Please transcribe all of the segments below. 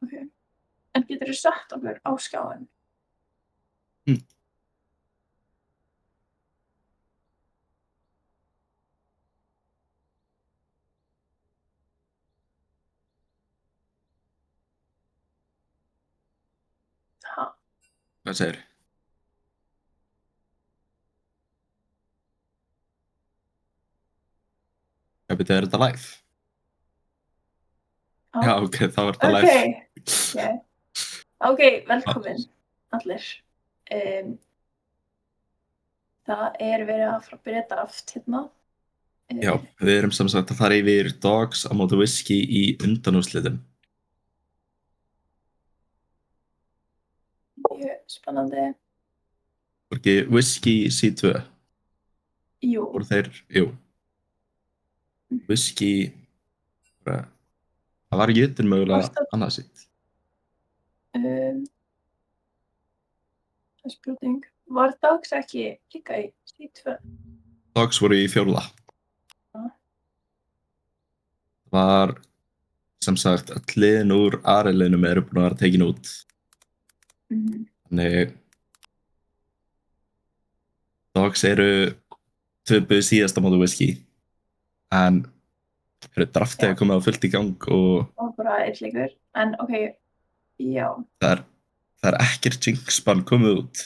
Ok. En geturðu sett okkur á skjáinn? Mm. Ha. Hvað segirðu? Hvað byrjuð, þetta live? Já, ok, þá er þetta live. Okay. Ok, velkomin allir. Það verið að fara að byrja draft hérna. Já, við erum sem sagt að fara yfir Dogs á móti Whiskey í undanúrslitum. Mjög spennandi. Var ekki Whiskey C2? Jú. Voru þeir, jú. Whiskey, það var jötun mögulega annað sitt. Það er spurning. Var Dogs ekki líka í C2? Dogs voru í 4. Var sem sagt öll liðin úr Ari-liðnum eru búin að vera tekin út. Þannig Dogs eru töpuð síðast á móti Whiskey en draftið er komið á fullt í gang og bara einn leikur, en ok, já. Það er ekkert Jinx-bann komið út.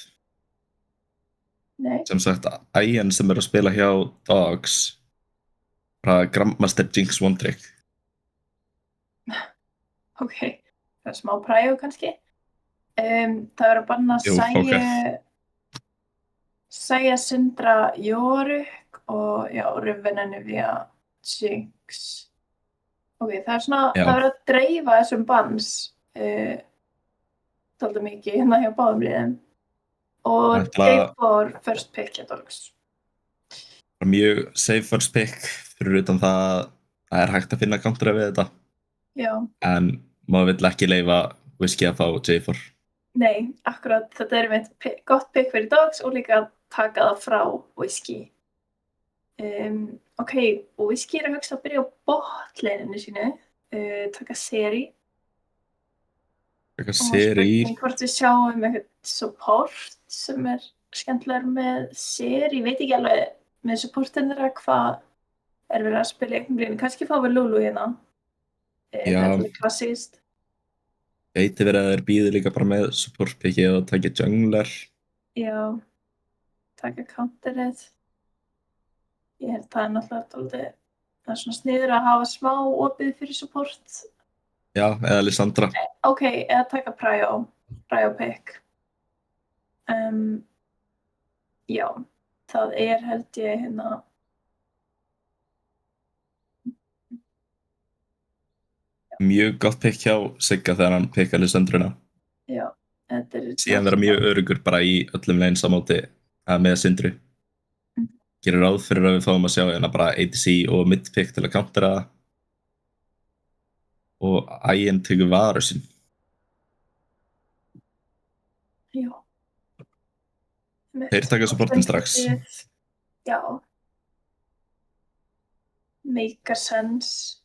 Nei. Sem sagt, Ian sem er að spila hjá Dogs bara Grandmaster Jinx One Trick. Ok, það er smá præjó kannski. Það verður að banna Sæja Sindra Jóruk og já, Röfveninu via Jinx. Ok, það er svona, það verður að dreifa þessum bans dálítið mikið hérna hjá báðum liðum. Og J4 first pick hjá Dogs. Mjög safe first pick fyrir utan það að hægt að finna counter við þetta. Já. En maður vill ekki leyfa Whiskey að fá J4. Nei, akkurat, þetta mitt gott pick fyrir Dogs og líka að taka það frá Whiskey. Ok, og Whiskey að hugsa að byrja á botlaneinu sínu, taka seri. Taka seri. Og hvort við sjáum eitthvað support sem skemmtilegur með seri, ég veit ekki alveg með supportin þeirra hvað verið að spila í einhvern veginn, kannski fá við Lulu hérna. Þetta er klassískt. Gæti verið að þeir býðu líka bara með support picki og taka jungler. Já, taka counterið. Ég held það náttúrulega það svona sniður að hafa smá opið fyrir support. Já, eða Lissandra. Ok, eða taka Prio pick. Já, það held ég hérna. Mjög gott pick hjá Sigga þegar hann pickar Lissandruna. Já, þetta Síðan vera mjög öruggur bara í öllum lanes á móti með Sindru. Gerir ráð fyrir að við fáum að sjá hérna bara ADC og mid pick til að countera og Ian tekur varu sinn. Já. Þeir taka supportin strax. Já. Make a sense.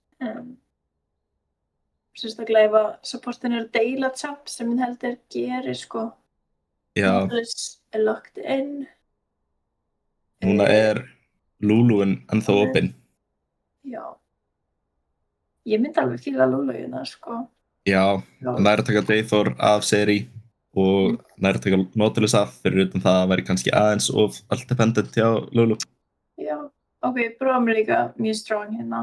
Sérstaklega ef að supportin deila champ sem minn heldur gerir sko. Já. Nautilus locked in. Núna Luluinn ennþá opinn. Já. Ég myndi alveg fíla Lulu hérna sko. Já, nær að taka J4 af seri og nær að taka Nautilus af fyrir utan það að væri kannski aðeins of all-dependent hjá Lulu. Já, ok, bróðum er líka mjög strong hérna.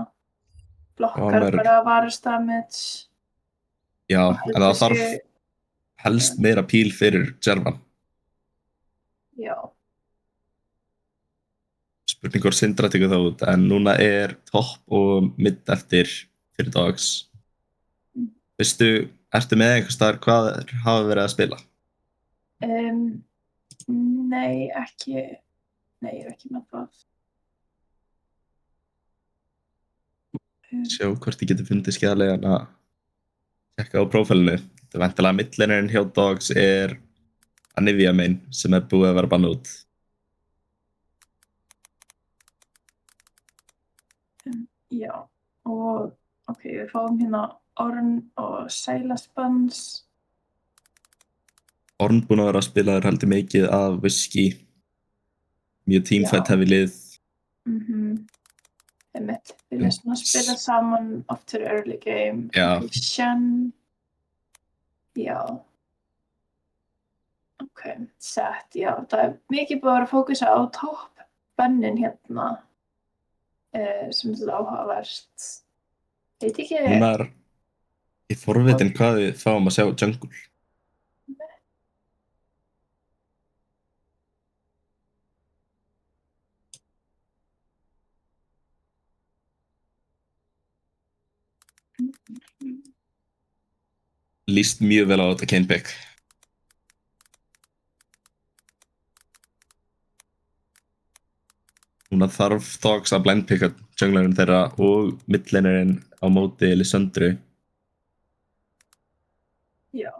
Blokkar bara varus damage. Já, en það þarf helst meira píl fyrir Jarvan. Já. Spurning hvort Sindra tekur það út, en núna topp og mid eftir fyrir Dogs. Veistu, ertu með einhvers staðar hvað hafa verið að spila? Nei, ekki. Nei, ég ekki með það. Sjá hvort ég geti fundið skjæðlega að tjekka á prófælinu. Þetta væntanlega midlanerinn hjá Dogs Anivia main sem búið að vera bannað út. Já, og ok, við fáum hérna Orn og Silas Buns. Orn búinn að vera að spila þér heldur mikið af whisky, mjög teamfight Já. hefði lið. Einmitt, við lesum að spila saman oft fyrir early game. Já. Ok, Shen. Já. Ok, Sett, já. Það er mikið búið að vera að fókusa á topp bönnin hérna. Sem þetta áhugavert. Veit ekki. Núna er ég forvitin hvað við fáum að sjá jungle. Líst mjög vel á þetta Kane pick. Núna þarf Dogs að blind picka junglerinn þeirra og midlanerinn á móti Lissandru. Já.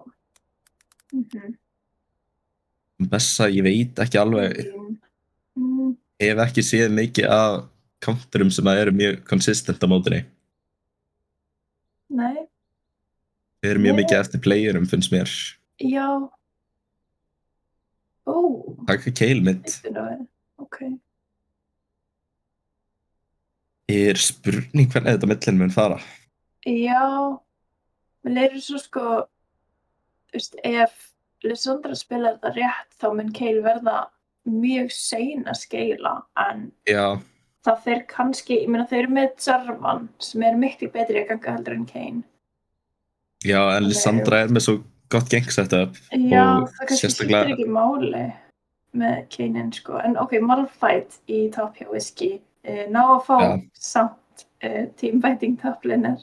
Bessa, ég veit ekki alveg, hef ekki séð mikið af counterum sem eru mjög consistent á mótinni. Nei. Þeir eru mjög mikið eftir playerum, finnst mér. Já. Ó. Takk Kayle mid. Ok. Spurning hvernig þetta midlane mun fara. Já. Men er svo sko, þú veist, ef Lissandra spilar þetta rétt þá mun Kayle verða mjög sein að skeila, en Já. það fer kannski, ég meina þau eru með Jarvan sem er miklu betri að ganga heldur en Kane. Já, en Lissandra er með svo gott gang setup. Já, það kannski skiptir ekki máli með Kane-in sko, en ok, Malphite í top hjá Whisky, ná að fá samt teamfighting top-linner.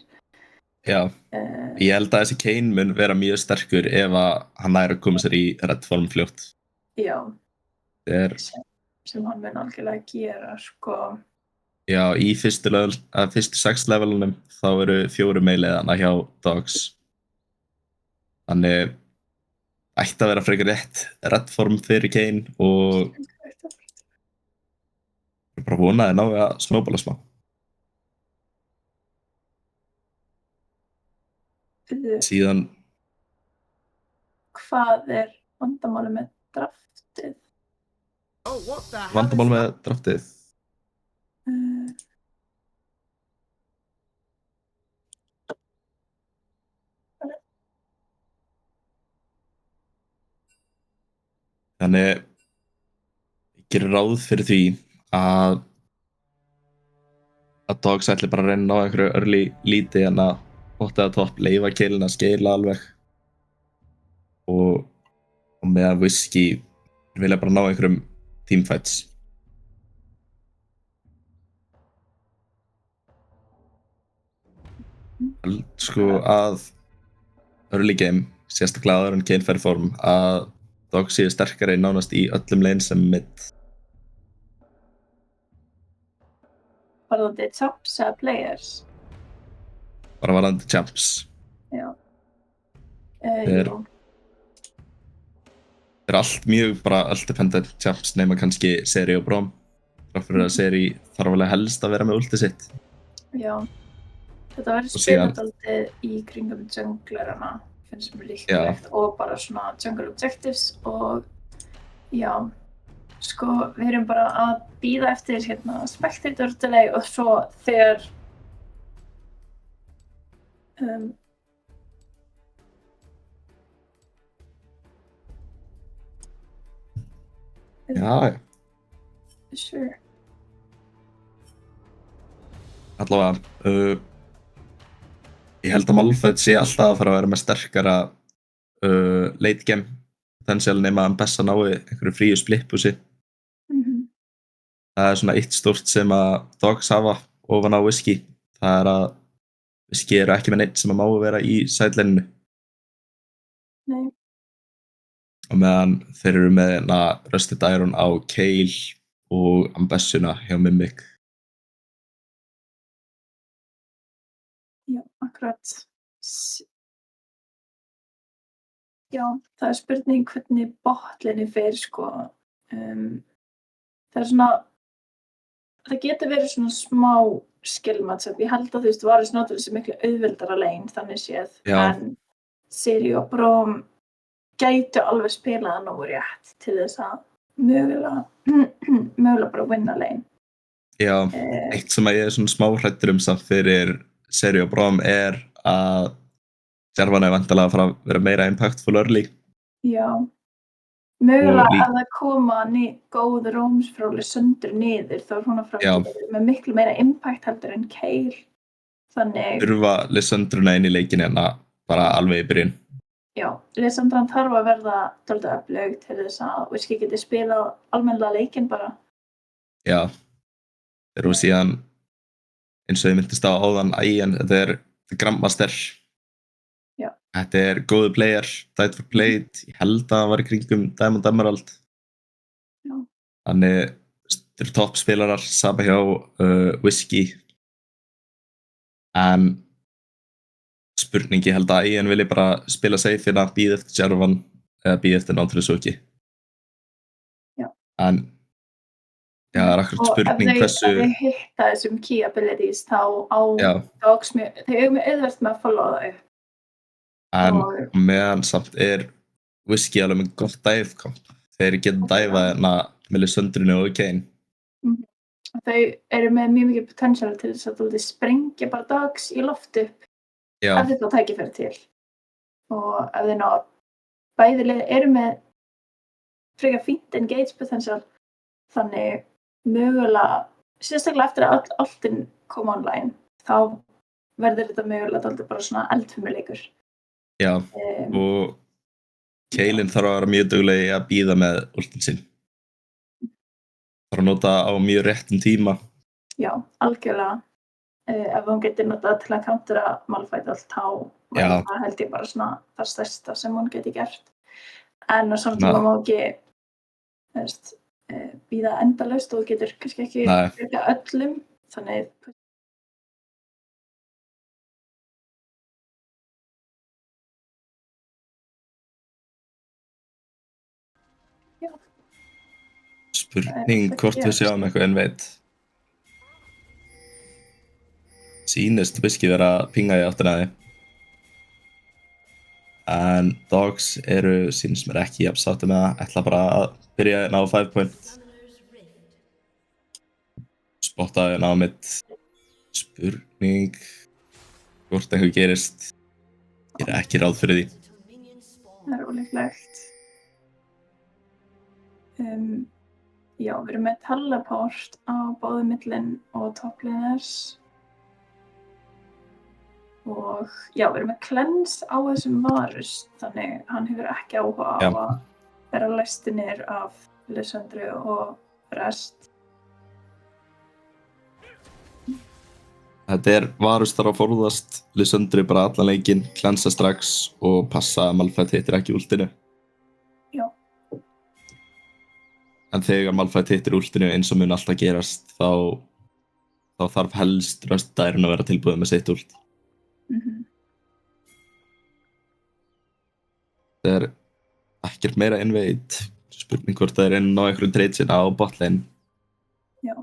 Já, ég held að þessi Kane mun vera mjög sterkur ef að hann næri að koma sér í red form fljótt. Já, sem hann mun algjörlega gera sko. Já, í fyrstu 6 levelunum þá eru 4 meiliðana hjá Dogs. Þannig ætti að vera frekar rétt red form fyrir Kane og bara vonaði ná að snowballa smá. Síðan hvað er vandamáli með draftið? Vandamál með draftið? Þannig ég gerir ráð fyrir því að Dogs ætli bara að reyna á einhverju early líti en að bóta að topp, leifa Kayle að skeila alveg og með að Whisky vilja bara ná einhverjum teamfights. Sko að early game, sérstaklega áður en Kane fær í form, að Dogs séu sterkari nánast í öllum lane sem mid. Varðandi champs eða players? Bara varðandi champs. Já. Þeir allt mjög bara all-dependent champs nema kannski Seri og Braum. Þrátt fyrir að Seri þarf alveg helst að vera með ulti sitt. Já. Þetta verður spilað alltaf í kringum junglerana, finnst mér líklegt, og bara svona jungle objectives og já, sko við erum bara að bíða eftir hérna spectator delay og svo þegar Já. Sure. Allavega, ég held að Malphite sé alltaf að fara að vera með sterkara late game potential nema að Bessa nái einhverju fríu splittpúsi. Það er svona eitt stórt sem að Dogs hafa ofan á Whisky. Það er að Whisky eru ekki með neitt sem að má vera í sidelinenu. Nei. Og meðan þeir eru með Rusted Iron á Kayle og Ambessuna hjá Mimic. Já, akkurat. Já, það er spurning hvernig botlinni fer sko. Það er svona, það getur verið svona smá skill matchup. Ég held að þú veist, Varus Nautilus miklu auðveldara lane, þannig séð. Já. En Siri og Braum gætu alveg spilað nógu rétt til þess að mögulega bara vinna lane. Já, eitt sem ég svona smá hræddur samt fyrir Siri og Braum að Jarvan vantarlega að fara að vera meira impactful early. Já. Mögulega að það koma góð róms frá Lissandru niður, þá hún að framtíð með miklu meira impact heldur en Kayle. Þannig... Þurfa Lissandruna inn í leikinn bara alveg í byrjun. Já, Lissandran þarf að verða dálítið öflug til þess að Whiskey geti spilað almennilega leikinn bara. Já. Þeir eru síðan, eins og ég myndist á áðan Ian, þetta Grandmaster. Já. Þetta góðu player, Died for Blade, ég held að það var í kringum Diamond Emerald. Já. Þannig, þeir eru toppspilarar, sama hjá Whiskey. En spurningi, ég held að Ian vilji bara spila safe hérna, bíða eftir Jarvan eða bíða eftir Nautilus og ekki. Já. En já, það akkurat spurning hversu... Og ef þeir hitta þessum key abilities, þá Dogs þeir eru með auðvelt með að followa það upp. En meðan samt Whiskey alveg með gott dive-kamp. Þeir geta dæfað með Lissandrunu og Kayn. Þau eru með mjög mikið potential til þess að þú sprengja bara Dogs í loft upp. Já. Ef þetta tækifæri til. Og ef þeir ná bæði lið eru með frekar fínt engage potential, þannig mögulega, sérstaklega eftir að alltinn kom online, þá verður þetta mögulega dálítið bara svona eldfumuleikur. Já, og Kaylin þarf að vera mjög dugleg að bíða með ultin sinn. Þarf að nota á mjög réttum tíma. Já, algjörlega. Ef hún getur notað til að countera Malphite þá það held ég bara svona það stærsta sem hún geti gert. En á samt tíma má ekki bíða endalaust og þú getur kannski ekki byrja öllum, þannig Já. Spurning hvort við sjáum eitthvað en veit. Sýnist Whiskey vera að pinga í áttina að því. En Dogs sýnist mér ekki jafn sáttir með það, ætla bara að byrja ná 5 point. Spottaði ná mitt. Spurning hvort eitthvað gerist. Ég ekki ráð fyrir því. Það ólíklegt. Já, við erum með teleport á báðu millin og toppliners. Og já, við erum með cleanse á þessum Varus, þannig hann hefur ekki áhuga á að vera læstinir af Lissandru og rest. Þetta Varus þarf að forðast Lissandru bara allan leikinn, cleansa strax og passa að Malphite hittir ekki ultinu. Já. En þegar Malphite hittir ultinu eins og mun alltaf gerast, þá þarf helst röstdærinn að vera tilbúið með sitt ult. Það ekkert meira invade. Spurning hvort það inn á einhverjum trade sinna á botlane. Já,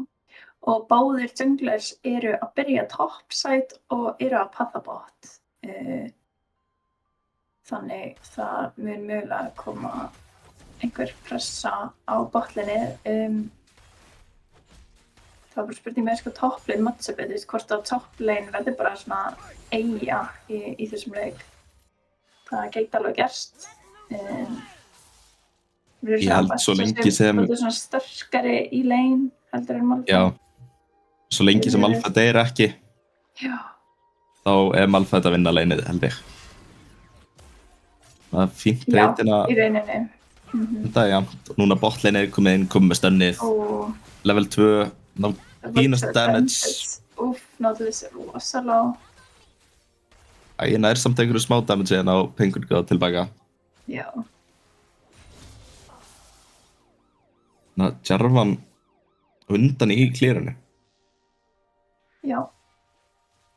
og báðir junglers eru að byrja topside og eru að patha bot. Þannig það mun mögulega koma einhver pressa á botlane. Það var bara spurning með topplane matchupið, hvort að topplane verður bara svona eiga í þessum leik. Það gæti alveg gerst. Ég held svo lengi sem... Það er svona sterkari í lane heldur en Malphite. Já, svo lengi sem Malphite ekki. Já. Þá Malphite að vinna laneið, held ég. Það fínt reytina... Já, í rauninni. Þetta, já. Núna botlane komið með stönnið. Level 2, fínast damage. Úff, Nautilus rosalega. Ég nær samt einhverju smá damage en á pengunga tilbaka. Já. Jarvan undan í klírunni. Já.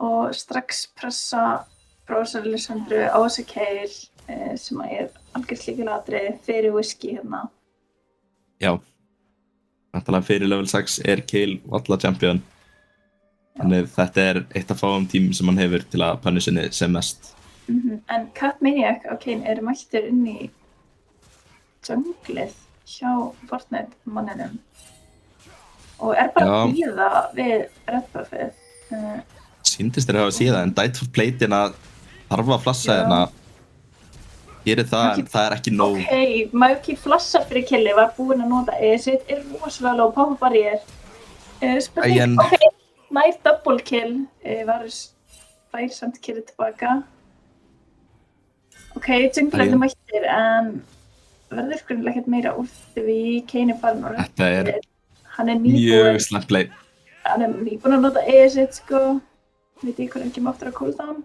Og strax pressa bróðsar Lissandru á þessi Kayle sem algjört lykilatriði fyrir Whiskey hérna. Já. Náttúrulega fyrir level 6 Kayle Valla champion. Þannig þetta eitt af fáum tímum sem hann hefur til að pönnu sinni sem mest. En Cat Maniac og Kane mættir inn í junglið hjá Fortnite manninum og bara að bíða við red buffið. Sýndist þér að hafa síðan, en Died for Plate-ina þarf að flassa hérna. Gerir það, en það ekki nóg. Ok, Mauki flassar fyrir killi, var búinn að nota sitt, rosalega low pop barrier. Spurning, ok, nær double kill, fær samt killi tilbaka. Ok, junglarnir mættir, en verður grunnlega ekkert meira úr því Kane farin og þetta hann mjög slæmt play. Hann nýbúinn að nota sitt, sko. Veit ég hvernig hann kemur aftur á cooldown.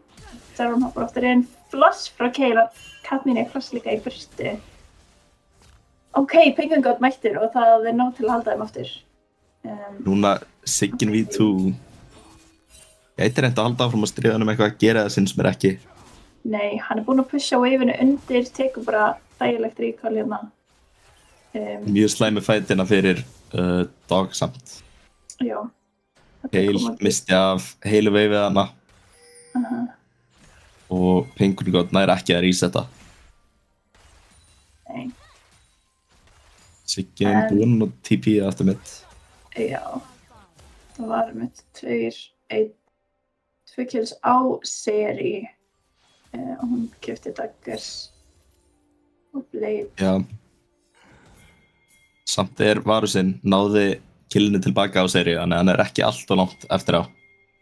Serum hann bara aftur inn, flash frá Kane, Cat Maniac flash líka í bursti. Ok, Penguin God mættir og það nóg til að halda þeim aftur. Núna, Sigyn V2 gæti reynt að halda áfram að stríða hann eitthvað að gera það sinns mér ekki. Nei, hann búinn að pusha waveinu undir, tekur bara þægilegt recall hérna. Mjög slæmi fætina fyrir Dog samt. Já. Kale misti af heilu waveið hana. Og Penguin God nær ekki að resetta. Nei. Sigyn búinn og TP aftur mitt. Já. Það var mitt 2 kills á seri. Og hún keypti daggers og blade. Já. Samt varusinn náði killinu tilbaka á seri, þannig að hann ekki allt og langt eftir á.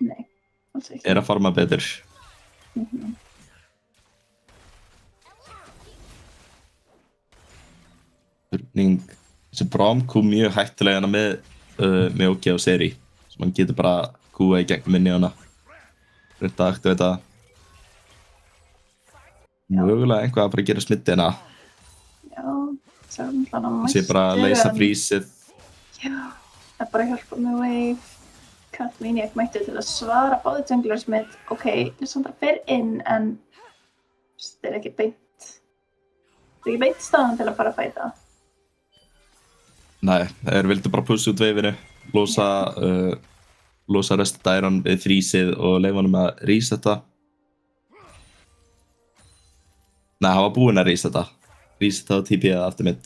Nei, alls ekki. Að farma betur. Spurning, þessi Braum kom mjög hættulega með Mjóki á seri, sem hann getur bara kúa í gegnum minni hana. Reynda að aktivita. Mögulega einhvað að bara gera smitti hana. Já, það náttúrulega að mæsta. Það sé bara að leysa frísið. Já, það bara hjálpa með wave. Cat Maniac mætti til að svara báði junglar smitt. Ok, Lissandra fer inn, en það ekki beint. Það ekki beint staðan til að fara að fæta. Nei, þeir vildu bara pussa út veifinu, losa resta dæran við frísið og leyfa honum að resetta. Nei, hann var búinn að resetta. Resetta og TP-að aftur mitt.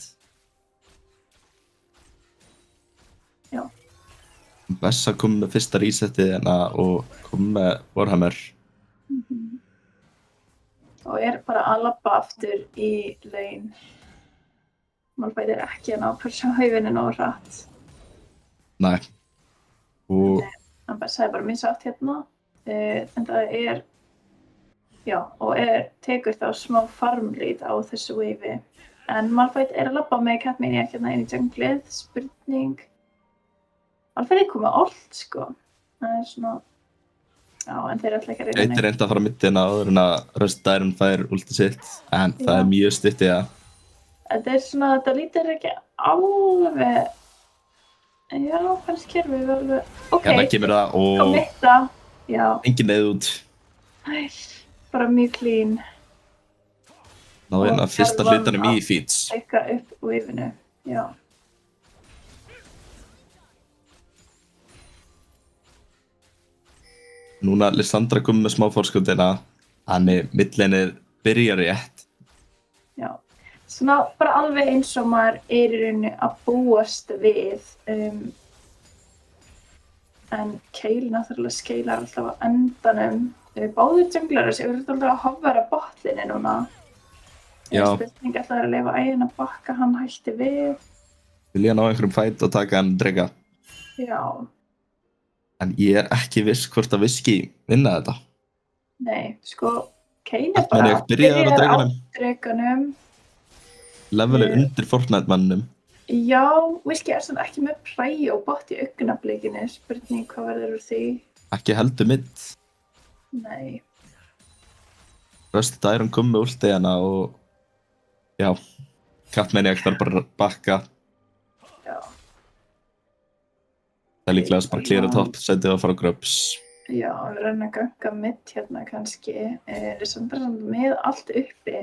Já. Vessa kom með fyrsta resettið hérna og kom með Warhammer. Og bara að labba aftur í lane. Malphite ekki að ná að pusha haufinu nógu hratt. Nei. Og hann sagði bara missátt hérna. En það já, og tekur þá smá farmlead á þessu wave. En Malphite að labba með Cat Maniac hérna inn í junglið. Spurning. Malphite komið ult, sko. Það svona. Já, en þeir ætla ekki að reyna neitt. Gæti reynt að fara mittina áður en að Röst Dæron fær ultið sitt, en það mjög stutt í það. Þetta svona, þetta lítur ekki alveg. Já, kannski kerfið við alveg. Ok. Hérna kemur það og Kommitta. Já. Engin leið út. Bara mjög clean. Náðu hérna fyrsta hlutanum í feeds. Ekka upp waveinu. Já. Núna Lissandra kom með smá fórskjótina, þannig midlanið byrjar rétt. Já. Svona bara alveg eins og maður í rauninni að búast við. En Kale náttúrulega skeilar alltaf á endanum. Báðir junglarar séu alltaf að hovera botlinni núna. Já. Spurning ætlaði að leyfa Ægin að bakka, hann hætti við. Vilja ná einhverjum fæt og taka hann drega. Já. En ég ekki viss hvort að Whiskey vinna þetta. Nei, sko, Kane Cat bara Maniac byrjaði á dreganum. Levelið undir Fortnite manninum. Já, Whiskey svona ekki með præi og bot í augnablikinu. Spurning hvað verður úr því? Ekki heldur mitt. Nei. Röst Dæron kom með ultið hana og já, Cat Maniac þarf bara að bakka. Já. Það er líklega bara að klíra topp, setja og fara á grubs. Já, við erum að ganga mitt hérna kannski. Lissandra með allt uppi.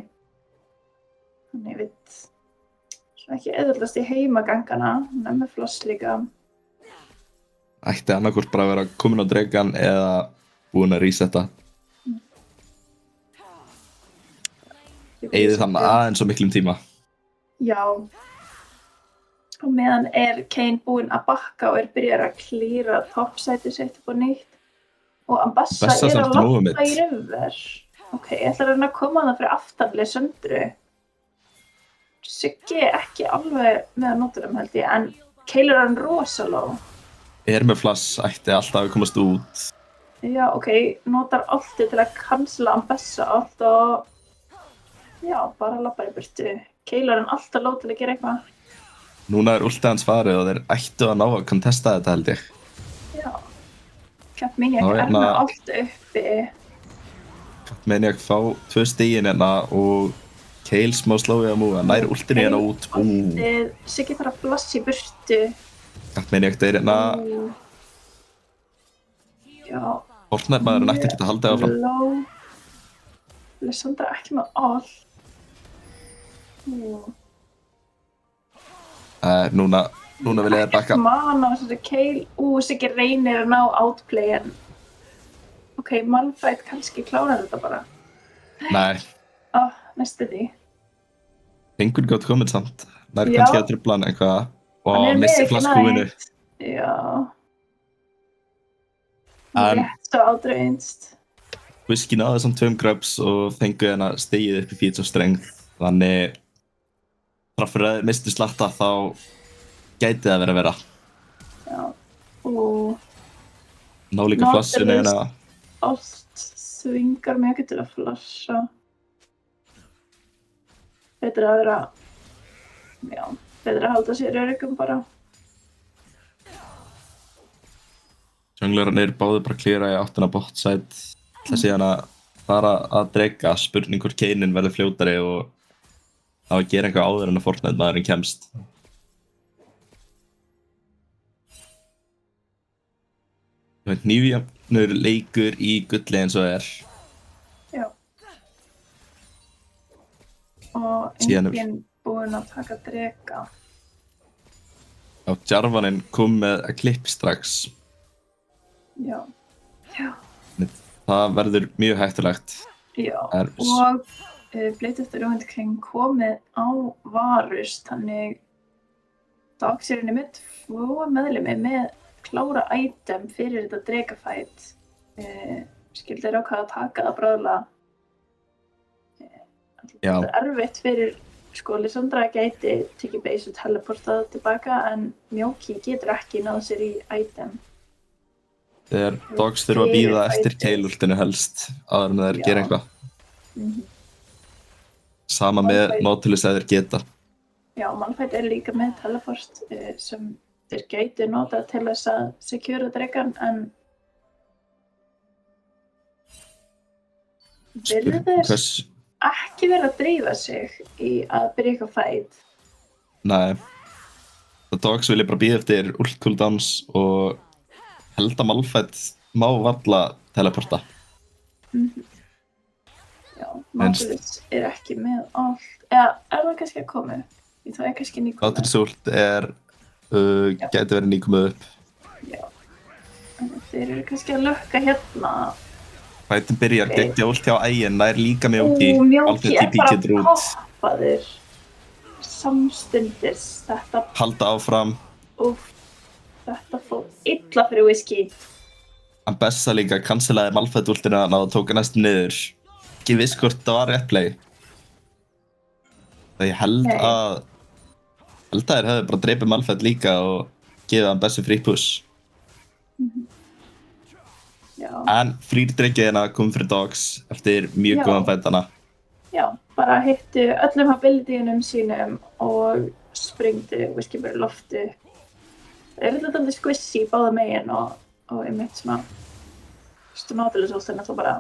Þannig ég veit svona ekki auðvitað í heimagangana. Hún með floss líka. ætti annarkvort bara að vera komin á dregan eða búin að resetta. Eyði þannig aðeins svo miklum tíma. Já. Og meðan Kayn búinn að bakka og byrjar að klíra toppsæti sitt upp á nýtt. Og Ambassa Ambassa að samt nógu mitt. lappa í river. Ok, ég ætla að reyna að koma það fyrir aftanlega söndru. Siggi ekki alveg með að nótunum held ég, en Keilir hann rosaló. Með flash, ætti alltaf að komast út. Já, ok, notar alltaf til að cancela Ambassa allt og já, bara lappa í burtu. Keilir hann alltaf lóð til að gera eitthvað. Núna ultið hans farið og þeir ættu að ná að kontesta þetta held ég. Já. Capmaniac Ná, hérna- með allt uppi. Capmaniac fá 2 stigin hérna og Kayle smá slóið að múa, nær ultinu hérna út. Siggi þarf að flassa í burtu. Capmaniac deyr hérna, Já. Fortnite maðurinn ætti ekki að halda áfram. Low. Lissandra ekki með all. Núna vil ég backa. Mana á þessari Kayle. Siggi reynir að ná outplayin. Ok, Malphite kannski klárar þetta bara. Nei, Næstu því. einhvern gátt komið samt. Nær Já. kannski að tripla hann eitthvað Hann og með missi ekki flaskúinu. nægt. Já. En- Rétt svo ádreginst. Whisky náði samt 2 grubs og fengu hérna stigið upp í feats of strength. Þannig, þrátt fyrir að þeir mistu slatta þá gæti það verið að vera. Já. Og Ná líka flassinu hérna. allt þvingar mig ekki til að flassa. Betra að vera, já, betra að halda sér öryggum bara. Junglerarnir báðu bara að klíra í áttina botside. Það sé hann að fara að drega, spurning hvort Kaynin verður fljótari og það að gera eitthvað áður en að Fortnite maðurinn kemst. Nýfjafnur leikur í gulli eins og Já. Og Síðan enginn búinn að taka drega. Já, Jarvaninn kom með að klipp strax. Já. Já. Það verður mjög hættulegt. Já. Og Blade of the Ruined King komið á Varus, þannig Dogs er henni með 2 meðlimi með klára item fyrir þetta dregafætt. Skildi þeir ákvað að taka það bráðlega. Já. Það er erfitt fyrir, sko, Lissandra gæti tekið base og teleportað tilbaka, en Mjóki getur ekki náð sér í item. Þegar Dogs þurfa að bíða eftir Kayle-ultinu helst áður en þeir Já. gera eitthvað. Mhm. Sama með Nautilus eða þeir geta. Já, Malphite líka með teleport sem þeir gætu nota til þess að secura dregan, en virðist ekki vera að drífa sig í að byrja eitthvað fight. Nei. Það Dogs vilja bara bíða eftir ult cooldowns og held að Malphite má varla teleporta. Já, Nautilus ekki með allt. Eða það kannski að koma? Það kannski nýkomið. Nautilus ult gæti verið nýkomið upp. Já. En þeir eru kannski að lökka hérna. Fætin byrjar geggja ult hjá Ægin, nær líka Mjóki. Mjóki bara poppaður samstundis. Þetta Halda áfram. Þetta fór illa fyrir Whisky. Ambassa líka cancelaði Malphite ultinu og tók hann næstum niður. Ekki viss hvort það var rétt play. Það ég held að þeir hefði bara dreipið Malphite líka og gefið Ambassu free push. Já. En frýrdreikið hérna kom fyrir Dogs eftir mjög góðan fætana. Já, bara hittu öllum abilityunum sínum og springdu Whisky bara í loftu. Það er alltaf squishy báða megin og einmitt svona Nautilus-ultinu þá bara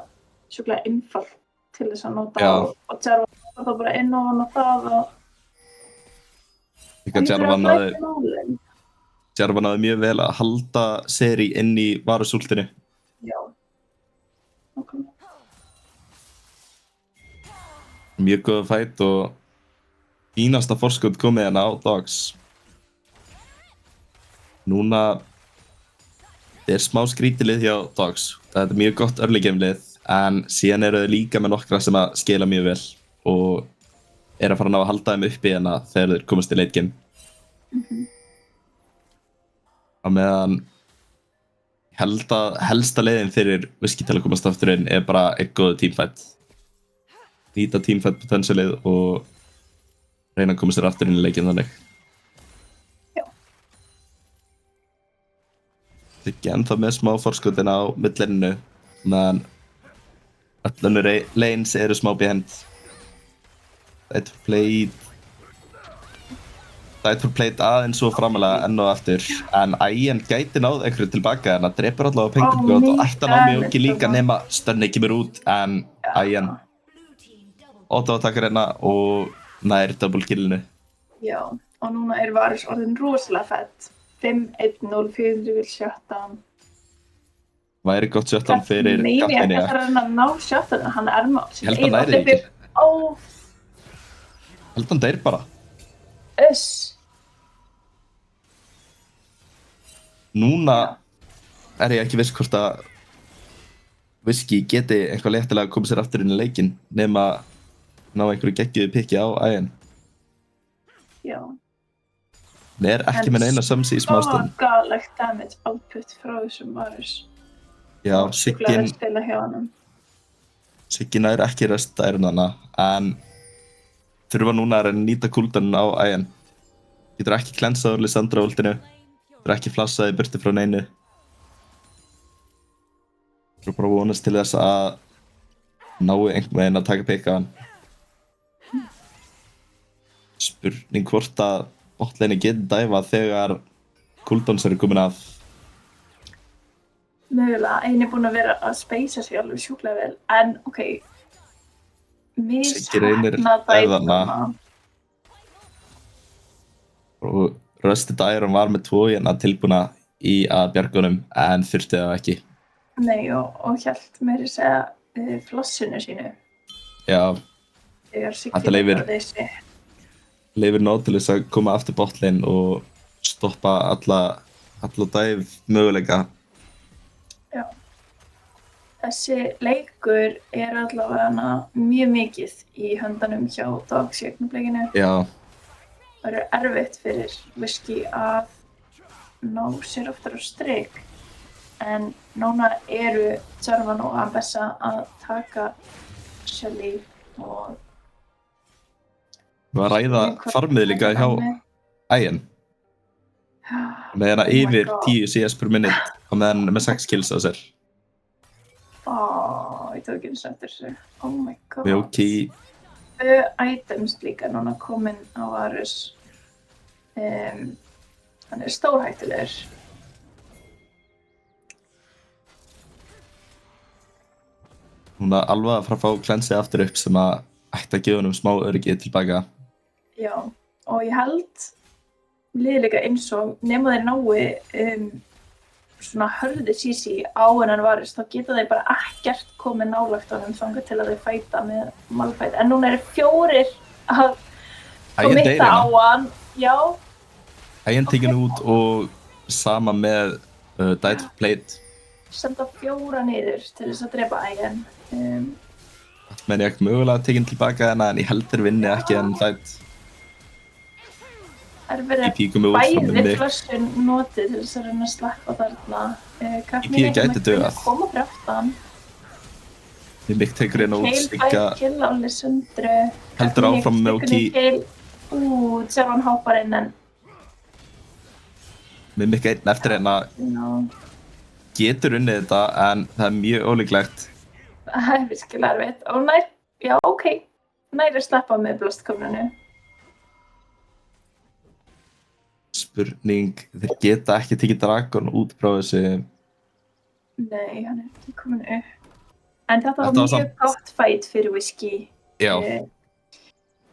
sjúklega einfalt til þess að nota og Jarvan þá bara inn og hann á það og Líka Jarvan náði mjög vel að halda seri inn í Varus-ultinu. Já. Okay. Mjög góða fæt og fínasta forskot komið hérna á Dogs. Núna Þetta smá skrítilið hjá Dogs. Þetta er mjög gott early game lið, en síðan eru þau líka með nokkra sem að skila mjög vel og að fara að ná að halda þeim uppi hérna þegar þeir komast í late game. Á meðan ég held að helsta leiðin fyrir Whiskey til að komast aftur inn bara einn góður teamfight. Nýta teamfight potentialið og reyna að koma sér aftur inn í leikinn þannig. Já. Þau ekki ennþá með smá forskotinn á midlinu, meðan öll önnur lanes eru smá behind. Died for Plate aðeins svo framalega enn og aftur, en Ian gæti náð einhverju tilbaka en það drepur allavega Penguin og ætti að ná Mjóki líka nema Stunni kemur út, en Ian auto-attackar hérna og nær double killinu. Já, og núna Varus orðin rosalega fett. 5-1-0, 400 vil shutdown. Væri gott shutdown fyrir Gatmini. Ég ætla að ná shutdown, hann með Ég held hann næri ekki. Held hann deyr bara. Núna ég ekki viss hvort að Whiskey geti eitthvað léttilega að koma sér aftur inn í leikinn nema ná einhverju geggjuðu pikki á Ian. Já. Hann ekki með neina sömsi í smástund. Svo galegt damage output frá þessum Varus. Já, Siggin spila hjá honum. Siggin ekki resta hana, en þurfa núna að nýta cooldown á Ian. Getur ekki klensað úr Lissandra ultinu. Getur ekki flassaði burti frá neinu. Þú bara vonast til þess að nái einhvern veginn að taka pikk á hann. Spurning hvort að botlane geti dæfað þegar cooldowns eru komin af. Mögulega, eini búinn að vera að speysa sig alveg sjúklega vel, en ok. Siggi reynir dæfðana. Og Rusted Iron var með 2 hérna tilbúna í að bjargunum, en þurfti það ekki. Nei, og hélt meira að segja flossinu sínu. Já, Þegar Siggi þetta leifir nóg til þess að koma aftur botlane og stoppa alla dæf möguleika. Já. Þessi leikur allavega mjög mikið í höndunum hjá Dogs í augnablikinu. Já. Það erfitt fyrir Whiskey að ná sér aftur á strik. En núna Jarvan og Ambessa að taka Shelly og Við að ræða farmið líka hjá Ian. Með hérna yfir 10 CS per minute og með 6 kills á sér. Ég tók ekki eins eftir þessu. Oh my god. Mjóki. Items líka núna komin á Varus. Hann stórhættulegur. Núna alveg að fara að fá Clancy aftur upp sem að ætti að gefa honum smá öryggi tilbaka. Já, og ég held líka eins og nema þeir nái svona hörðu CC á hennan Varus, þá geta þeir bara ekkert komið nálægt á honum þangað til að þeir fæta með Malphite. En núna 4 að komitta á hann. Já. Ian tekin út og sama með Died for Plate. Senda 4 niður til þess að drepa Ian. Menn ég ekki mögulega tekin tilbaka hana, en ég held þeir vinni ekki en Died. Verið bæði flössun notið til þess að reyna að sleppa þarna. EP gæti dugað. Koma fyrir aftan. Mimic tekur hérna út, Sigga kill á Lissandru. heldur áfram með Mjóki. Jarvan hoppar inn en Mimic einn eftir hérna getur unnið þetta, en það mjög ólíklegt. Það virkilega erfitt. Og já, ok. Nær sleppa með blastköfnunu. Spurning, þeir geta ekki tekið Dragon út frá þessu. Nei, hann ekki komin upp. En þetta var mjög gott fight fyrir Whiskey. Já.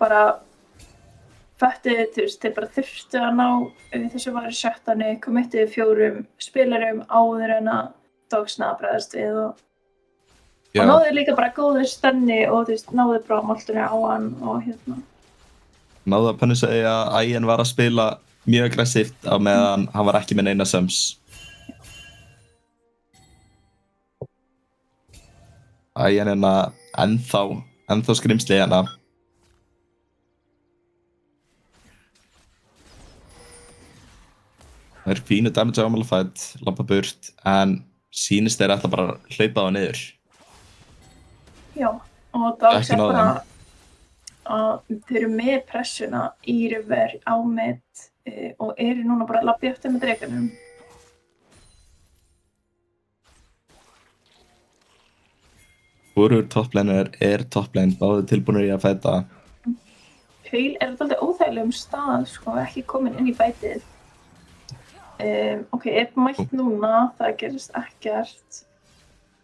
Bara föttuðu, þeir bara þurftu að ná þessu varu shutdowni, committuðu 4 spilarum áður en að Dogs bregðast við og náðu líka bara góðu stunni og náðu bara moltunni á hann og hérna. Náðu að punisa að Ian var að spila mjög aggressíft á meðan hann var ekki með neina söms. Ægjan hérna ennþá skrimsli hérna. Það er fínu damage á Malphite, labba burt, en sýnist þeir ætla bara að hlaupa á niður. Já, og Dogs Ekki náðu þeim. að þeir eru með pressuna í river á mitt og eru núna bara að labba eftir með dreganum. Hvorur topplaner er topplane, báðu tilbúinir í að fæta. Kayle er alltaf óþægilegum stað, sko, ekki komin inn í fætið. Ok, mætt núna, það gerist ekkert.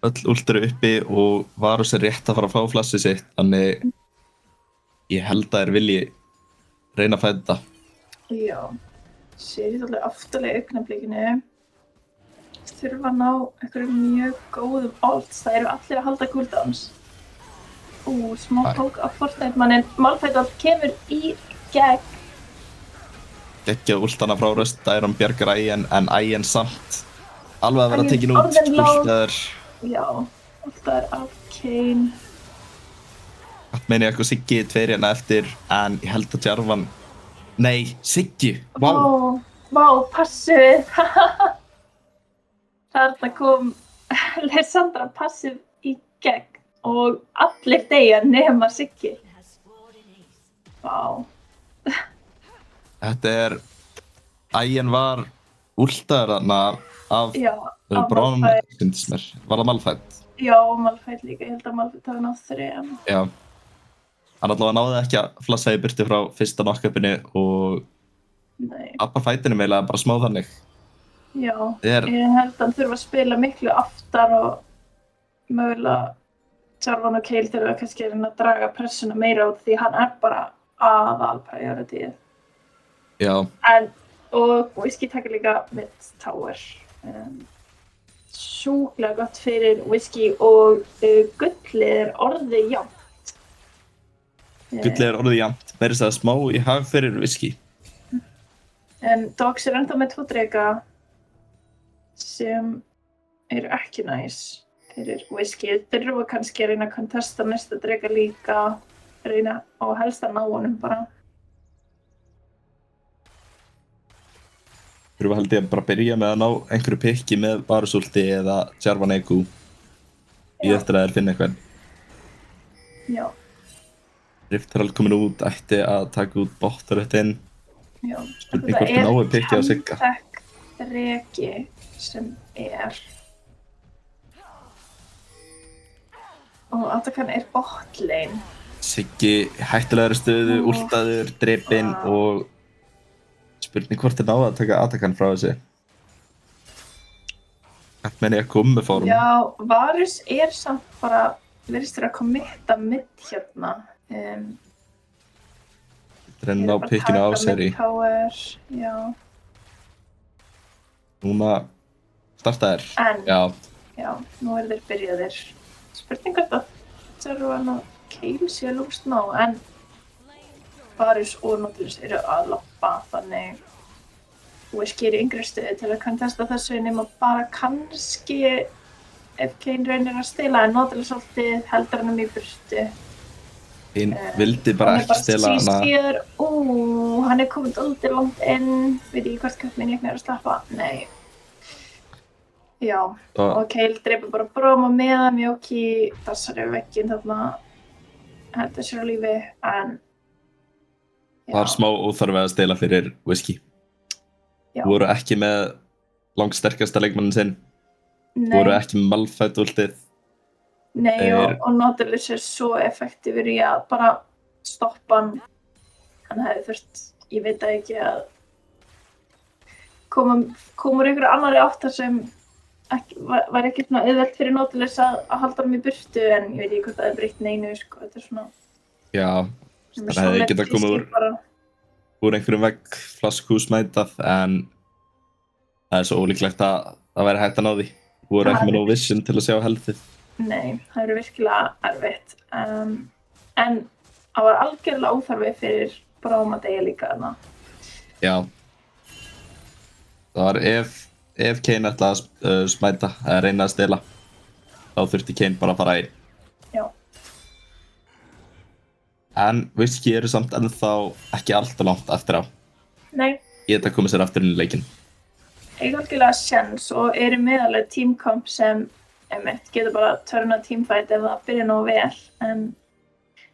Öll ult eru uppi og Varus er rétt að fara að fá flassið sitt, þannig ég held að þeir vilji reyna að fæta. Já, sér alltaf afturlega augnablikinu. Þurfa að ná einhverjum mjög góðum ults, það eru allir að halda cooldowns. Smá tók af Fortnite-mannin. Malphite kemur í gegn. Geggja ultana frá Röst, Iron bjargar Ægjan, en Ægjan samt alveg að vera Ægjan tekin út. orðin lág. Últaður. Já, ultar af Kayn. Meini eitthvað Siggi, 2 hérna eftir, en ég held að Jarvan... Nei, Siggi! Vá! Vá, passið! Þarna kom Lissandra passið í gegn og allir deyja nema Siggi. Vá. Þetta er... Ægjan var últaður þarna af Braum, finnst mér. Var það Malphite? Já, Malphite líka. Ég held að Malphite hafi náð 3. Já. Hann allavega náði ekki að flassa í burtu frá fyrsta knock-upinu og tapar fætinu meðlega bara smá þannig. Já, ég held að hann þurfa að spila miklu aftar og mögulega Jarvan og Kayle þurfa kannski að reyna að draga pressuna meira út því hann er bara aðal priorityið. Já. Og Whiskey takkar líka mid tower. Sjúklega gott fyrir Whiskey og gullið er orðið jafnt. Gullið er orðið jafnt, verður það smá í hag fyrir Whiskey. Dogs er ennþá með 2 drega sem eru ekki næs fyrir Whiskey. Þeir eru kannski að reyna að contesta næsta drega líka, reyna og helst að ná honum bara. Þurfa held ég bara að byrja með að ná einhverju pikki með Varus ulti eða Jarvan EQ í eftir að þeir finna eitthvað. Já. Riftherald komin út, ætti að taka út bottaröttinn. Já. Spurning hvort þið náu pikki á Sigga. Þetta er Reki sem er. Og Atakan er botlane. Siggi hættulegri stöðu, ultaður, drepinn og spurning hvort þið náðu að taka Atakan frá þessu. Þetta menn ég að koma með fórum. Já, Varus er samt bara, virðist þér að committa mid hérna. Þetta er enn á pikkinu á seri. Já. Núna starta þér. Já, nú eru þeir byrjaðir. Spurning hvort að Jarvan og Kayle sé að lúst ná, en Varus og Nautilus eru að labba, þannig Whiskey er í yngri stöðu til að contesta þessu nema bara kannski ef Kayn reynir að stela, en Nautilus alltaf heldur hann í burtu. Kayn vildi bara ekki stela hana. Hann er komið aldrei langt inn, veit ekki hvort kappminn ég er að slappa. Nei. Já, og Kayle dreipur bara Braum á meðan Mjóki dassar yfir vegginn þarna heldur sér á lífi, en það var smá óþarfi að stela fyrir Whiskey. Voru ekki með langsterkasta leikmannin sinn. Voru ekki með Malphite ultið. Nei, og Nautilus er svo effektífur í að bara stoppa hann. Hann hefði þurft, ég veit ekki, að koma úr einhverju annarri áttar sem var ekki svona auðvelt fyrir Nautilus að halda hann í burtu, en ég veit ekki hvort það er breytt neinu, sko, þetta er svona. Já. Það hefði getað komið úr einhverjum vegg flaskhús mætað, en það er svo ólíklegt að það væri hægt að ná því. Voru ekki með no vision til að sjá healthið. Nei, það eru virkilega erfitt. En það var algjörlega óþarfi fyrir Braum að deyja líka þarna. Já. Það var ef Kayn ætlaði að smæta eða reyna að stela, þá þurfti Kayn bara að fara í En Whisky eru samt ennþá ekki alltaf langt eftir á. Nei, Geta komið sér aftur inn í leikinn. eiga algjörlega sjens og eru meðalveg teamkomp sem einmitt getur bara törna teamfight ef það byrja nógu vel, en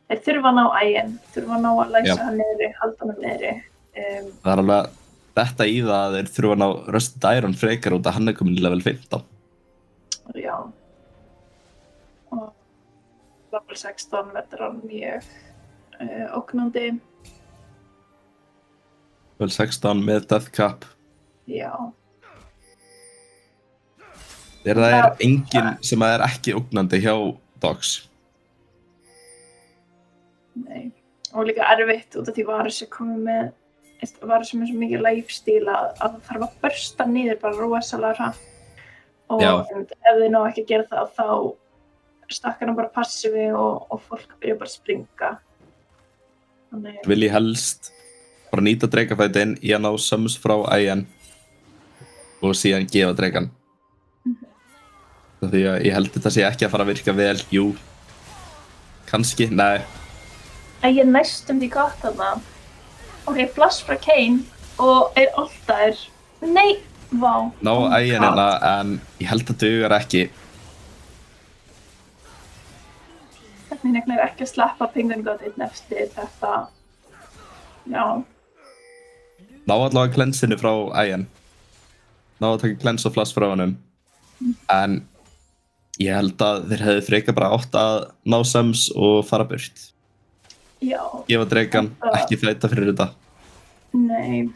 þeir þurfa að ná ægin, þurfa að ná að læsa hann niðri, halda hann niðri. Það er alveg þetta í það að þeir þurfa að ná Rusted Iron frekar út að hann er komin í level 15. Já. Og level 16 verður hann mjög ógnandi. Level 16 með Death Cap. Já. Það er enginn sem er ekki ógnandi hjá Dogs. Nei. Og líka erfitt út af því Varus er komið með, Varus er svo mikið lifestíl að það þarf að bursta niður bara rosalega hratt. Og ef þið ná ekki að gera það, þá stakkar hann bara passivi og fólk byrja bara að springa. Þannig Vil ég helst bara nýta drekafætin í að ná sums frá Ægjan og síðan gefa drekan. Því að ég held þetta sé ekki að fara að virka vel. Jú, kannski, nei. Ég næstum því gott þarna. Ok, flash frá Kayn og er alltaf nei, vá. Ná Ægjan hérna, en ég held að dugar ekki. Mín er ekki að sleppa Penguin God einn eftir þetta. Já. Ná allavega klensinu frá Ægjan. Ná að taka klens og flash frá honum. En ég held að þeir hefði frekar bara átt að ná sams og fara burt. Já. Gefa dregan, ekki fleita fyrir þetta. Nei.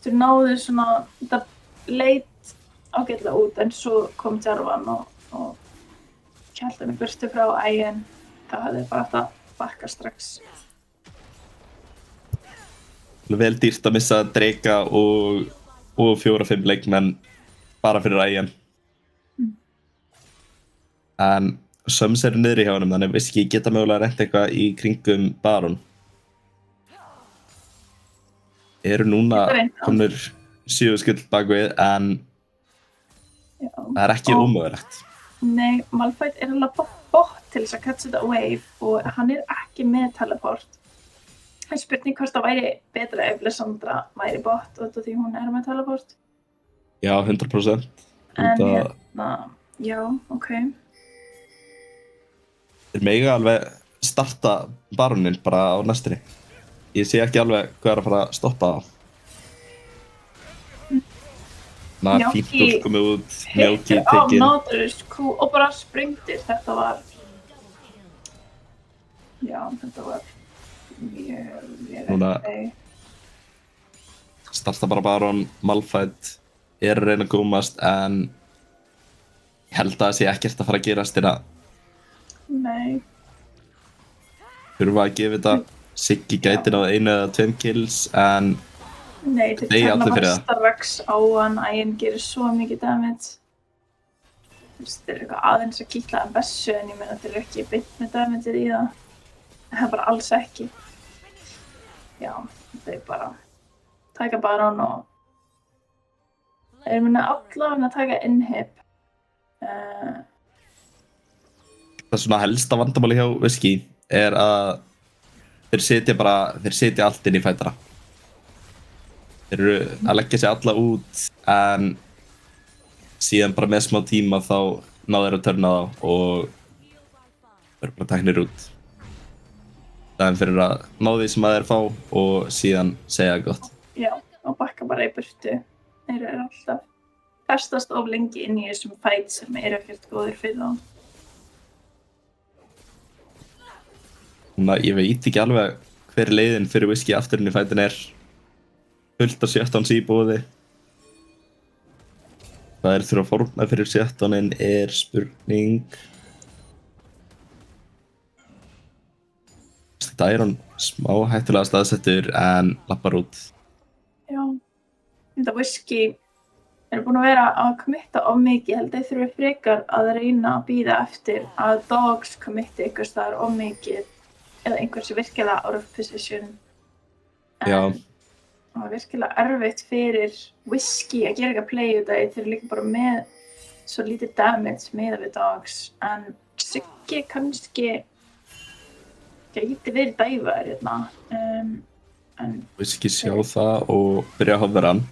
Þú náðu svona, þetta leit ágætlega út, en svo kom Jarvan og kældi mig burtu frá Ægjan. Það hefði bara átt að bakka strax. Vel dýrt að missa drega og 4-5 leikmenn bara fyrir Ægjan. En Sums eru niðri hjá honum, þannig Whisky geta mögulega reynt eitthvað í kringum Baron. Eru núna komnir 7 skull bakvið, en það er ekki ómögulegt. Nei, Malphite er alveg bot til þess að catcha þetta wave og hann er ekki með teleport. Það er spurning hvort það væri betra ef Lissandra væri bot út af því hún er með teleport. Já, 100%. En hérna, já, ok. Þeir mega alveg starta Baronin bara á næstinni. Ég sé ekki alveg hvað er að fara að stoppa það. Það er fínt úr komið út, Mjálki tekinn. Hittir á Nautilus og bara sprengtir. Þetta var... Já, þetta var mjög Núna starta bara Baron, Malphite er að reyna að komast, en ég held að það sé ekkert að fara að gerast þeirra. Nei. Þurfa að gefa þetta. Siggi gæti náð 1 eða 2 kills, en nei, þeir kenna Vaxtarvax á hann, Ægjan gerir svo mikið damage. Þeir eru eitthvað aðeins að kýtla að bessu, en ég meina þeir eru ekki beint með damageið í það. Það er bara alls ekki. Já, þeir bara taka Baron og þeir muni allavega að taka inhib. Það er svona helsta vandamáli hjá Whisky er að þeir setja allt inn í fætara. Þeir eru að leggja sig alla út, en síðan bara með smá tíma þá ná þeir að törna þá og þeir eru bara teknir út. Það er fyrir að ná því sem að þeir fá og síðan segja gott. Já, og bakka bara í burtu. Þeir eru alltaf festast of lengi inn í þessum fight sem eru ekkert góðir fyrir þá. Ég veit ekki alveg hver leiðin fyrir Whisky afturinn í fætin er. Fullt af 17 í bóði. Hvað er þurfa að fórna fyrir 17-in er spurning. Iron smá hættulega staðsettur en lappar út. Já, þetta Whisky eru búin að vera að committa of mikið. Ég held að þeir þurfi frekar að reyna að bíða eftir að Dogs committi ykkur staðar of mikið eða einhver sem virkilega out of position. Já. Það var virkilega erfitt fyrir Whisky að gera eitthvað play út af því þeir eru líka bara með svo lítið damage með við Dogs, en Siggi kannski gæti verið dæfaðir hérna. En Whisky sjá það og byrja að hofra hann.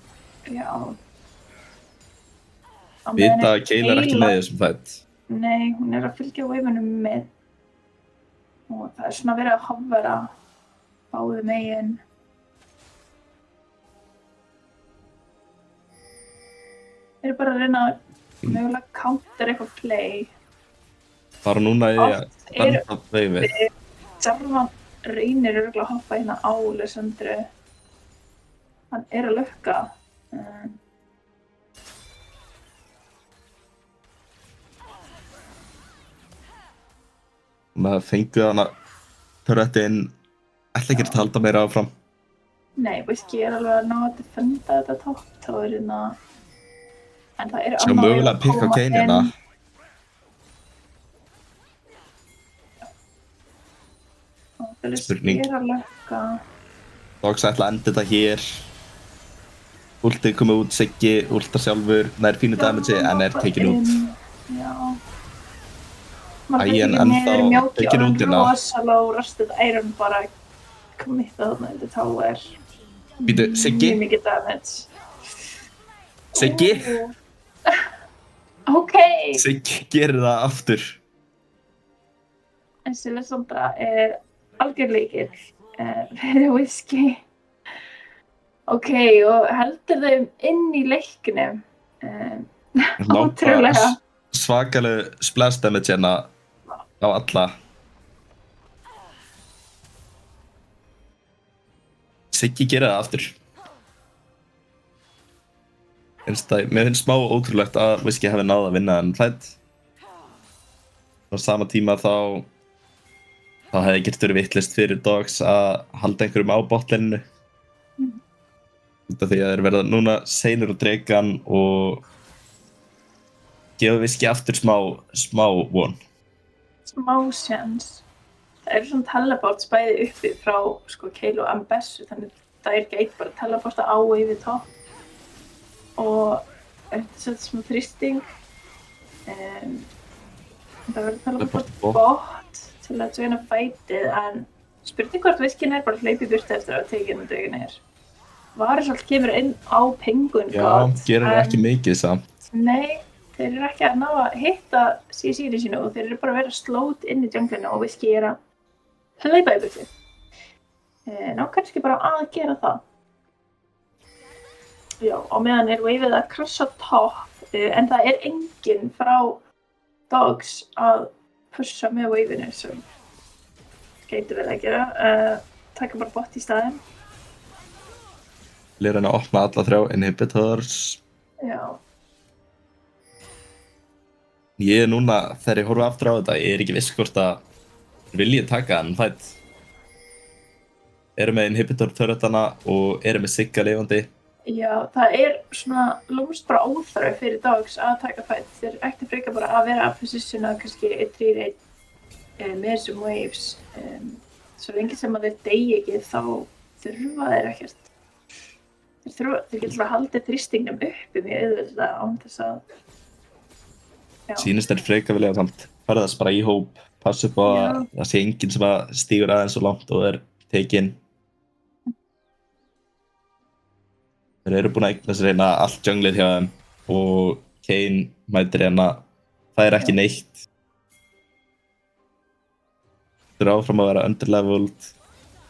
já. Á meðan Vita að Keila er ekki Keila- með í þessum fætt. Nei, hún er að fylgja waveunum með. Og það er svona verið að hofra báðu megin. Þeir eru bara að reyna að mögulega counter eitthvað play. Bara núna í að Oft er benda veifið. Jarvan reynir örugglega að hoppa hérna á Lissandru. Hann er að lökka. Maður fengið hana törrættin ætla ekki að halda meira áfram. Nei, Whisky er alveg að ná að defenda þetta topp. Þá er hérna... En það er Sjá mögulega að pikka á Kane hérna. Spurning. Er að lökka. Dogs ætla að enda þetta hér. Últið komið út, Siggi últar sjálfur, nær fínu damage en er tekin út. Já. Ægin ennþá tekin út hérna. Rosalega og Rusted Iron bara committa þarna undir tower. Býtu, Siggi? Mjög mikið damage. Siggi? Ok. Siggi gerir það aftur. Þessi Lissandra er algjörleikir fyrir Whisky. Ok, og heldur þeim inn í leiknum. Ótrúlega. Svakaleg splash damage hérna á alla. Siggi gerir það aftur. Mér finnst smá ótrúlegt að Whisky hefði náð að vinna en hlætt. Á sama tíma þá hefði ekkert verið vitlaust fyrir Dogs að halda einhverjum á botlininu. Út af því að þeir verða núna seinir á dregan og gefa Whisky aftur smá von. Smá sjans. Það eru svona teleports bæði uppi frá sko Keila og Ambessu, þannig það er geit bara að teleporta á og yfir topp. Og þetta smá þrýsting. Það verður teleport bot til að joina fightið, en spurning hvort Whisky er bara hleypið burti eftir að tekinu dögin er. Varisholt kemur inn á pengun Já, gerir ekki mikið samt. Nei, þeir eru ekki að ná að hitta CC-inu sínu og þeir eru bara að vera slót inn í junglinu og Whisky er að hleypa í burti. Ná kannski bara að gera það. Já, og meðan er waveið að krassa topp, en það er enginn frá Dogs að pussa með waveinu sem gæti vel að gera. Taka bara bot í staðinn. Vil reyna að opna alla 3 inhibitors. Já. Ég er núna, þegar ég horfa aftur á þetta, ég er ekki viss hvort að vilja taka hann fight. Eru með inhibitor turretana og eru með Sigga lifandi. Já, það er svona lúmst bara óþarfi fyrir Dogs að taka fight. Þeir ætti frekar bara að vera að positiona kannski 1-3-1 með þessum waves. Svo lengi sem að þeir deyja ekki þá þurfa þeir ekkert. Þeir getur að halda þrýstingnum uppi mjög auðvitað án þess að... Já. Sýnist þeir frekar vilja samt ferðast bara í hóp. Passa upp á að það sé enginn sem að stígur aðeins svo langt og er tekinn. Þeir eru búin að eigna sér hérna allt junglið hjá þeim og Kane mætir hérna, það er ekki neitt. Þeir eru áfram að vera underleveled,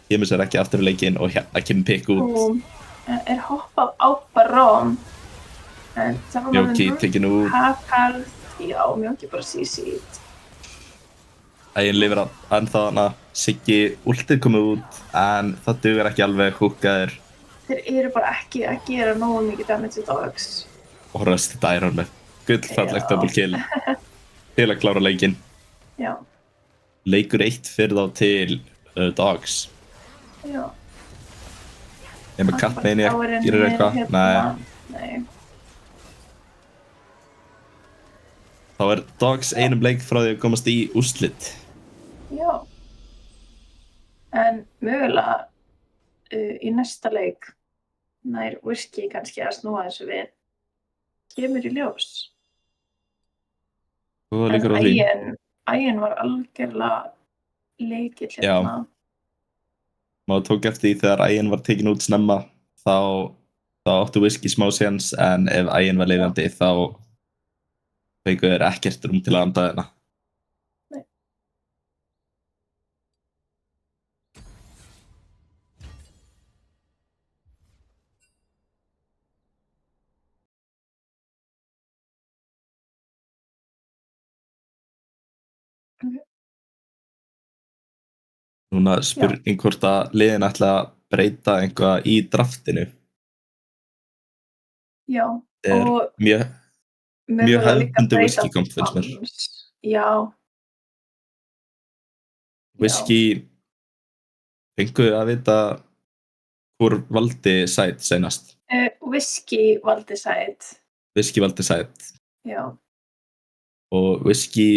kemur sér ekki aftur í leikinn og hérna kemur pick út. Er hoppað á Baron. Mjóki tekinn út. Já, Mjóki bara CC-ið. Ægin lifir ennþá hana, Siggi últið komið út en það dugar ekki alveg húkaðir. Þeir eru bara ekki að gera nógu mikið damage í Dogs. Og Rusted Iron með gullfallegt double kill til að klára leikinn. Já. Leikur 1 fyrir þá til Dogs. Já. Ég með Catmaniac, gerir eitthvað? Nei. Þá er Dogs einum leik frá því að komast í úrslit. Já. En mögulega í næsta leik nær Whisky kannski að snúa þessu við. Kemur í ljós. Og líkur á því. Ægin var algjörlega lykill Já. hérna. Maður tók eftir því þegar ægin var tekin út snemma þá áttu whisky smá séns en ef ægin var lifandi þá fengu þeir ekkert rúm til að anda þeirna. Nei. Ok. Núna spurning hvort að liðin ætla að breyta eitthvað í draftinu. Já, Það er og mjög mögulega líka hefðbundið breyta whisky komp finnst mér. bans. Já. Whisky fenguðu að vita hvor valdi sæt seinast. Whisky valdi sæt. Whisky valdi sæt. Já. Og whisky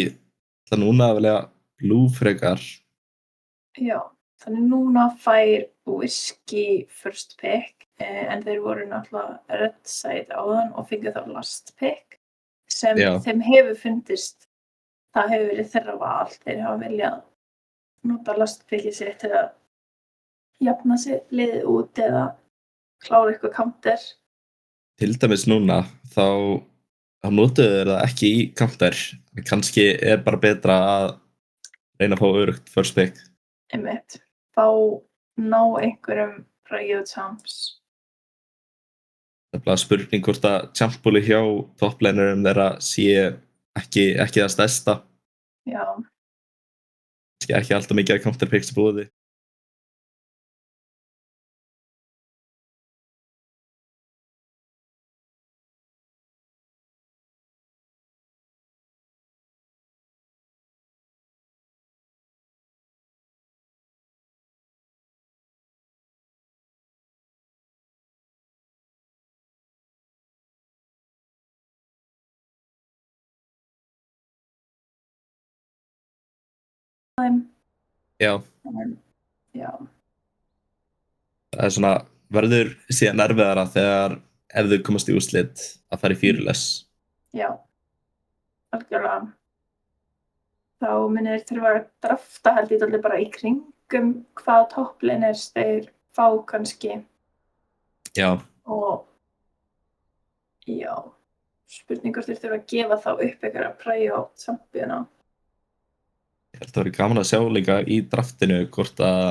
ætla núna að velja blue frekar. Já, þannig núna fær whisky first pick en þeir voru náttúrulega red side áðan og fengið þá last pick sem Já. þeim hefur fundist, það hefur verið þeirra val, þeir hafa viljað nota last pickið sitt til að jafna sig liðið út eða klára eitthvað counter. Til dæmis núna þá notuðu þeir það ekki í counter. Kannski er bara betra að reyna að fá örugt first pick. Einmitt, ná einhverjum rægjöð champs. Það er bara spurning hvort að champbúli hjá toppleinurum þeirra sé ekki það stærsta. Já, Ekki alltaf mikið að counter picks í búði. Já, já, það er svona verður síðan erfiðara þegar ef þau komast í úrslit að fara í fearless. já, algjörlega. Þá munir þeir þurfa að drafta held ég dálítið bara í kringum hvað toppliners þeir fá kannski Já, og já, spurningur þeir þurfa að gefa þá upp einhverja præjó champion'a. ég held að það verið gaman að sjá líka í draftinu hvort að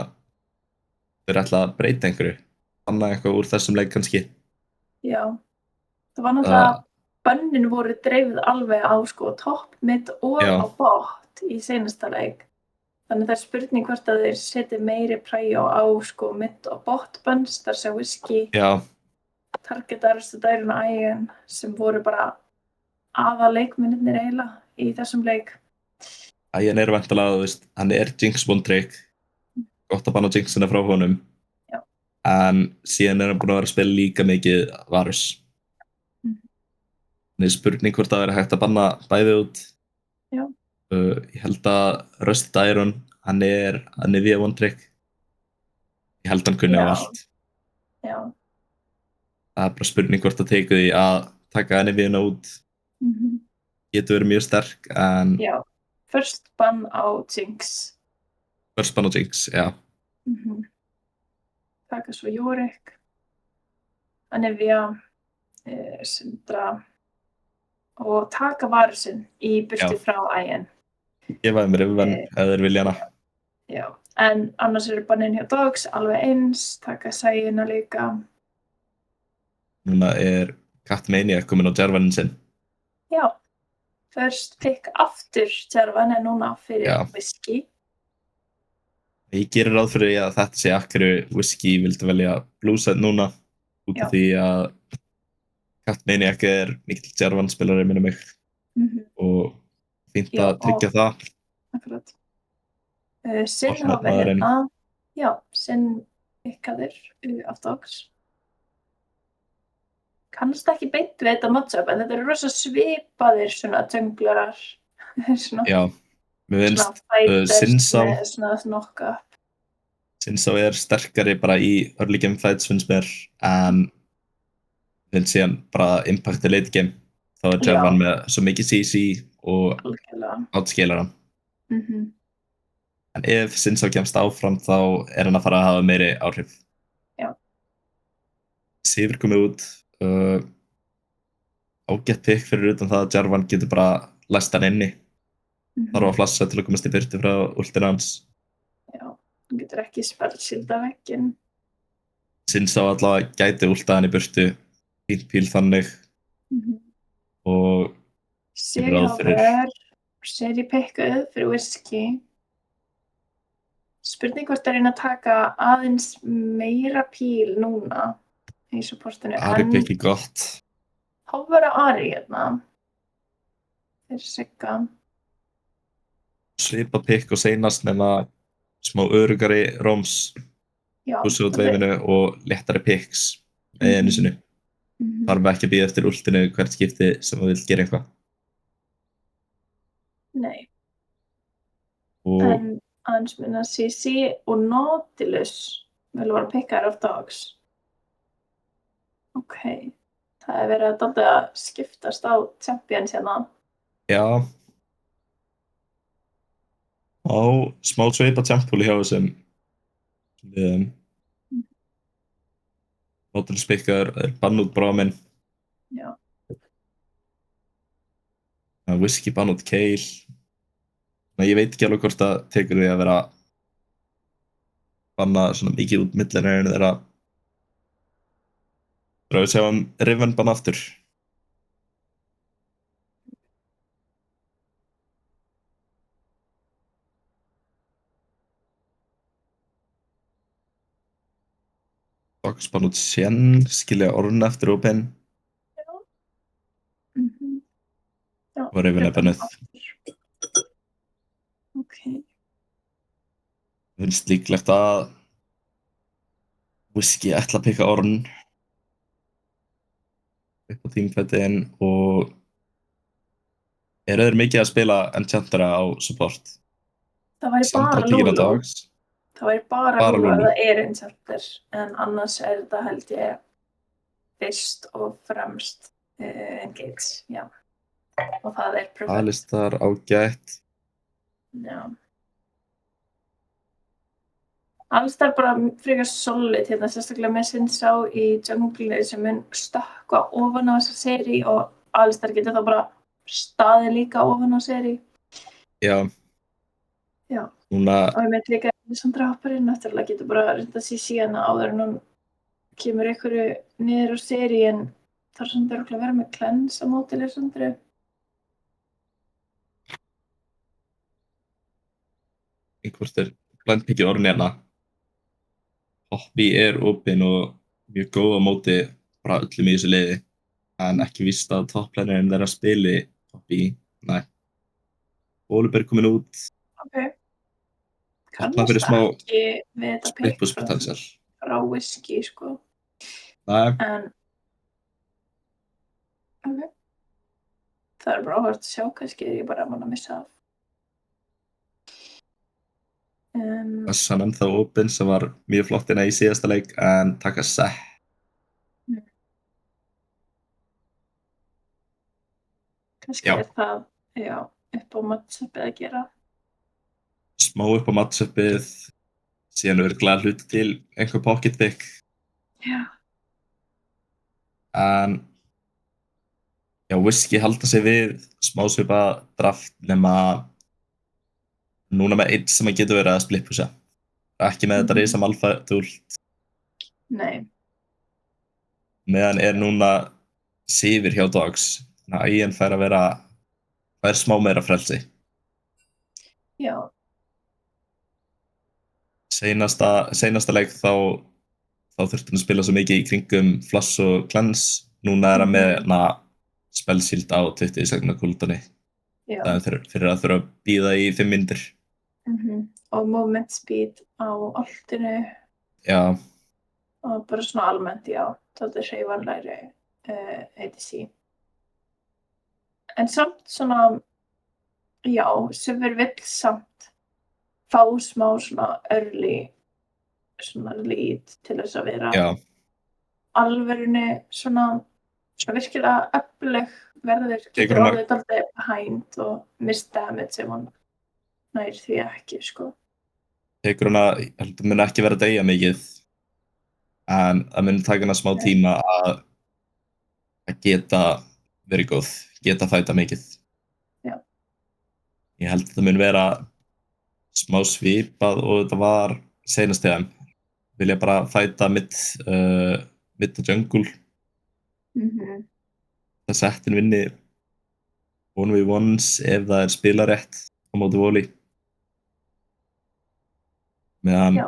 þeir ætla að breyta einhverju. Annað eitthvað úr þessum leik kannski. Já, það var náttúrulega bönnin voru dreifð alveg á sko topp, mid og Já. á bot í seinasta leik. Þannig það er spurning hvort að þeir setja meiri præjó á sko mid og bot bönns, þar sem whisky, Já, targetar, stæðurinn og ægin sem voru bara aða leikmennir eiginlega í þessum leik. ægin er væntanlega, þú veist, hann er Jinx one trick. Gott að banna Jinxina frá honum. Já. En síðan er hann búinn að vera að spila líka mikið Varus. Þannig er spurning hvort það er hægt að banna bæði út. Já. Ég held að Rusted Iron, hann er via one trick. Ég held hann kunni á Já. allt. Já. Það er bara spurning hvort það tekur því að taka henni við henni út. Getur verið mjög sterk, en Já, first ban á Jinx. first ban á Jinx, já. Taka svo Yorick, Anivia, Syndra og taka Varusinn í burtu Já. frá ægin. Gefaði mér yfirvenn ef þeir vilja hana. Já, en annars eru bannin hjá Dogs alveg eins, taka Sæina líka. Núna er Catmania komin á Jarvanin sinn. Já, first pick aftur Jarvan er núna fyrir Já. whisky. Ég gerir ráð fyrir því að þetta sé akkur whisky vildi velja Blueside núna út Já. af því að Catmaniac er mikill Jarvan spilari minni mig og fínt Já, að tryggja það. Akkurat. Sinn Opna hafa maðurinn. hérna, já, Sinn pikkaður af Dogs. Kannast ekki beint við þetta matchup, en þetta eru rosa svipaðir svona junglerar, svona, Já, mér finnst svona fighters Sinsá með svona knock-up. Sinsá er sterkari bara í early game fights finnst mér, en finnst síðan bara impacti late game. Þá er Jarvan með svo mikið CC og Algjörlega. outscalar hann. En ef Sinnsá kemst áfram þá er hann að fara að hafa meiri áhrif. Já. Sivir komið út. Ágætt pikk fyrir utan það að Jarvan getur bara læst hann inni. Þarf að flassa til að komast í burtu frá últinu hans. Já, hann getur ekki spellsílda vegginn. Sinnsá allavega gæti últað hann í burtu. Fínt píl þannig. Og Siri ráð fyrir- Háver, Siri pikkuð fyrir Whisky. Spurning hvort að reyna að taka aðeins meira píl núna í supportinu. Ari pikki gott. Háver að Ari hérna. Fyrir Sigga. Svipa pikk og seinast nema smá örugari Roms. Já, Húsu og dveifinu og léttari pikks með einu sinu. Þarf ekki að býða eftir últinu hvert skipti sem þú vilt gera eitthvað. Nei, Og en aðeins minna CC og Nautilus vil vera pikkar of dogs. Ok, það er verið að dálítið að skiptast á champions hérna. já. Á smá sveipa tjampúli hjá þessum liðum. Nautilus pikkar er bann út Bráminn. Já, Whisky bann út Kayle. Ég veit ekki alveg hvort það tekur því að vera banna svona mikið út millinir þeirra. Það er að sjá Riven bann aftur. Dogs bann út Shen, skilja Ornn eftir opinn. Já, Og Riven er bannuð. ok, Það finnst líklegt að Whisky ætla að pikka Ornn upp á tímfættin og eru þeir mikið að spila Enchantera á support? það væri Samt bara að píkina Lulu. Dogs. Það væri bara Bara Lulu ef Lulu. það er Enchanter, en annars er þetta held ég fyrst og fremst Engage, já. Og það er Prevent. Alistar ágætt. Já. Alistar bara frekar solid hérna, sérstaklega með Sinnsá í junglinu sem mun stökkva ofan á þessa seri og Alistar getur þá bara staðið líka ofan á seri. Já. Já. Núna, Og ég veit líka að Sandra Hopparinn náttúrulega getur bara reynda sér síðan áður en hún kemur einhverju niður á seri en þarf samt örugglega að vera með cleanse á móti Lissandru. hvort er blind pickið Ornn hérna. Hoppy er opinn og mjög góð á móti bara öllum í þessu liði. En ekki víst að topplænerinn þeirra spili Hoppy. Nei. Ólubur komin út. Ok. Opna fyrir Kannast smá ekki við þetta splippus potential. frá Whisky, sko. Nei. En ok. Það er bara áhört að sjá, kannski er ég bara mann að missa af. Þessan ennþá opinn sem var mjög flott hérna í síðasta leik en taka sett. Kannski Já. er það, já, upp á matchupið að gera. Smá upp á matchupið. Síðan örugglega hluti til einhver pocket pick. Já. En já, Whisky halda sig við smá svipa draft nema núna með einn sem að getur verið að splippusa. Ekki með þetta risa malfa-dúl. Nei. Meðan er núna Sivir hjá Dogs. Þannig að Ian fær að vera fær smá meira frelsi. Já. Seinasta leik þá þurfti hann að spila svo mikið í kringum Flash og Cleanse. Núna er hann með spellshield á 20 sekundar kúldáni. Já. Það er fyrir að þurfa að bíða í 5 mínútur. Og movement speed á altinu Já, og bara svona almennt, já, þetta er hreyfanlegri ADC. En samt svona, já, Sivir vill samt fá smá svona early svona lead til þess að vera já, alvörunni svona virkilega öflug verður Tekur getur hún orðið dálítið behind og miss damage ef hann nær því ekki, sko. tekur hana, ég held að mun ekki vera að deyja mikið, en það mun taka hana smá Nei. tíma að geta verið góð, geta fæta mikið. Já. Ég held að það mun vera smá svipað og þetta var seinast þegar vilja bara fæta mid og jungle, það settin vinni 1v1s ef það er spilarétt á móti voli, meðan Já.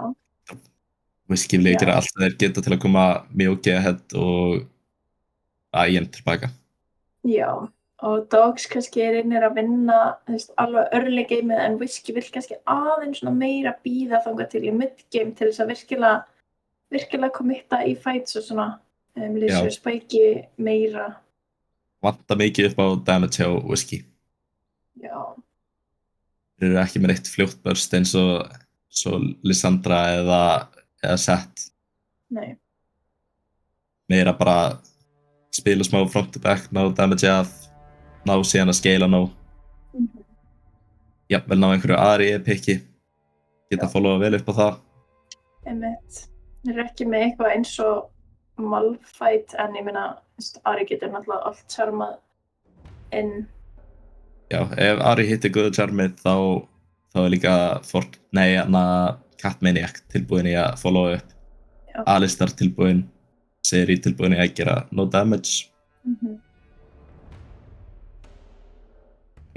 Whiskey vilja Já. gera allt það þeir geta til að koma Myogi ahead og Ian tilbaka. Já, og Dogs kannski reynir að vinna alveg early game en Whiskey vill kannski aðeins svona meira bíða þangað til í mid game til þess að virkilega committa í fights og svona lýsir spæki meira. Vanta mikið upp á damage hjá Whiskey. Já. Þeir eru ekki með eitt fljótt burst eins og Lissandra eða Sett. Nei. Meira bara spila smá front to back, ná damage að, ná síðan að scala ná. Jafnvel ná einhverju aðri epiki, geta followa vel upp á það. Einmitt. Þeir eru ekki með eitthvað eins og Malphite en ég meina Ari getur náttúrulega allt charmað inn. Já, ef Ari hittir góða charmið þá er líka Cat Maniac tilbúin í að followa upp. Já. Alistar tilbúin, Seri tilbúin í að gera no damage.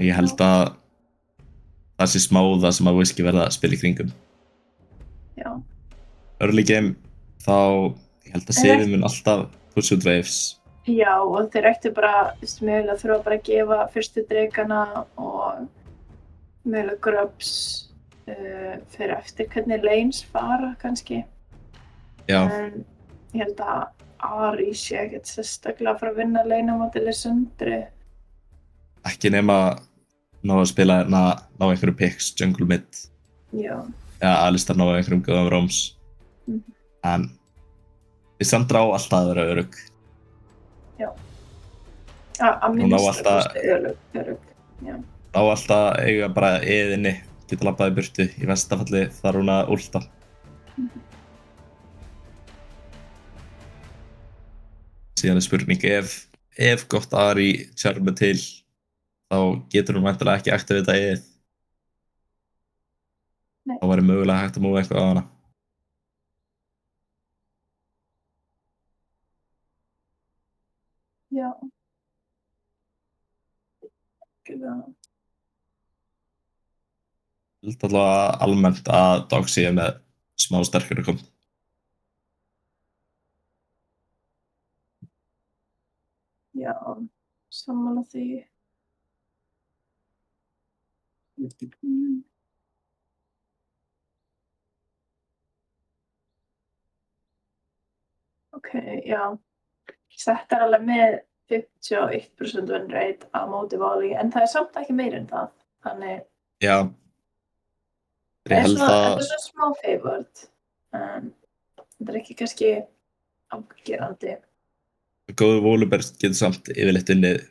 Ég held að það sé smá það sem að Whiskey verða að spila í kringum. Já. Early game þá ég held að Seri mun alltaf push út waves. Já, og þeir ættu bara mögulega þurfa bara að gefa fyrstu drekana og mögulega grubs fyrir eftir hvernig lanes fara kannski. Já. En ég held að Ari sé ekkert sérstaklega að fara að vinna lane á móti Lissandru. Ekki nema ná að spila ná einhverjum picks, jungle mid. Já. Já, Alistar ná einhverjum góðum roams. En Lissandra á alltaf að vera örugg. Já. Að minnst örugg. Já. Ná alltaf eiga bara eðinni, geta labbað í burtu, í vestafalli þarf hún að últa. Síðan er spurning ef gott Ari charmi til þá getur hún væntanlega ekki aktivita eðið. Nei. Þá væri mögulega hægt að múa eitthvað á hana. Já. Ég held allavega almennt að Dog sé með smá sterkari kom. Já, sammála því. Ok, já. Sett alveg með 51% win rate á móti volley, en það er samt ekki meira en það. Þannig Já. þetta er svona smá favored. Þetta er ekki kannski afgerandi. Góður Volibear getur samt yfirleitt unnið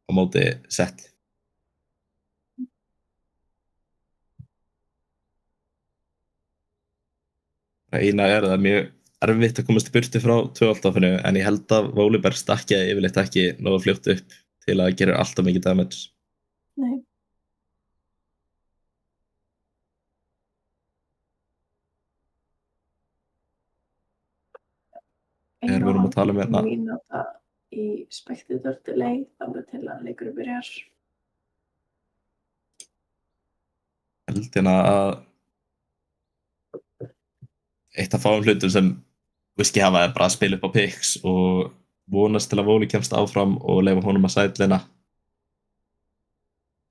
á móti Sett. Eina er að það er mjög erfitt að komast í burtu frá 2-altafinu, en ég held að Volibear stakki yfirleitt ekki nógu fljótt upp til að gera alltaf mikið damage. Nei. Við erum að tala um hérna. Mínúta í spectator delay þangað til að leikurinn byrjar. Held hérna að eitt af fáum hlutum sem Whiskey hafa er bara að spila upp á picks og vonast til að Voli kemst áfram og leyfa honum að sætlina.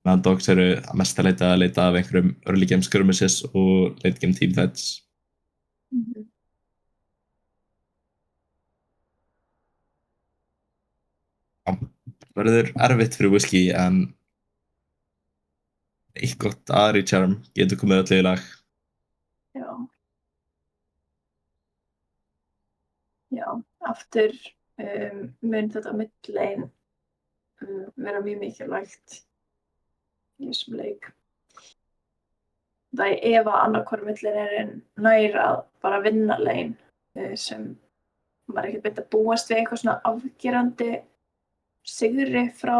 Meðan Dogs eru að mesta leita af einhverjum early game skirmishes og late game teamfights. Já, verður erfitt fyrir Whiskey en eitt gott Ari charm getur komið öllu í lag. Já. Já, aftur mun þetta mid lane vera mjög mikilvægt í þessum leik. Það er ef að annarkvor millirinn nær að bara vinna lane sem maður er ekkert beint að búast við eitthvað svona afgerandi sigri frá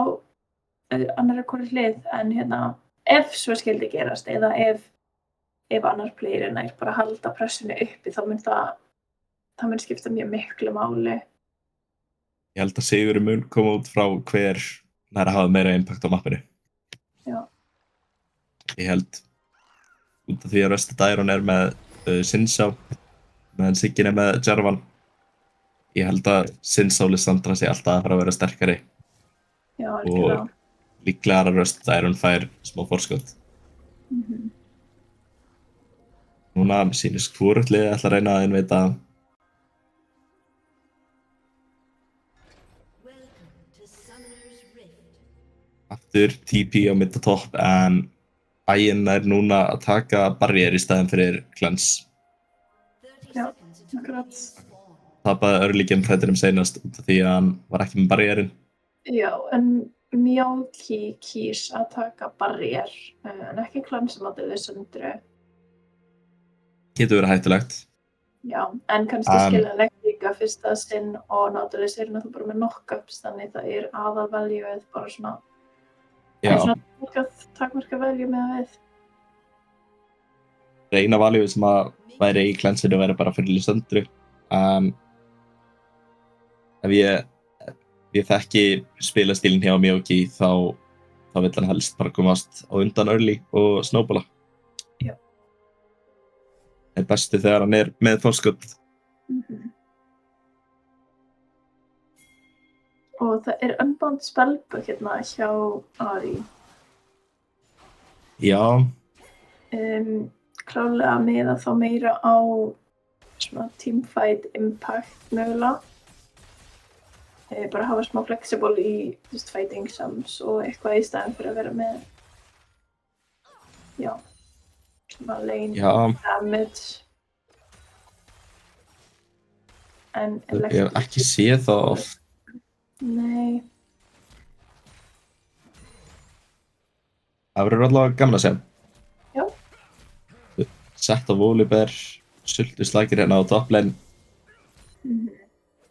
annarri hvori hlið en ef svo skildi gerast eða ef annar playerinn nær bara að halda pressinu uppi þá mun það mun skipta mjög miklu máli. Ég held að sigurinn mun koma út frá hver nær að hafa meira impact á mappinu. Já. Ég held út af því að Rusted Iron er með Sinnsá meðan Siggin er með Jarvan. Ég held að Sinnsá Lissandra sé alltaf að fara að vera sterkari Já, algjörlega. og líklega að Rusted Iron fær smá forskot. Núna sýnist hvorugt liðið ætla að reyna að innveita aftur TP á mid og topp en Ægin er núna að taka barrier í staðinn fyrir Cleanse. Já, akkurat. Tapaði early game fightinum seinast út af því að hann var ekki með barrierinn. Já, en Mjálki kýs að taka barrier en ekki Cleanse sem látið við sundru. Getur verið hættulegt. Já, en kannski skiljanlegt líka fyrst að Sinn og Nautilus eru náttúrulega bara með knockups þannig það er aðalvaljúið bara svona takmarka valjú með að við. Eina valjúið sem að væri í Cleansinu væri bara fyrir Lissandru. Ef ég þekki spilastílinn hjá Mjálki þá vill hann helst bara komast á undan early og snowballa. Já. Það er bestu þegar hann er með forskot. Og það er unbound spellbook hérna hjá Ari. Já. Klárlega miða þá meira á svona teamfight impact mögulega. Bara hafa smá flexible í fighting sums og eitthvað í staðinn fyrir að vera með svona lane damage. En ég hef ekki séð það oft. Nei. Það verður allavega gaman að segja. Já. Sett á Volibear, sultu slagir hérna á topplane.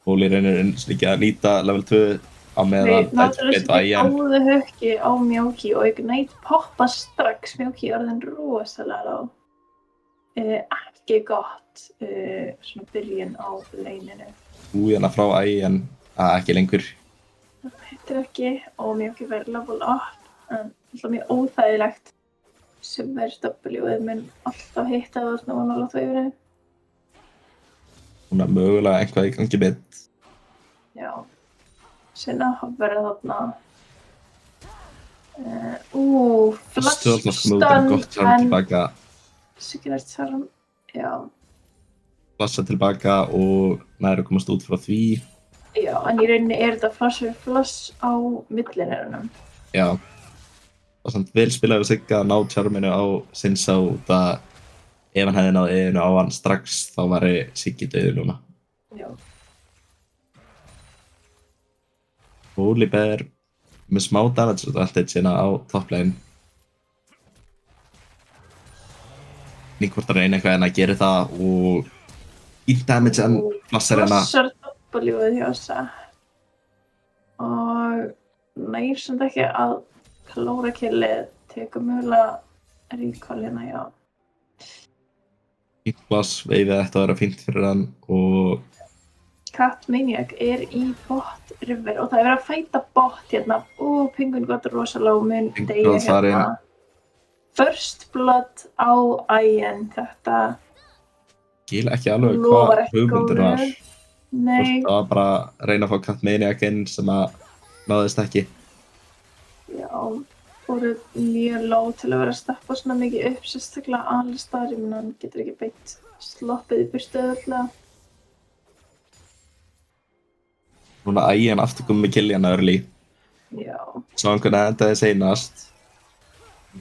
Voli reynir ekki að nýta level 2 á meðan Nautilus góðu höggi á Mjálki og Ignite poppa strax. Mjálki orðin rosalega lág. Ekki gott svona byrjun á laneinu. Hérna frá Ægin ekki lengur. Það hittir ekki og Mjálki verður level up en alltaf mjög óþægilegt sem verður W-ið mun alltaf hitta það svona vonalega þveifinu. Hún er mögulega eitthvað í gangi mitt. Já. Sinna verður þarna flashstun gott charm tilbaka. Sikkert charm, já. Flasha tilbaka og næri að komast út frá því. Já, en í rauninni er þetta flash fyrir flash á millinærunum. Já. Og samt vel spilaði við Sigga að ná charminu á Sinnsá út að ef hann hefði náð einu á hann strax þá væri Siggi dauður núna. Já. Volibear með smá damage advantage hérna á topplane. Hvort að reyna eitthvað en að gera það og ít damage en flassar hérna. Flassar W-ið hjá Sett. Og nær samt ekki að klóra killið tekur mögulega recall hérna, já. Ít flass, veifið ætti að vera fínt fyrir hann og Cat Maniac er í bot river og það er verið að fæta bot hérna. Penguin gott rosalega og mun deyja hérna. First blood á Ægin, þetta skil ekki alveg lofar hvað ekki hugmyndin var. góðu. Nei. Það var bara að reyna að fá Cat Maniac inn sem að náðist ekki. Já, fóru mjög low til að vera að steppa svona mikið upp, sérstaklega Alistar, ég meina hann getur ekki beitt sloppið í burtu öðvöldlega. Núna Ægin aftur komið með Killian early. Já. Sá hann hvernig endaði seinast.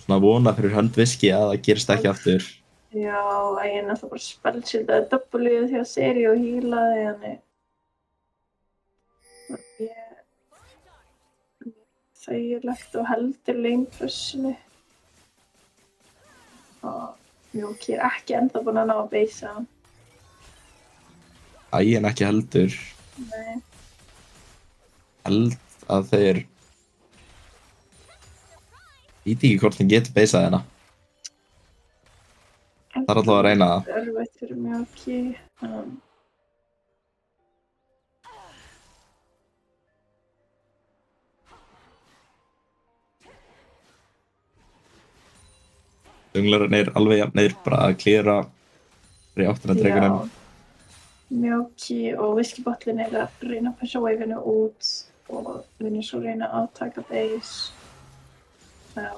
Svona vona fyrir hönd Viski að það gerist ekki aftur. Já, Ægin alltaf bara spellshildaði W-ið hjá Seri og healaði henni. Þægilegt og heldur lane pressinu. Mjúki er ekki ennþá búin að ná að beisa. Ægin ekki heldur. Nei. Held að þeir veit ekki hvort þeim getur beisað hérna. Það er allavega að reyna það. Það er erfitt fyrir Mjúki. Junglerinn er alveg jafnir bara að klíra fyrir áttina dregunum. Mjúki og Whiskeybotlin er að reyna að passa waveinu út og vinur svo reyna að taka base.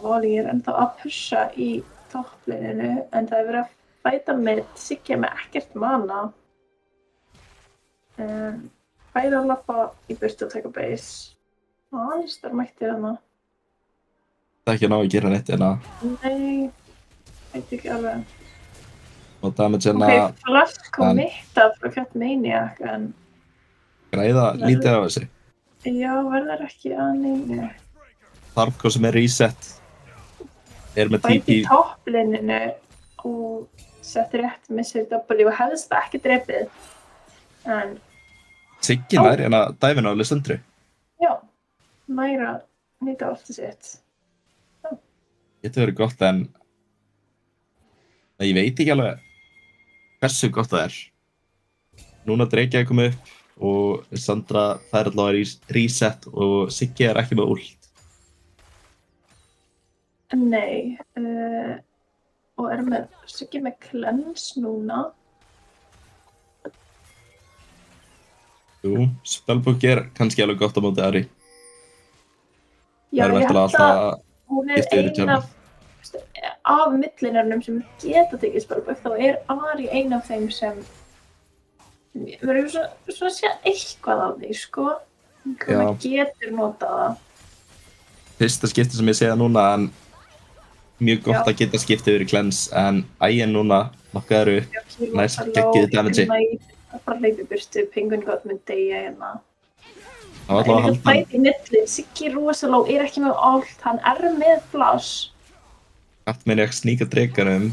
Voli er ennþá að pussa í topplininu en það er verið að bæta með Siggi með ekkert mana. Bæði að lappa í burtu og taka base. Alistar mættir hana. Það er ekki að ná að gera neitt hérna. Nei, veit ekki alveg. Og damage hérna Ok, Flash kom mitt af frá Catmaniac en græða lítið af þessu. já, verður ekki að neinu. Þarf hvað sem er reset. Er með Bæti TP. í topplininu og setti rétt missir W og hefðist það ekki drepið. En Siggi nær hérna dæfina á Lissandru. já, næra nýta orðið sitt. Getur verið gott en ég veit ekki alveg hversu gott það er. Núna Dreykja er komið upp og Lissandra fær allavega reset og Siggi er ekki með ult. Nei, og er með Siggi með cleanse núna. Jú, spellbook er kannski alveg gott á móti Ari. Já, Það er ég væntanlega held að alltaf hún er skipti yfir ein af millinarnum sem geta tekið spellbook, þá er Ari ein af þeim sem verður svona að segja eitthvað af því, sko. Hún getur notað það. fyrsta skipti sem ég segja núna en mjög gott að geta skiptið yfir í cleanse en ægin núna nokkaður upp. Næs, geggjuðu damage. Það bara hleypi burtu, Penguin God mun deyja hérna. Það var allavega að halda hann. Bæti í millin, Siggi rosaló er ekki með allt, hann er með flash. Catmaniac sníka drekanum.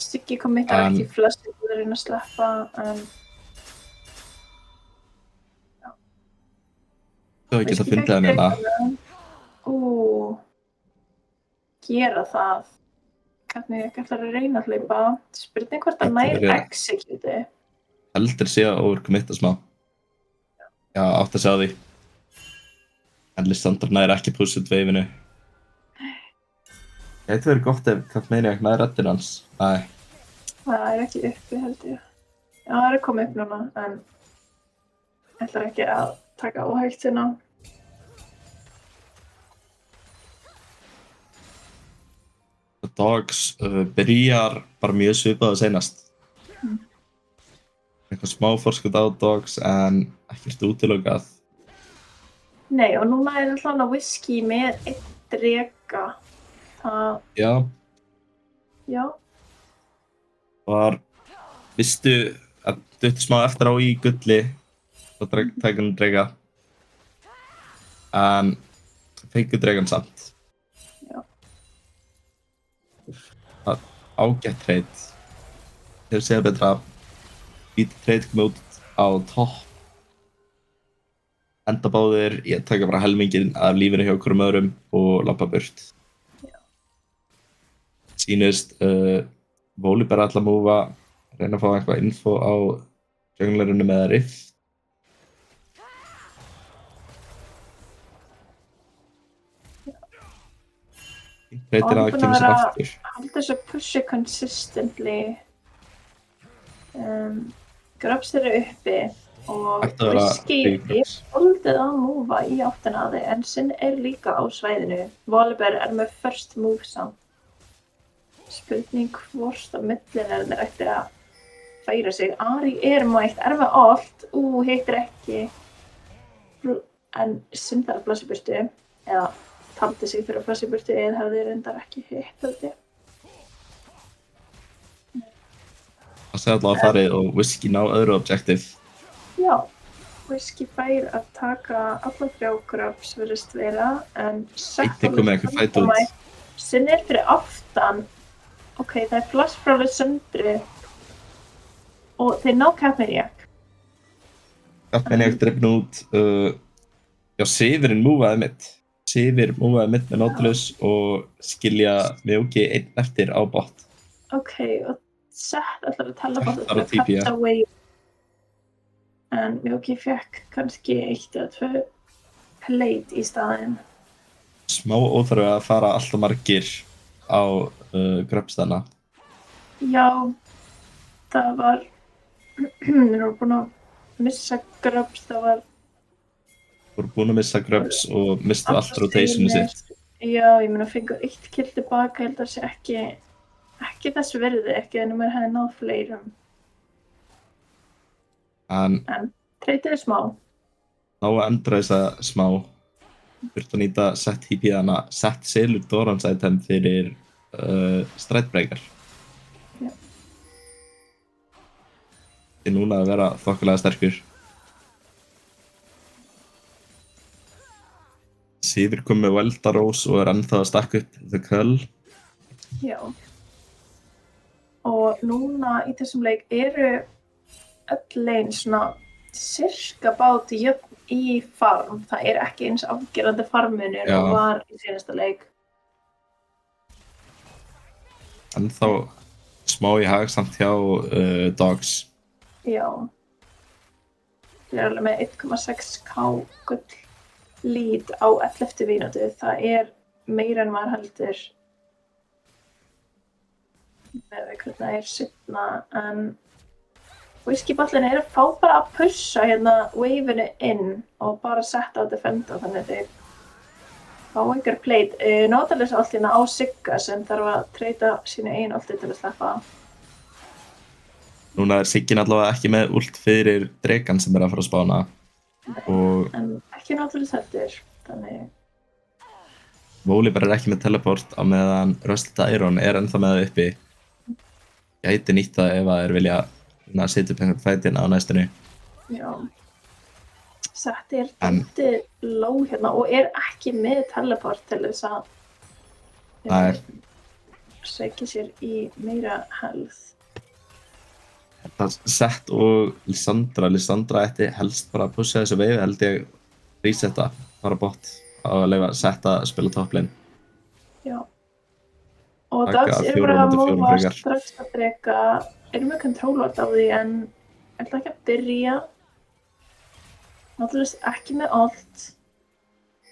Siggi kom mitt að ekki flestir búið að reyna að sleppa, en Þú hefði getað fundið hann hérna. Gera það. Catmaniac ætlar að reyna að hlaupa. Spurning hvort að nær execute. Heldur sé að overcommitta smá. Já, átt að segja því. En Lissandra nær ekki pushut veifinu. Það hefði verið gott ef Catmaniac nær reddin hans. Nei. Það er ekki uppi, held ég. Já, það er að koma upp núna, en ætlar ekki að taka óhægt hérna. Dogs byrjar bara mjög svipað að seinast. Eitthvað smá forskot á Dogs en ekkert útilokað. Nei, og núna er alltaf Whiskey með einn dreka. Það, já. Var, vistu að dutti smá eftir á í gulli og tækunum drega. En fengu dregan samt. Já. Ágætt trade. Þeir segja betra að lítið trade komið út á topp. Enda báðir, ég taka bara helminginn af lífinu hjá hverjum öðrum og labba burt. Já. Sýnist Voli bara ætla að múfa, reyna að fá eitthvað info á junglerinu með Rift. Breytir að kemur sér aftur. Halda þessu pushu consistently. Grabs þeirra uppi og Whiskey er svolítið að múfa í áttina að þið en Sin er líka á svæðinu. Volibear er með first move samt. Spurning hvort á millin er þeir eftir að færa sig. Ari er mætt, er með allt, heitir ekki. En Sin þarf að blassa í burtu eða taldi sig fyrir að blassa í burtu eða hefði reyndar ekki hitt held ég. Það segja allavega að farið og Whiskey ná öðru objective. Já, Whiskey fær að taka alla þrjá grabs virðist vera en Eitt er komið eitthvað fæt út. Sin er fyrir aftan Ok, það er flash frá Lissandru og þeir ná Capmaniac. Capmaniac drifin út. Já, Sivirinn múfaði mitt. Sivir múfaði mitt með Nautilus og skilja Mjóki einn eftir á bot. Ok, og Sett ætlar að teleporta Sett var til að TP-a. fetta Wave. En Mjóki fekk kannski 1 eða 2 plate í staðinn. Smá óþarfi að fara alltaf margir á Grubs þarna. Já, það var, við erum búin að missa Grubs, það var Voru búin að missa Grubs og mistu allt rotationu sitt. Já, ég meina fengur 1 kill tilbaka, ég held að það sé ekki þessu verði, ekki en maður hefði náð fleirum. En Treytið smá. ná að endra þessa smá. Þurfti að nýta Sett TP hana, Sett selur Dorans item fyrir Strætbreykar. Já. Það er núna að vera þokkalega sterkur. Sivir kom með Weldarós og er ennþá að stakka upp The Cull. Já. Og núna í þessum leik eru öll lane svona sirka báti jöfn í farm. Það er ekki eins afgerandi farmunir Já. og var í síðasta leik. Ennþá smá í hag samt hjá Dogs. Já. Það er alveg með 1,6k gull lead á 11. mínútu. Það er meira en maður heldur með hvernig það er seinna, en Whiskey-ballin er að fá bara að pussa hérna waveinu inn og bara setja á defenda, þannig að þeir fá einhver plate. Nautilus allt hérna á Sigga sem þarf að treyta sínu einu ulti til að sleppa. Núna er Siggin allavega ekki með ult fyrir drekan sem er að fara að spána. Og En ekki Nautilus heldur, þannig Volibear er ekki með teleport á meðan Rusted Iron er ennþá með það uppi. Gæti nýtt það ef það er vilja að setja upp einhvern fætin á næstunni. já. Setti er dæmdi low hérna og er ekki með teleport til þess að Nei. sækja sér í meira health. Það Sett og Lissandra ætti helst bara að pussa þessu veifi, held ég resetta, fara bot og leifa Sett að spila topplane. Já. Og Taka Dogs er 4 bara að móti 4 mófa frekar. strax að drega, erum við controlord á því en ætla ekki að byrja. Náttúrulega ekki með allt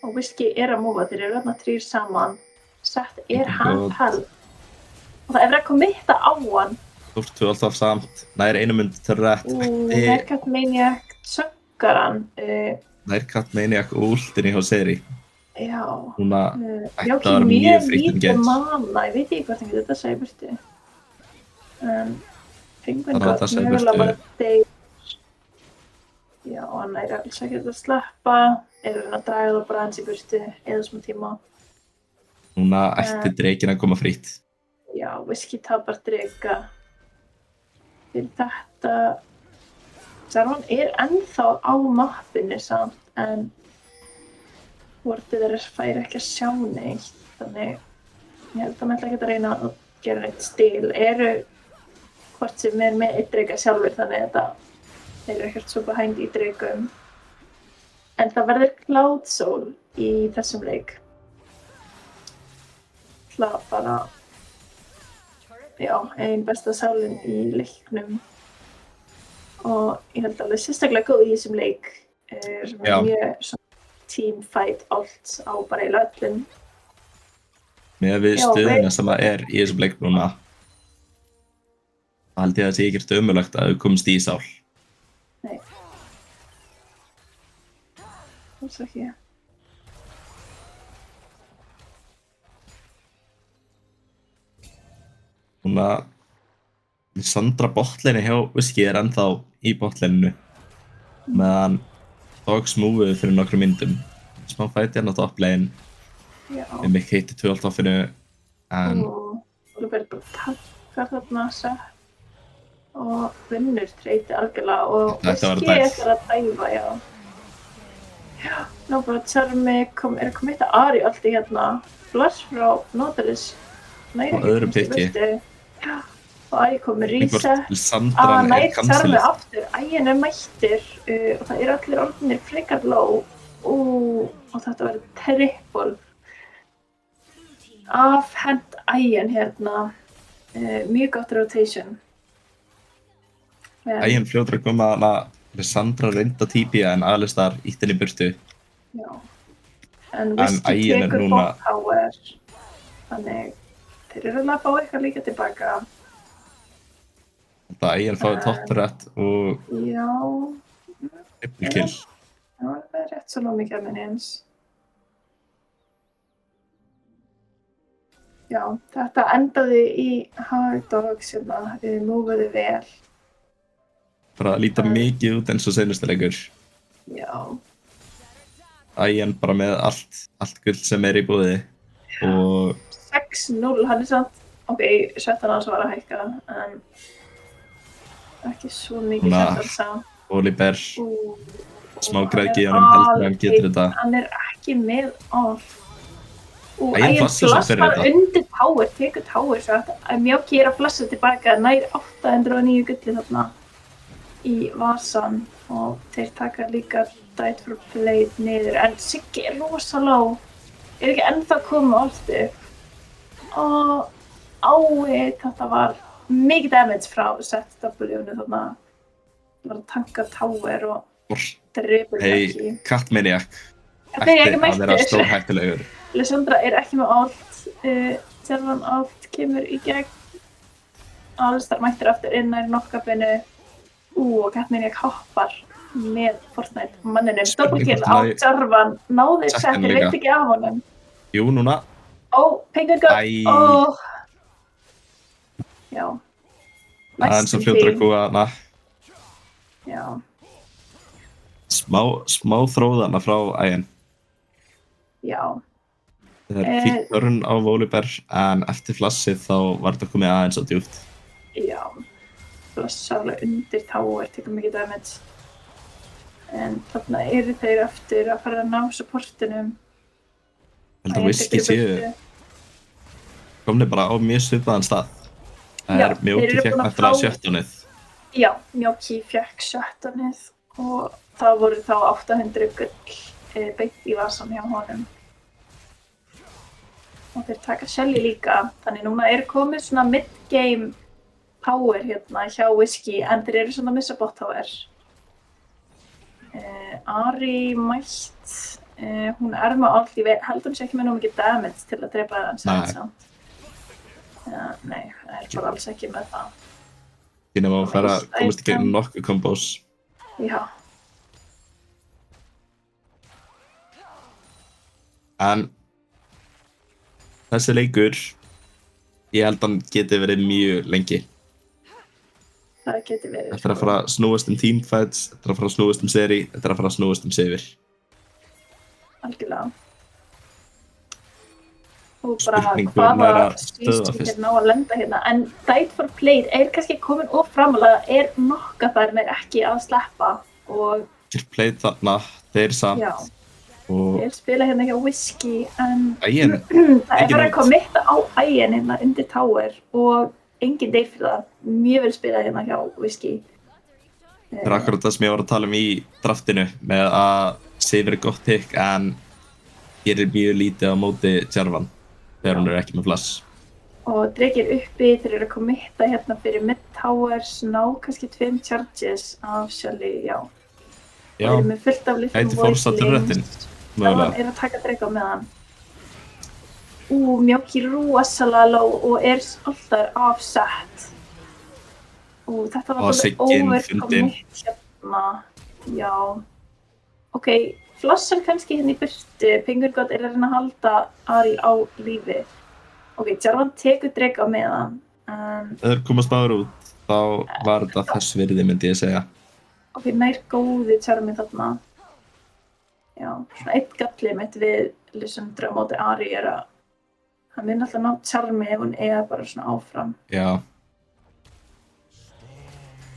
og Whiskey er að mófa, þeir eru þarna 3 saman. Sett er God. hell og það er verið að kommitta á hann. Þórtu alltaf samt, nær einu mynd til rétt, ætti Nærkatt Maniac söggar hann. nærkatt Maniac og ultinni hjá Seri. Já. Núna Já, ætti að vera mjög frítt um lítið gett. mana, ég veit ekki hvort ég þetta segja burti. Penguin Þannig að got það segir mögulega burtu. bara deyr. Já, hann er alls ekki að sleppa, eða hann að draga það bara hans í burti, eða smá tíma. Núna ætti dreikin að koma frýtt. Já, Whiskey tapar drega. Fyrir þetta, Sarvan er ennþá á mappinu samt, en Wardið þeirra fær ekki að sjá neitt, þannig ég held að hann ætla ekki að reyna að gera neitt stíl. Eru hvort sem er með einn drega sjálfur, þannig að þeir eru ekkert svo behind í dregum. En það verður Cloud Soul í þessum leik. Það bara, já, ein besta sálin í leiknum. Og ég held alveg sérstaklega góð í þessum leik. Sem Já. er mjög svona teamfight allt á bara í öllum. Með við Já, stöðuna við- sem það er í þessum leik núna, þá held ég að það sé ekkert ömurlegt að þau komst í sál. Nei. Alls ekki. Núna, Sandra botleini hjá Whiskey er ennþá í botleinu meðan Dogs múfuðu fyrir nokkrum myndum. Smá fæti hérna á topplane, Já. við mikk heiti 12 toppinu, en Og Oliver bara takkar þarna sett og vinnur treyti algjörlega og Þetta var Whiskey dæf. eftir að dæfa, já. Já, ná bara Charmi er komið eitt að Ari allt í hérna. Flash frá Nautilus. Nei, Á öðrum pikki. Og Ægir kom með reset. Lissandran Nær cancelled. Charmi aftur. Ægir mættur og það allir orðnir frekar low. Og þetta verður triple. Afhent Ægir hérna. Mjög gott rotation. Ægir fljótur að koma hana. Lissandra reynda TPA en Alistar ítt henni í burtu. Já. En Whiskey Ægir tekur núna... bot tower. Þannig þeir eru að fá eitthvað líka tilbaka. Þetta Ægir fáið top rætt og Já. triple kill. Það var rétt svo mikið af minions. Já, þetta endaði í Hard Dogs hérna. Við múfuðu vel. Bara líta mikið út eins og seinustu leikur. Já. Ægir bara með allt gull sem í búði. Og 6-0, hann samt. Ok, svettan hans var að hækka, en ekki svo mikið svettan samt. Volibear, smá græki í honum heldur að hann getur þetta. Hann ekki með allt. Ægir flassar svo fyrir þetta. Undir tower, tekur tower svo að Mjóki að flassa tilbaka nær 809 gulli þarna í vasan og þeir taka líka Died for Blade niður en Siggi rosa lág. Ekki ennþá komið orðu. Og þetta var mikið damage frá ZW-nu þarna. Það var að tanka tower og drepur ekki. Katmaniac ætti að vera stórhættulegur. Lissandra ekki með allt. Jarvan allt kemur í gegn. Alistar mættir aftur inn nær knockupinu. Og Katmaniac hoppar með Fortnite manninum. Doppelkill á Jarvan. Náði settir, veit ekki af honum. Jú, núna. Penguin got. Já. Aðeins að fljótur að kúa hana. Já. Smá þróðana frá Ægir. Já. Það fínt törn á Volibear en eftir flassið þá var þetta komið aðeins á djúpt. Já. Flassa alveg undir tower, tekur mikið damage. En þarna eru þeir aftur að fara að ná supportinum. Held að Whiskey séu komni bara á mjög svipaðan stað. Það Mjóki fekk náttúrulega 17. Já, Mjóki fekk 17 og það voru þá 800 gull beint í vasan hjá honum. Og þeir taka Shelly líka, þannig núna komið svona mid-game power hérna hjá Whiskey en þeir eru svona að missa bot tower. Ari mætt, hún með allt í held hún sé ekki með nóg mikið damage til að drepa hann samt. Nei, það bara alls ekki með það. Því nefnum að komast í gegnum nokkuð kombos. Já. En þessi leikur, ég held að hann geti verið mjög lengi. Það geti verið. Þetta að fara að snúast teamfights, þetta að fara að snúast seri, þetta að fara að snúast sigur. Algjörlega. Og bara hvaða svísingir ná að lenda hérna. En Died for Blade kannski komin of framalega, nokka þar með ekki að sleppa. Og Blade þarna, þeir samt. Já. Þeir spila hérna hjá Whiskey en Ægir. Það bara að kommitta á Ægir hérna undir tower og engin deyr fyrir það. Mjög vel spilað hérna hjá Whiskey. Það akkurat það sem ég var að tala í draftinu með að Sivir gott pick en gerir mjög lítið á móti Jarvan þegar hún ekki með flass. Og dregir uppi, þeir eru að kommitta hérna fyrir mid towers, ná kannski 2 charges af Shelly, já. Já, þeir eru með fullt af litlum voicelings. Það að taka drega með hann. Mjóki rosalega low og alltaf offset. Þetta var alveg overcommit hérna. Já. Ok, flossar kannski hérna í burtu. Penguin God að reyna að halda Ari á lífi. Ok, Jarvan tekur drega með hann. Þegar komast maður út, þá var þetta þess virði myndi ég segja. Ok, nær góði Jarvan þarna. Já, svona einn galli mitt við Lissandra á móti Ari að hann mun alltaf ná Charmi ef hún bara svona áfram. Já.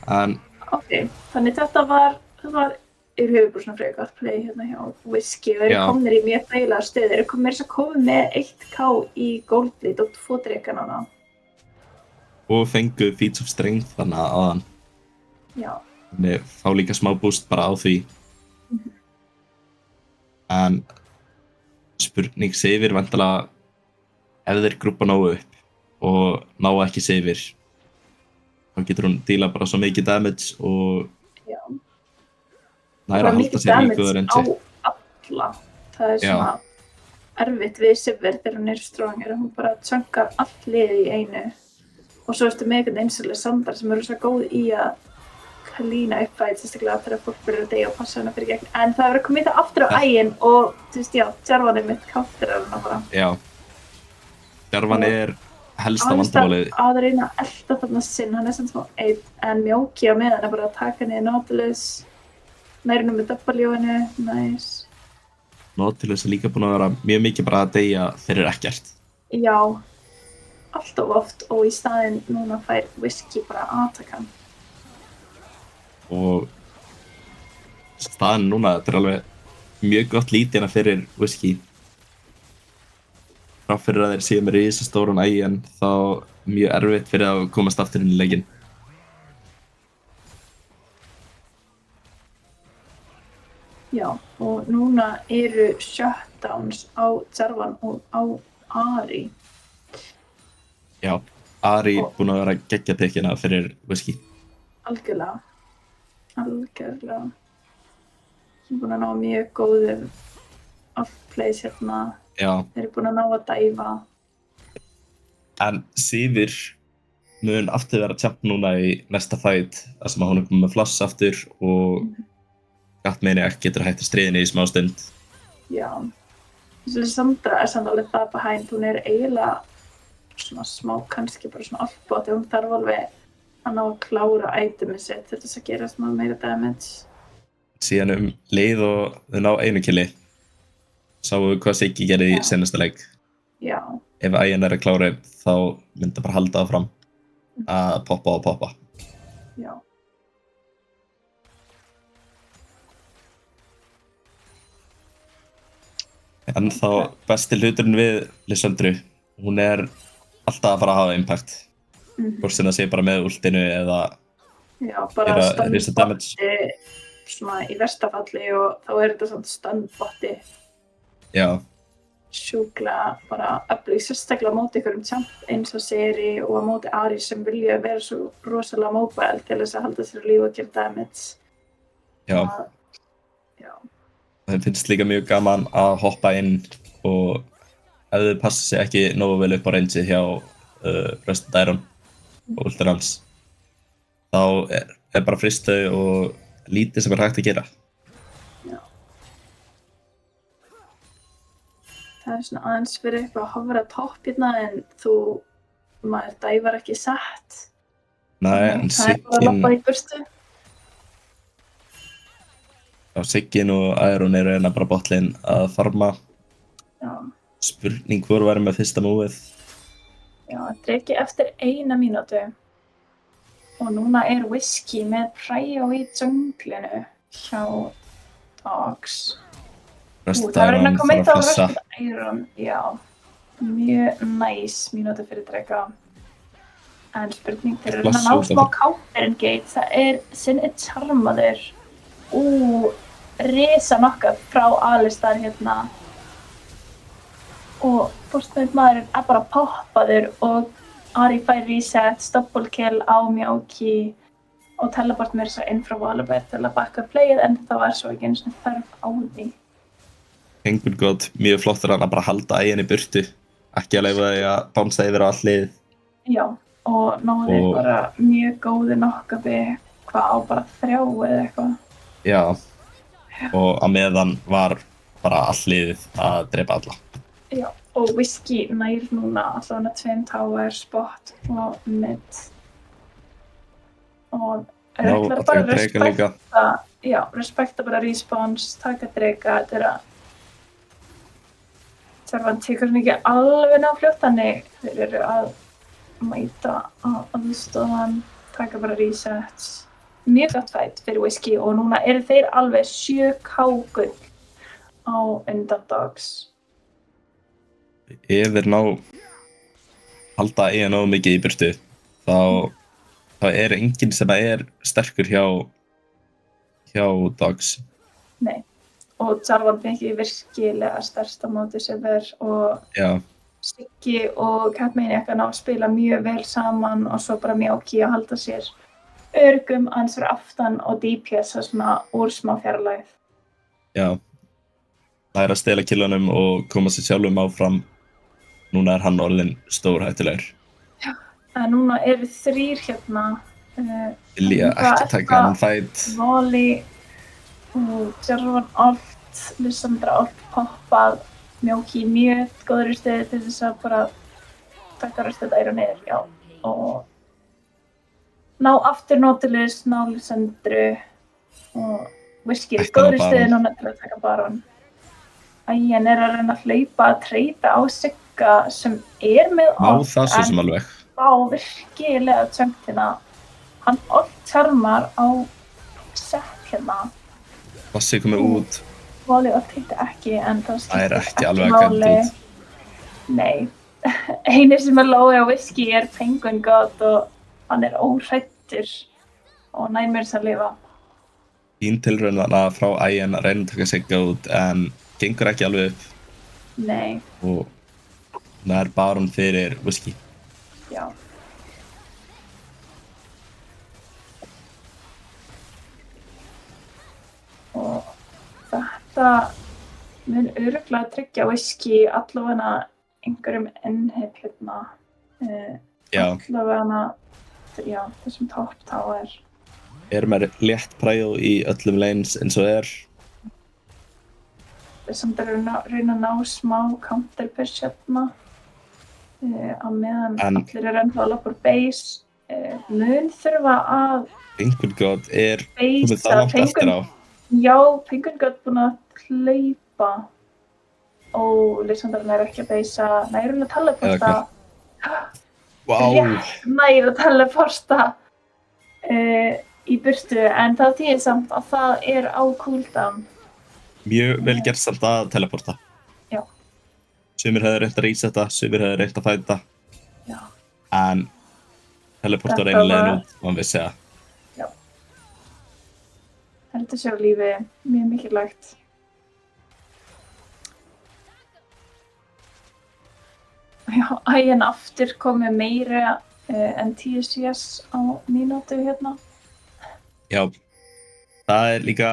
En Ok, þannig þetta var yfir bara svona frekar gott play hérna hjá Whiskey og eru komnir í mjög þægilega stöðu. Eru komið með 1k í Goldlead og 2 drekan á það. og fengu Feats of Strength þannig aðan. Já. Þannig fá líka smá boost bara á því. En spurning Sivir væntanlega ef þeir grúpa nógu upp og ná ekki Sivir þá getur hún díla bara svo mikið damage og Já. næra að halda sér í góða damage range. á alla. Það er svona erfitt við Sivir þegar hún strong, hún bara tjönkar allt liðið í einu. Og svo ertu með einhvern eins og Lissandra sem eru svo góð í að klína upp fæð, sérstaklega þegar fólk byrjar að deyja og passa hana fyrir gegn. En það verður að koma í það aftur á æginn og þú veist, já, Jarvan mitt counterar hana bara. Já. Jarvan helsta vandamálið. Að reyna að elta þarna sinn, hann sem smá einn, en Mjóki á meðan bara að taka niður Nautilus, nærinu með W-inu, nice. Nautilus líka búin að vera mjög mikið bara að deyja fyrir ekkert. Já, alltof oft og í staðinn núna fær Whiskey bara aðtakan. Og staðan núna, þetta alveg mjög gott lít hérna fyrir Whiskey. Frá fyrir að þeir séu með risastóran æginn þá mjög erfitt fyrir að komast aftur inn í leikinn. Já, og núna eru shutdowns á Jarvan og á Ahri. Já, Ahri búin að vera geggjatekkina fyrir Whiskey. Algjörlega. Algjörlega. Ég er búin að ná mjög góðum off-plays hérna. Já. Þeir eru búin að ná að dæfa. En Sivir mun aftur vera champ núna í næsta fight þar sem hún komið með flass aftur og Gatmaniac getur hægt að stríðinni í smá stund. Já. Lissandra samt alveg það behind. Hún eiginlega svona smá kannski bara svona off-bot. Hún þarf alveg að ná að klára itemið sitt til þess að gera smá meira damage. Síðan leið og þau ná einu killi. Sáum við hvað Siggi gerði í seinasta leik. Já. Ef æginn að klára þá myndi bara halda áfram að poppa og poppa. Já. En þá besti hluturinn við Lissandru, hún alltaf að fara að hafa impact. Hvort sem það sé bara með ultinu eða já, bara stun-botti svona í verstafalli og þá þetta svona stun-botti. Já. Sjúklega bara öflug, sérstaklega á móti einhverjum champ eins og Seri og á móti Ahri sem vilja vera svo rosalega mobile til þess að halda sér á lífi og gera damage. Já. Já. Það finnst líka mjög gaman að hoppa inn og ef þau passa sig ekki nógu vel upp á rangeið hjá Rusted Iron og ultir hans þá bara frist þau og lítið sem hægt að gera. Já. Það svona aðeins fyrir eitthvað að hofra topp hérna en maður dævar ekki satt. Nei, en það bara að lappa í burtu. Já, Siggin og Iron enn bara botlane að farma. Já. Spurning hvor væri með fyrsta múið. Já, þetta ekki eftir 1 mínútu. Og núna Whiskey með præjó í djunglinu hjá Dogs. Rusted Iron þarf að flassa. Rusted Iron, já. Mjög næs mínútu fyrir drega. En spurning þeir eru að ná smá counter engage. Það sinni charmaður. Risa nokkað frá Alistar hérna. Og fórstnönd maðurinn bara poppaður og Ahri fær reset, double kill á Mjóki og teleport mér svo inn frá Volibear til að backa playið en það var svo ekki eins og þarf á því. Hengur gott, mjög flottur hann að bara halda æginn í burtu. Ekki að leyfa því að bánsa yfir á all lið. Já, og náði bara mjög góði nokkaði hvað á bara 3 eða eitthvað. Já, og að meðan var bara all liðið að drepa alla. Já, og Whiskey nær núna allavega 2 tower, spot og mid. Og ætlar bara respekta bara respawns, taka drega, þetta Jarvan tekur hann ekki alveg ná fljótt, þannig þeir eru að mæta að aðstoða hann, taka bara resets. Mjög gott fight fyrir Whiskey og núna þeir alveg 7k gull á Underdogs. Ef þeir halda nógu mikið í burtu, þá er enginn sem er sterkur hjá Dogs. Nei. Og Jarvan fengi virkilega stærsta móti sem og Já, Siggi og Catmaniac ná að spila mjög vel saman og svo bara Mjóki að halda sér öruggum aðeins fyrir aftan og DPS svona úr smá fjarlægð. já. Það að stela killunum og koma sér sjálfum áfram. Núna er hann orðinn stórhættulegur. En núna eru 3 hérna. Vilja ekki taka hann fight. Volley og Jarvan Alt, Lissandra Alt poppað, Mjóki mjög góður í stöðu til þess að bara taka röstið æra niður, já. Og ná aftur Nautilus, ná Lissandru og Whiskey er góður í stöðu núna til að taka Baron. Ægjan er að reyna að hlaupa að treyta á Sigga sem er með Alt. Það svo sem alveg. Á virkilega tjöngt hérna. Hann Alt charmar á sett hérna. Bassi komið út. Volley Alt hitti ekki en það skiptir ekki alveg að gæta út. Nei. Einu sem er lói á Whiskey er Penguin God og hann er óhrættur og nær að lifa. Fín tilraun þarna frá Ægjan að reyna að taka Sigga út en gengur ekki alveg upp. Nei. Og það er Baron fyrir Whiskey. Já. Og þetta mun örugglega tryggja Whiskey allavega einhverjum ennhip hérna. Allavega, já, þessum top tower. Með létt præjó í öllum lanes eins og Samt að reyna að ná smá counter push hérna á meðan allir eru ennþá að lappa úr base. Mun þurfa að Penguin God komið það langt eftir á. Já, Penguin God búin að hlaupa og Lissandra nær ekki að beisa. Nær hún að teleporta. Rétt nær að teleporta í burtu en það þýðir samt að það er á cooldown. Mjög vel gert samt að teleporta. Já. Sumir hefði reynt að resetta, sumir hefði reynt að fæta. Já. En teleporta var einu leiðin út og hann vissi það. Já. Heldur sér á lífi, mjög mikilvægt. Já, Ægjan aftur komið meira en 10 CS á mínútu hérna. Já, það er líka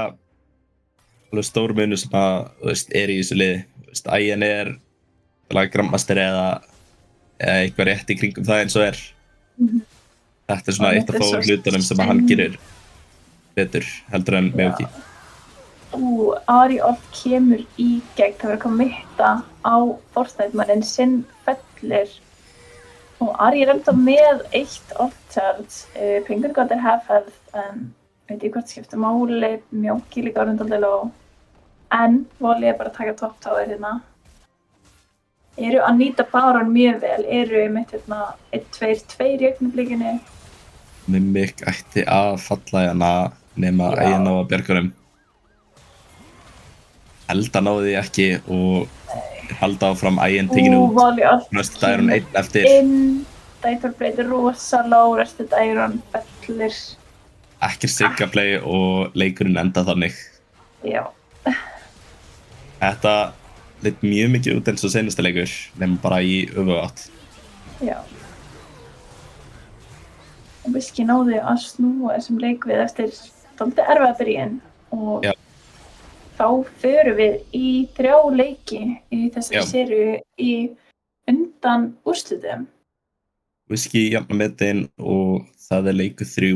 alveg stór munur sem að í þessu liði. Ægjan Grandmaster eða eitthvað rétt í kringum það eins og Þetta er svona eitt af fáum hlutunum sem að hann gerir betur heldur en Mjóki. Ari oft kemur í gegn, það verður að koma mitta á Fortnite-manninn sinn fellir og Ari er enda með 1 off-charge. Penguin God half health en veit ég hvort skipta máli, Mjóki líka orðindaldið og en Volley er bara að taka top tower hérna. Eru að nýta Baron mjög vel, eru einmitt hérna 1-2-2 í augnablikinu. Mimic ætti að falla hérna nema Ægjan á að bjarga honum. Elda náði því ekki og halda áfram Ægjan tekinu út. Volley allt Næstu dagurinn 1 eftir. Dætur breytir rosa lág, restu dagurinn fellir. Ekkert Sigga play og leikurinn enda þannig. Já. Þetta leit mjög mikið út eins og seinasta leikur, nema bara í öfugátt. Já. Og Whiskey náði að snúa þessum leik við eftir dálítið erfiða byrjun og þá förum við í 3 leiki í þessari seríu í undan úrslitum. Whiskey jafna metin og það er leikur 3.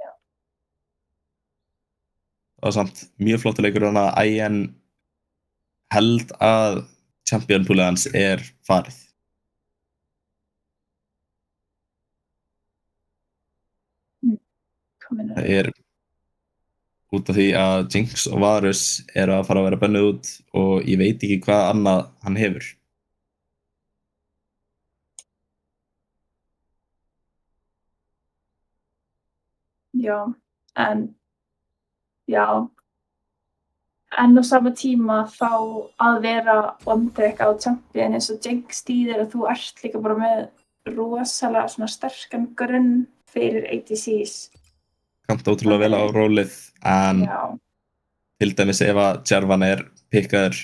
Já. Og samt mjög flottur leikur þannig að Ægjan held að championpoolið hans er farið. Það er út af því að Jinx og Varus eru að fara að vera bönnuð út og ég veit ekki hvað annað hann hefur. Já, en á sama tíma þá að vera one-track á champion eins og Jinx þýðir að þú ert líka bara með rosalega svona sterkan grunn fyrir ADCs. Kamt ótrúlega vel á rólið, en Já, til dæmis ef að Jarvan pikkaður,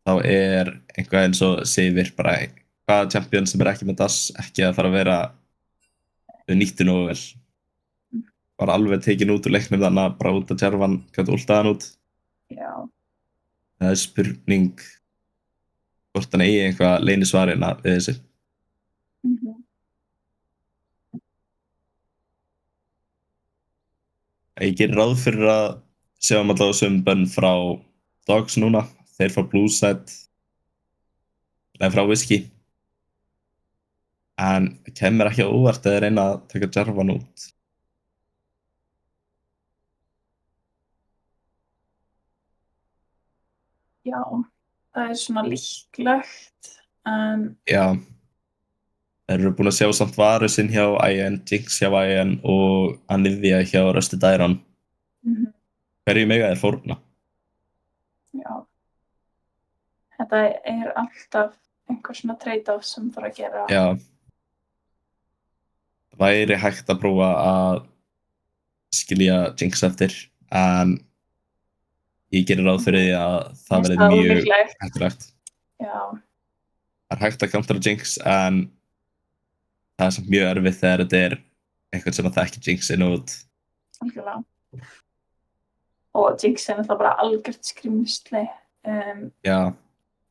þá einhvað eins og Sivir bara hvaða champion sem ekki með DAS ekki að fara að vera nýttu nógu vel. Var alveg tekin út úr leiknum þannig að bara út að Jarvan gæti últað hann út. já, Það spurning hvort hann eigi einhvað leynisvarina við þessu. Ég gerir ráð fyrir að sjáum allavega sömu bönn frá Dogs núna. Þeir frá Blueside eða frá Whiskey. En kemur ekki á óvart að þeir reyna að taka Jarvan út. já, það svona líklegt, en Já. Þeir eru búin að sjá samt Varusinn hjá IN, Jinx hjá IN og Anivia hjá Rusted Iron. Hverju mega þeir fórna? já, þetta alltaf einhver svona trade-off sem þarf að gera. Já. Væri hægt að prófa að skilja Jinx eftir, en ég gerir ráð fyrir því að það verði mjög hættulegt. Já. Það hægt að countera Jinx, en það samt mjög erfitt þegar þetta eitthvað sem að þekki Jinx inn og út. Algjörlega. Og Jinx náttúrulega bara algjört skrimsli. Já.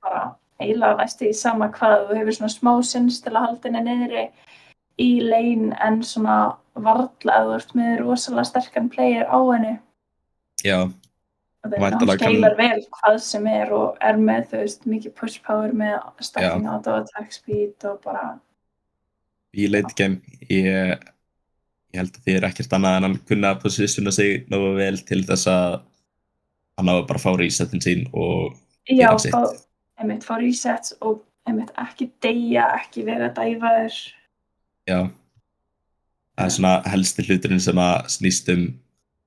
Bara eiginlega næstu í sama hvað þú hefur svona smá sinns til að halda henni niðri í lane, en svona varla að þú ert með rosalega sterkan player á henni. Já. Hún skeilar vel hvað sem og með, þú veist, mikið push power með stacking auto attack speed og bara... Í late game, ég held að þið ekkert annað en hann kunna að positiona sig nógu vel til þess að hann á að bara fá resetin sín og gera sitt. Já, fá resets og ekki deyja, ekki vera dæfaður. Já. Það svona helsti hluturinn sem að snýst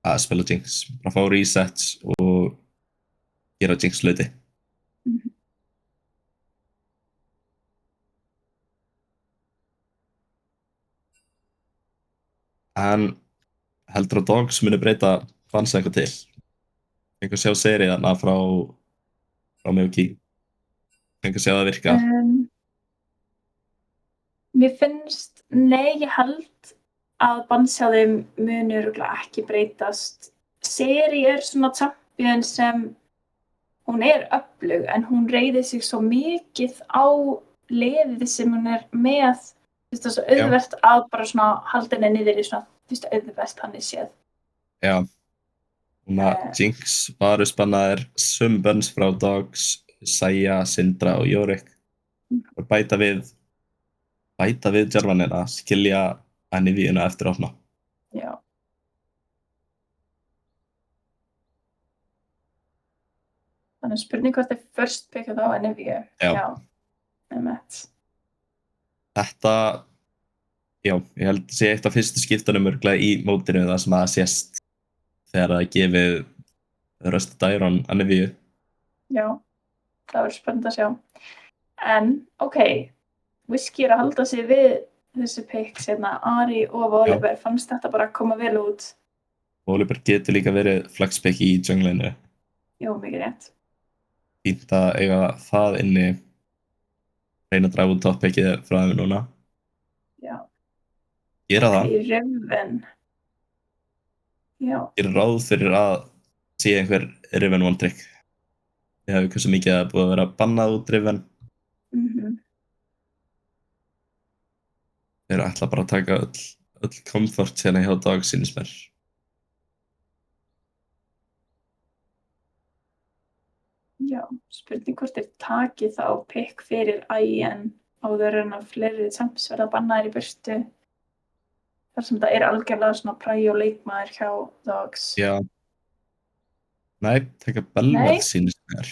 að spila Jinx. Bara fá resets og gera Jinx hluti. En heldur að Dogs muni breyta fansa eitthvað til? Einhver sjá serið þarna frá Mewtwo? Einhver sjá það virka? Mér finnst, ég held að bansjáðum muni örugglega ekki breytast. Seri svona champion sem hún öflug, en hún reiðir sig svo mikið á liðið sem hún með. Það er svo auðvelt að bara svona halda henni niður í svona, auðvelt hann séð. Já. Jinx, Varus bannaðir, sömu bönns frá Dogs, Saya, Syndra og Yorick. Og bæta við Jarvanina, skilja Anivíuna eftir að opna. Já. Þannig spurning hvort first pick á Anivíu. Já. Þetta, ég held að sé eitt af fyrstu skiptunum örglega í mótinu það sem að sést þegar það gefið Rusted Iron Anivíu. Já, það verður spennandi að sjá. En, Whiskey að halda sig við þessi picks, Ari og Volibear, fannst þetta bara að koma vel út. Volibear getur líka verið flexpick í junglinu. Jú, mikið rétt. Fínt að eiga það inni, reyna að draga út toppickið frá þeim núna. Já. Gera það. Í Riven. Já. Gera ráð fyrir að sé einhver Riven one trick. Ég hef hversu mikið að búið að vera bannað út Riven. Þeir ætla bara að taka öll comfort hérna hjá Dogs sínist mér. Já, spurning hvort þeir taki þá pick fyrir IN áður en að fleiri champs verða bannaðir í burtu. Þar sem það algjörlega svona prio leikmaður hjá Dogs. Já. Nei, taka Belvað sínist mér.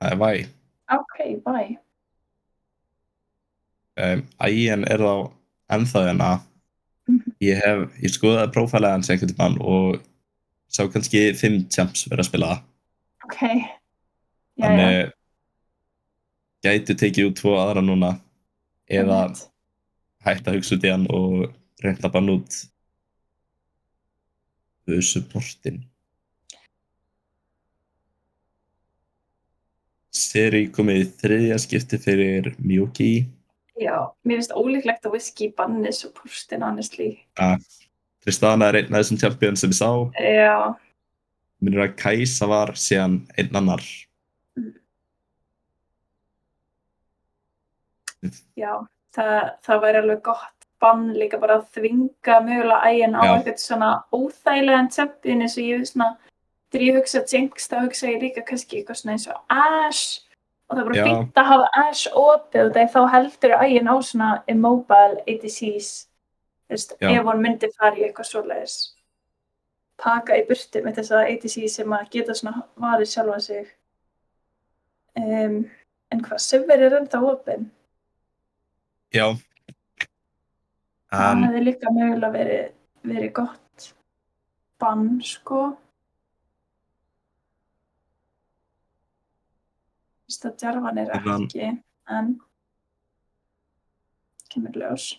Það Vi. Vi. IN þá ennþá hérna. Ég skoðaði prófælið hans einhvern tímann og sá kannski 5 champs vera að spila það. Þannig gætu tekið út 2 aðra núna eða hægt að hugsa út í hann og reynt að banna út supportin. Seri komið í 3. skipti fyrir Miyuki. Já, mér finnst ólíklegt að Whisky banni supportin, honestly. Tristana er einn af þessum champion sem ég sá. Já. Minnir að Kaisa var síðan einn annar. Já, það væri alveg gott bann líka bara að þvinga mögulega ægin á Já. eitthvað svona óþægilegan champion eins og ég veist svona, þegar ég hugsa Jinx þá hugsa ég líka kannski eitthvað svona eins og Ashe og það er bara Já. fínt að hafa Ashe opið og þá heldur ægin á svona immobile ADCs, þú veist, Já. ef hún myndi fara í eitthvað svoleiðis taka í burtu með þessa ADC sem að geta svona varið sjálfa sig. En hvað, Sivir er ennþá opinn? Já. Það hefði líka mögulega verið gott bann, sko. Fyrst að Jarvan er ekki, en kemur ljós.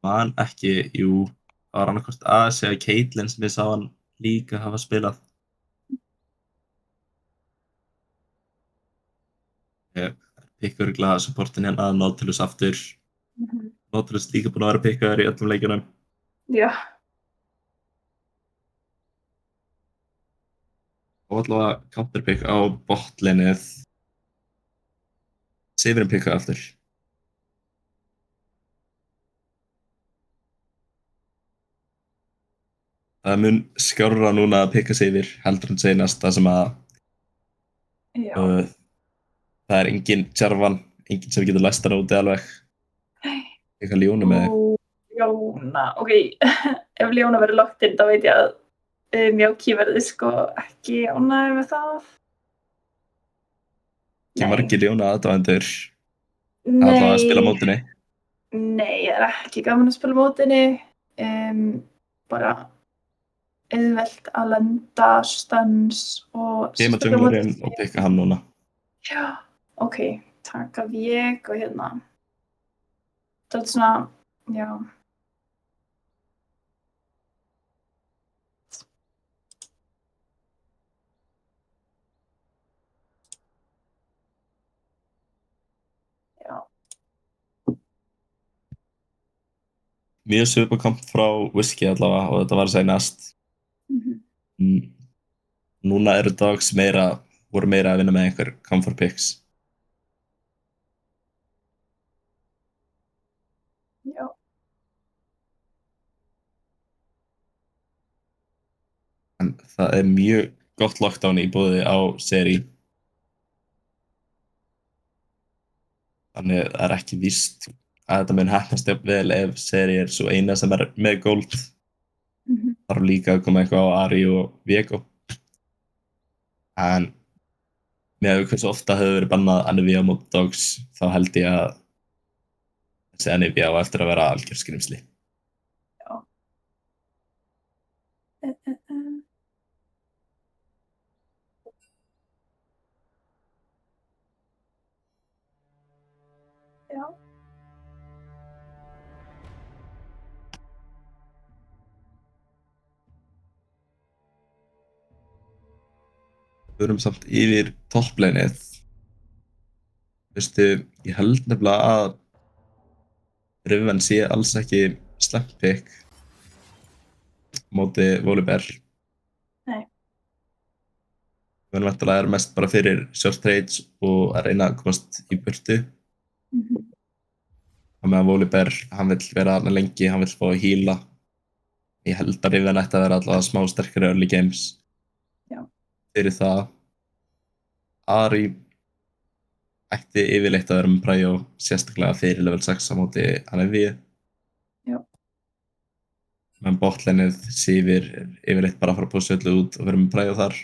Man ekki, jú, það var annarkvort Asi eða Caitlyn sem ég sá hann líka hafa spilað. Ég pikka örugglega supportin hérna að Nautilus aftur. Nautilus líka búin að vera pikkaður í öllum leikjunum. Já. Og allavega counterpick á botlinið. Sivrin pikkað aftur. Það mun skárra núna að pikka Sivir heldur en seinast það sem að það er engin Jarvan, engin sem getur læst hann úti alveg. Eitthvað Ljónu með þig. Ljóna, ok. Ef Ljóna verður lagt inn þá veit ég að Mjóki verður sko ekki ánægður með það. Ekki margir Ljóna aðdáendur Nei. allavega að spila mótinni. Nei, ég er ekki gaman að spila mótinni. Bara auðvelt að lenda, stunns og Geima junglerinn og pikka hann núna. Já, ok, taka Vieg og hérna. Það er svona, já. Já. Mjög svipað kamp frá Whisky allavega og þetta var seinast. Núna eru Dogs voru meira að vinna með einhver comfort picks. Já. En það er mjög gott lockdown í boði á seri. Þannig það er ekki víst að þetta mun heppnast jafnvel ef seri er svo eina sem er með gold. Þarf líka að koma eitthvað á Ari og Viego. En með hversu ofta hefur verið bannað Anivia á móti Dogs þá held ég að þessi Anivia á eftir að vera algjör skrimsli. Já. Já. Við erum samt yfir toppleinið. Veistu, ég held nefnilega að Riven sé alls ekki slæmt pick móti Volibear. Nei. Við erum mest bara fyrir short trades og að reyna að komast í burtu. Þannig að Volibear, hann vill vera þarna lengi, hann vill fá að heala. Ég held að Riven ætti að vera allavega smá sterkari early games. Já. Fyrir það Ari ætti yfirleitt að vera með præjó sérstaklega fyrir level 6 á móti Anivia. Já. Men botlaneið Sivir er yfirleitt bara að fara að pússa öllu út og vera með præjó þar.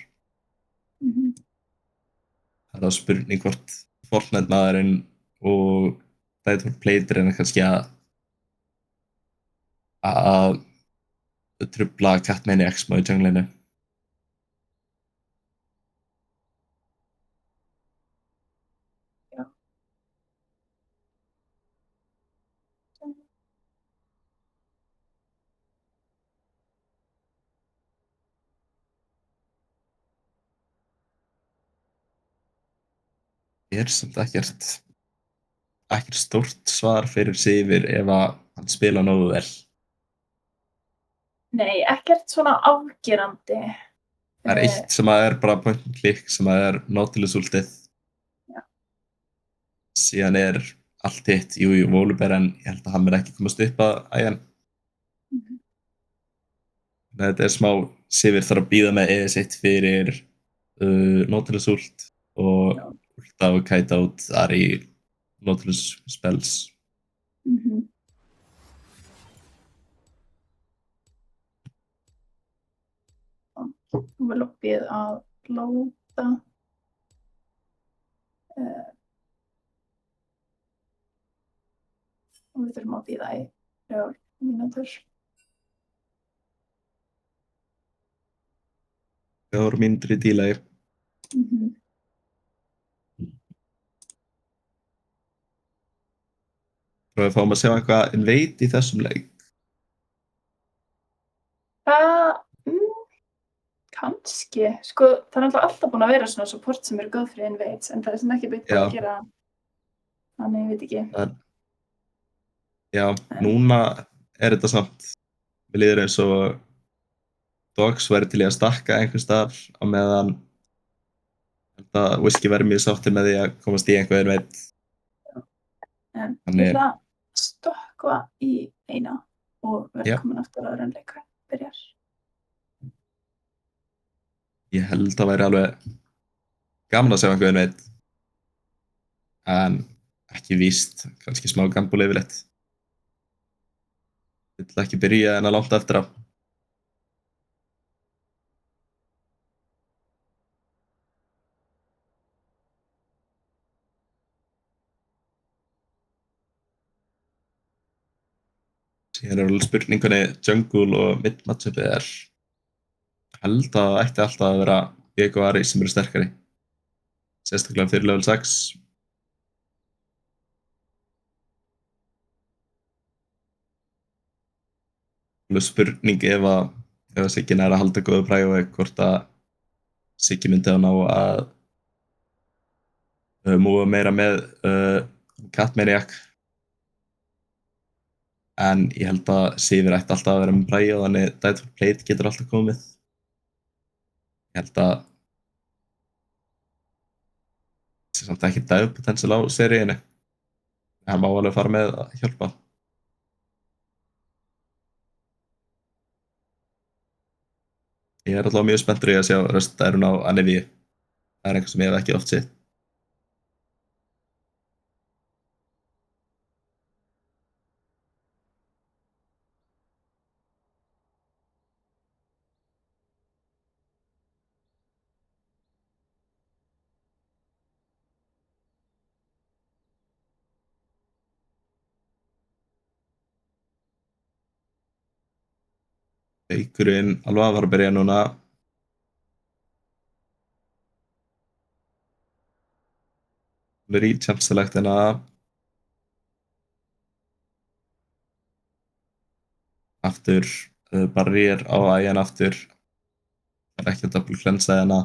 Það er þá spurning hvort Fortnite maðurinn og Dætur Pleiturinn er kannski að trubla Catmaniacs í junglinu. Já. er samt ekkert stórt svar fyrir Sivir ef að hann spila nógu vel. Nei, ekkert svona afgerandi. Það er eitt sem að er bara point and click sem að er Nautilus ultið. Já. Síðan er allt hitt, jú, Volibear, en ég held að hann er ekki komast upp að Ian. Mhm. Þetta er smá, Sivir þarf að bíða með ES1 fyrir Nautilus ult og Já. ulta og kæta út þar í Nautilus spells. Mhm. Nú er lobbið að lóta. Og við þurfum að bíða í 3 mínútur. 4 mínútur í delay. Mhm. Og við fáum að sjá eitthvað invade í þessum leik. Kannski. Sko, það er náttúrulega alltaf búin að vera svona support sem eru góð fyrir invades, en það er svona ekki byggt búin Já. að gera. Þannig, ég veit ekki. Já, núna er þetta samt, við líður eins og Dogs væri til í að stakka einhvers staðar á meðan þetta Whisky væri mjög sáttir með því að komast í einhver veit. En Þannig- ég ætla að stökkva í eina og Já. verða komin aftur áður en leikurinn byrjar. Ég held að væri alveg gaman að sjá einhver veit, en ekki víst, kannski smá gambúl yfirleitt. Ég vil ekki byrja en að langt eftir á. Síðan er alveg spurningunni jungle og mid matchupið er, held að það ætti alltaf að vera Viego og Ari sem eru sterkari. Sérstaklega fyrir level 6. Alveg spurning ef að Siggi nær að halda góðu prægu hvort að Siggi myndi að ná að múa meira með Catmaniac. En ég held að Sivir ætti alltaf að vera með prægu, þannig Died for Plate getur alltaf komið. Ég held að það sé samt ekki dive potential á seríunni. Það má alveg fara með að hjálpa. Ég er alltaf mjög spenntur í að sjá röstdærun á Anivii. Það er eitthvað sem ég hef ekki oft séð. Leikurinn alveg að fara að byrja núna. Hún er í champselektina. Aftur barrier á Ian aftur. Það er ekki að double cleansa hérna.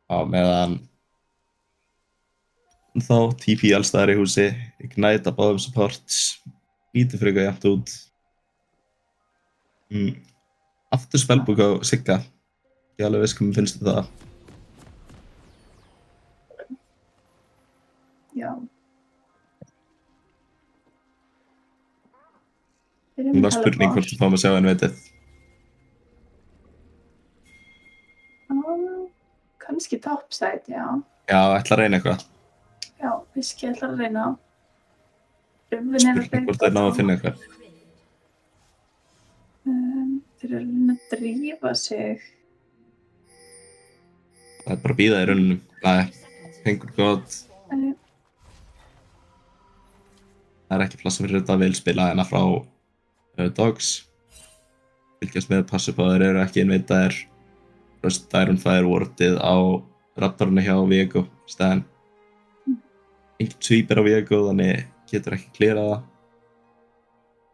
Á meðan þá TP allstaðar í húsi. Ignite að báðum supports. Lítið frika jæmt út. Aftur spellbook á Sigga. Ég alveg viss hvað mér finnst það. Já. Núna spurning hvort við fáum að sjá en veitið. Kannski topside, já. Já, ætla að reyna eitthvað. Já, Whisky ætlar að reyna. Röfvin er að Spurning hvort þeir ná að finna eitthvað. Þeir eru að reyna að drífa sig. Það er bara að bíða í rauninu. Nei, hengur gott. Eh, Það er ekki plassa fyrir þetta að vilspila hérna frá Dogs. Fylgjast með að passa upp á þeir eru ekki innveitaðir. Röst Iron Fire wardið á Raptorinu hjá Viego í staðinn. Engin sweep er á Viego, þannig getur ekki klírað það.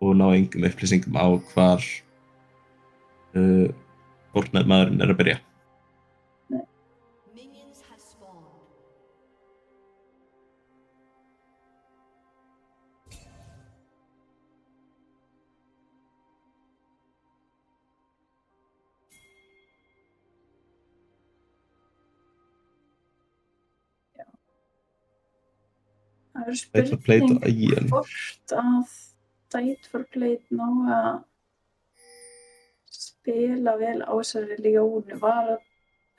Og ná engum upplýsingum á hvar Fortnite maðurinn er að byrja. Það er Fight for Plate og spurning Ian. hvort að Fight for Plate ná að spila vel á þessari ljónu var að,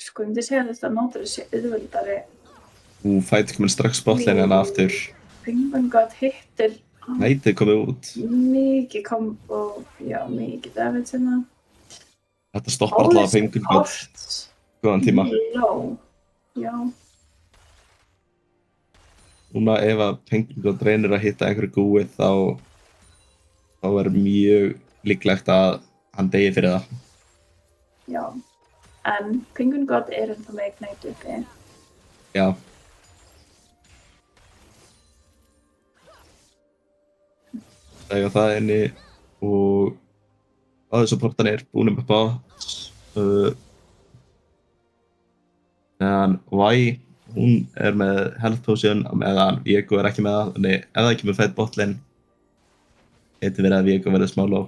sko, ég myndi segja að þetta nótur þessi auðveldari. Fight komin strax botline hérna aftur. Penguin God hittir Knightið komið út. mikið kombo, já, mikið damage hérna. Þetta stoppar alltaf Penguin God góðan tíma. Low, já. Núna ef að Penguin God reynir að hitta einhverju gúi þá er mjög líklegt að hann degi fyrir það. Já, en Penguin God er ennþá með Ignite uppi. Já. Það eiga það inni og aðeins supportanir búnum upp á meðan Y, hún er með health potion meðan Viego er ekki með það, þannig ef það kemur fight botlane getur verið að Viego verður smá low.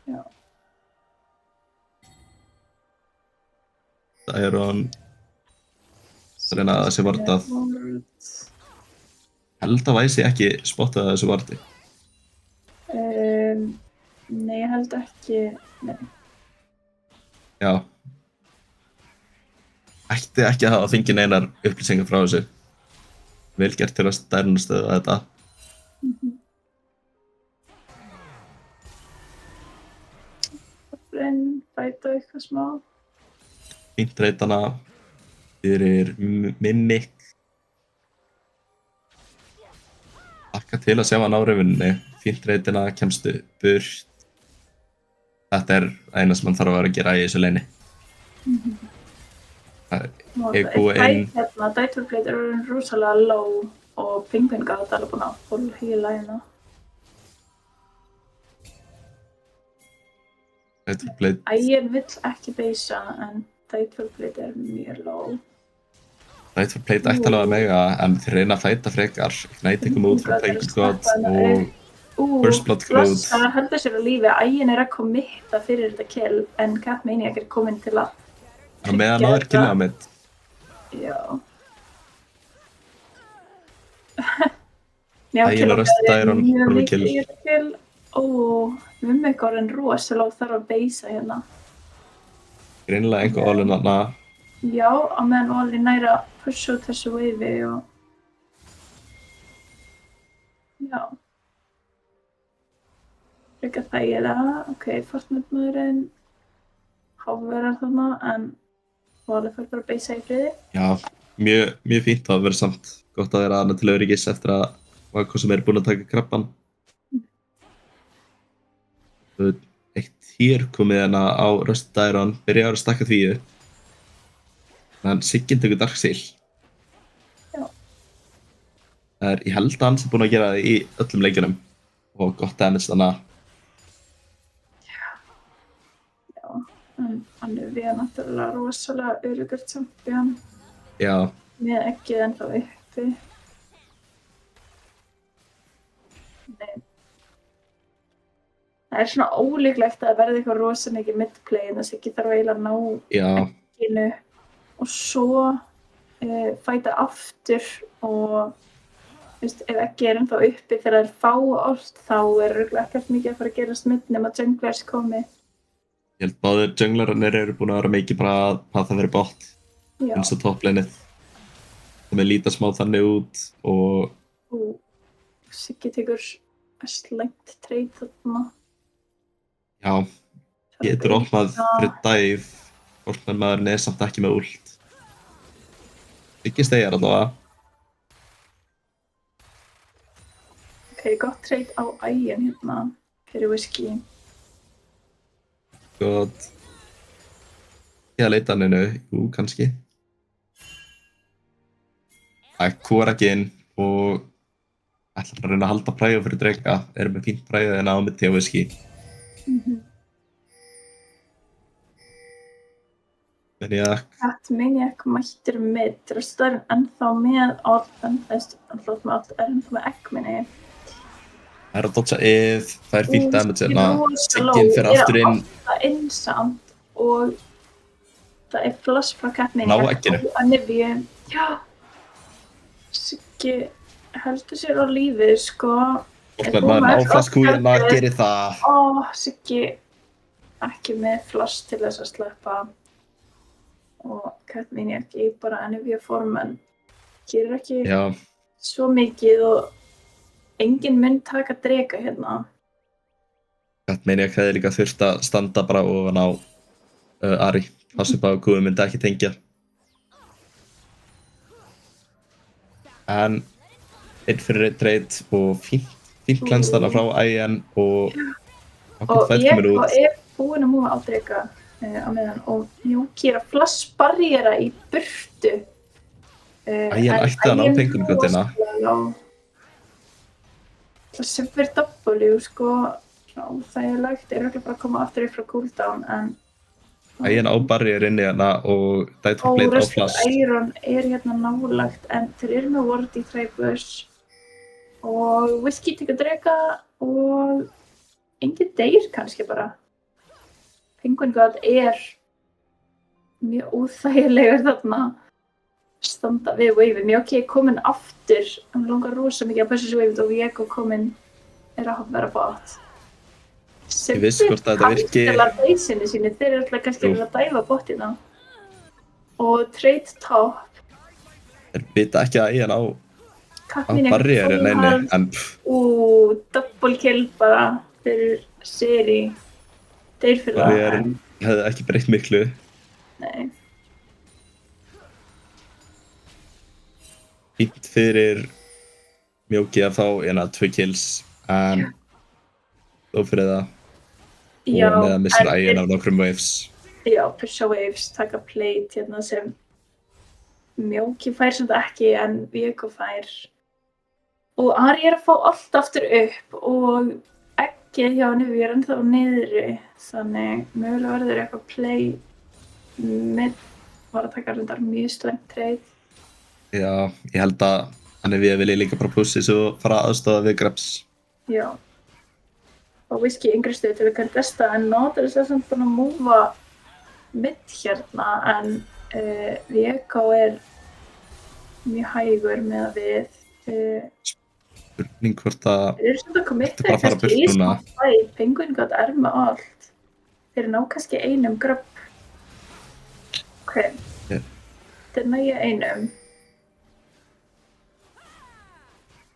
Já. Það er hann að reyna að þessi vardað. Held að Y sé ekki spottað þessu vardi. Nei, ég held ekki, nei. Já. Ætti ekki að hafa fengið neinar upplýsingar frá þessu. Vel gert til að stærnastöða þetta. Bæta eitthvað smá. Fínt reytana fyrir Mimic. Akka til að sjá hann árifunni. Fínt reytina, kemstu burt. Þetta er eina sem hann þarf að vera að gera í þessu leini. Það er búið inn. Fight for Plate er rosalega low og Penguin God er alveg búin að full heala hérna. Fight for Plate. Ian vill ekki beisa en Fight for Plate er mjög low. Fight for Plate ætti alveg að mega en þeir reyna að fæta frekar. Knightið kom út frá Penguin God og First Blood kom út. Það heldur sér á lífi að Ian er að committa fyrir þetta kill en Catmaniac er komin til að Það með að náður killið á mitt. Já. Ian og Röstdæron voru með kill. Mimic er rosalega þarf að beisa hérna. Greinilega einhver all-in þarna. Já, á meðan All-in næra að pusha út þessu wavi og... Já. Frekar þægilega. Ok, Fortnite-maðurinn háverar þarna, en Valur fyrir bara að beisa í friði. Já, mjög fínt að vera samt gott að vera aðna til öryggis eftir að Vako sem er búinn að taka krabban. Eitt hér komið hérna á Röstdæron, byrjaði að stakka því upp. En Siggin tekur Darkseal. Já. Ég held að hann sem búinn að gera það í öllum leikjunum og gott damage þannig. Hann er við náttúrulega rosalega öruggur champion. Já. Með ekki ennþá uppi. Nei. Það er svona ólíklegt að verði eitthvað rosa mikið midplay en þess ekki þarf eiginlega að ná ekkinu og svo fæta aftur og ef ekki er ennþá uppi þegar það er fá orð þá er örugglega ekkert mikið að fara að gerast mitt nema junglers komi. Ég held báðir junglararnir eru búin að vera mikið bara að það veri bot eins og topplanið. Það með líta smá þannig út og... Siggi tekur slæmt trade þarna. Já, getur opnað fyrir dive, Fortnite-maðurinn er samt ekki með ult. Siggi stegjar allavega. Ok, gott trade á Ian hérna fyrir Whisky. Gott. Ég að leita hann innu, jú, kannski. Það er Koraginn og ætlar að reyna að halda præðu fyrir Dreka. Erum með fínt præðu en á mitt hjá Whisky. Catmaniac mættir mid, Röstdæron ennþá með Orphan, alltaf með ennþá með Eggmini. Það er að dodga það er fínt damage hérna. Siggin fer aftur inn. Það er innsamt og það er flash frá Catmaniac. Ná egginu. Og Anivia, já. Siggi heldur sér á lífi, sko. Hvort maður ná flaskhúina, gerir það. Siggi ekki með flash til þess að sleppa og Katminiak í bara Anivia form en gerir ekki svo mikið og enginn mun taka drega hérna. Katminiak hefði líka þurft að standa bara ofan á Ari. Passa upp á að Guð myndi ekki tengja. En einn fyrir einn trade og fínt glansdana frá Ian og ég er búin að múa á drega á meðan og Mjúki er að flashbarriera í burtu. Ian ætti að ná penguingöndina. Það sem fyrir W, sko, óþægilegt, er örugglega bara að koma aftur upp frá cooldown, en Ian á barrier inni hérna og Dietrich Blade á flash. Iron er hérna nálagt, en þeir eru með ward í Tribus og Whiskey tekur drega og enginn deyr kannski bara. Penguin God er mjög óþægilegur þarna standa við waveið. Mjúki er komin aftur, hann langar rosa mikið að passa þessu waveið og Viego komin er að vera bot. Ég vissi hvort að þetta virki. Sem þeir beysinu sínu, þeir eru alltaf kannski að dæfa botina. Og trade top. Þeir vita ekki að Ian á barrieri, nei, en double kill bara fyrir seri. Þeir fyrir það. Barrierin hefði ekki breytt miklu. Nei. Fínt fyrir Mjúki að fá 2 kills, en þó fyrir það. Og með að missa Ian af nokkrum waves. Já, pusha waves, taka plate hérna sem Mjúki fær sem þetta ekki, en Viego fær. Og Ari er að fá allt aftur upp og eggið hjá Anivia er ennþá niðri, þannig mögulega verður eitthvað play með var að taka reyndar mjög slæmt trade. Já, ég held að Anivia vilji líka bara pussi svo fara aðstofa við Grabs. Já. Og Whiskey yngri stöðu til að contesta, en Nautilus er samt búin að múva mitt hérna, en Viego er mjög hægur með að við spurning hvort að þeir eru samt að komitta kannski í smá fight. Penguin God er með allt. Þeir ná kannski einum Grab. Ok. Þeir nægja einum.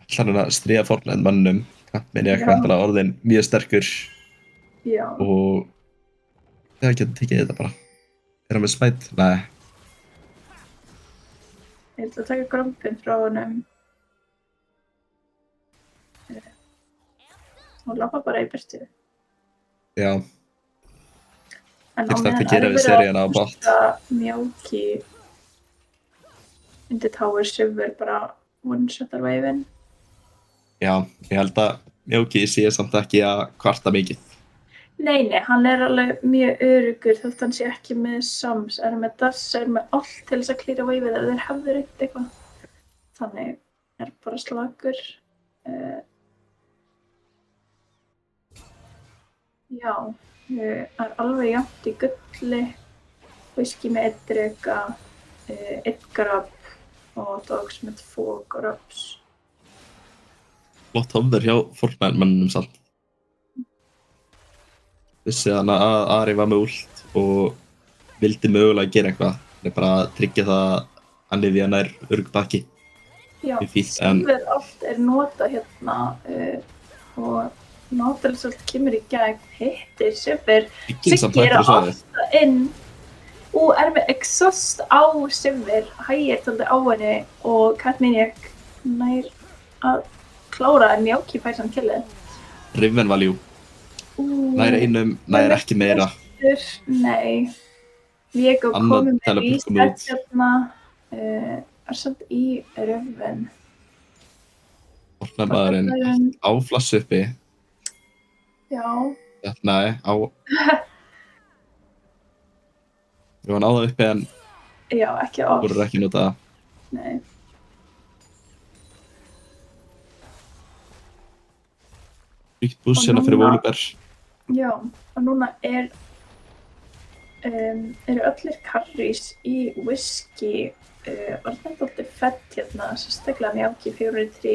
ætlar hann að stríða Fortnite mannum. Katminiak væntanlega orðinn mjög sterkur. Já. Og það getur tekið þetta bara. Er hann með smætt? Nei. Ég ætla að taka grompinn frá honum. Og lappa bara í burtu. Já. En Fyrst eftir að gera við seríuna á bot. Mjúki undir Tower Silver bara one-shotar waveinn. Já, ég held að Mjúki sé samt ekki að kvarta mikið. Nei, hann er alveg mjög öruggur þótt hann sé ekki með Sams, er með Dash, er með allt til þess að klíra waveið ef þeir hefðu reynt eitthvað. Þannig er bara slagur. Já, er alveg jafnt í gulli, Whiskey með 1 drega, 1 grab og Dogs með 2 grabs. Flott hofður hjá Fortnite mannum samt. Vissi hann að Ari var með ult og vildi mögulega gera eitthvað. Það er bara að tryggja það að Anivia nær örgbakki. Já, Silver allt er notað hérna og Nautilus allt kemur í gegn, hittir Silver, Siggi er alltaf inn og er með exhaust á Silver, hægir svolítið á henni og Katminiak nær að klára en Mjúki fær samt killið. Riven value. Nær einum, nær ekki meira. Nei. Viego komið með reset hérna, er samt í Riven. Fortnite maðurinn á flassu uppi. Já. Nei, á... Jú, hann á það uppi en... Já, ekki off. Þú voru ekki nota það. Nei. Ríkt bús hérna fyrir Volibear. Já, og núna eru allir carries í Whiskey orðin dálítið fett hérna, sérstaklega mjáki 4-3.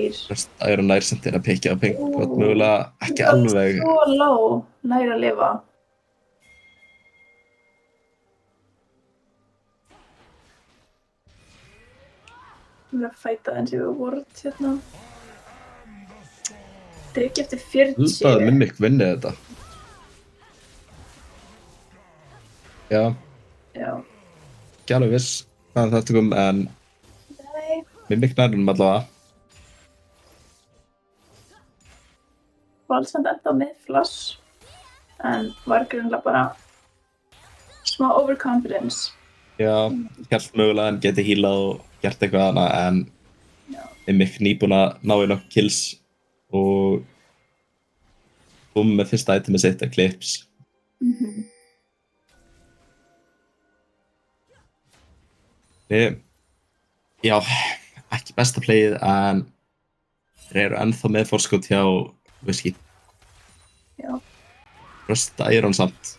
Iron nær samt að pekja á Pink, gott mögulega ekki alveg. Svo low, nær að lifa. Við erum að fæta eins og við vorum hérna. Drykki eftir 40. Það Mimic vinni þetta. Já, Já. ekki alveg viss hvað þetta kom, en Nei. Mimic nærnum allavega. Valsand enda með flash, en var grunlega bara smá overconfidence. Já, held mögulega hann geti healað og gert eitthvað annað, en Já. Mimic nýbúin að ná í nokkuð kills og kom með fyrsta itemið sitt Eclipse. Já, ekki besta playið, en þeir eru ennþá með forskot hjá Whisky. Já. Rösta Iron samt.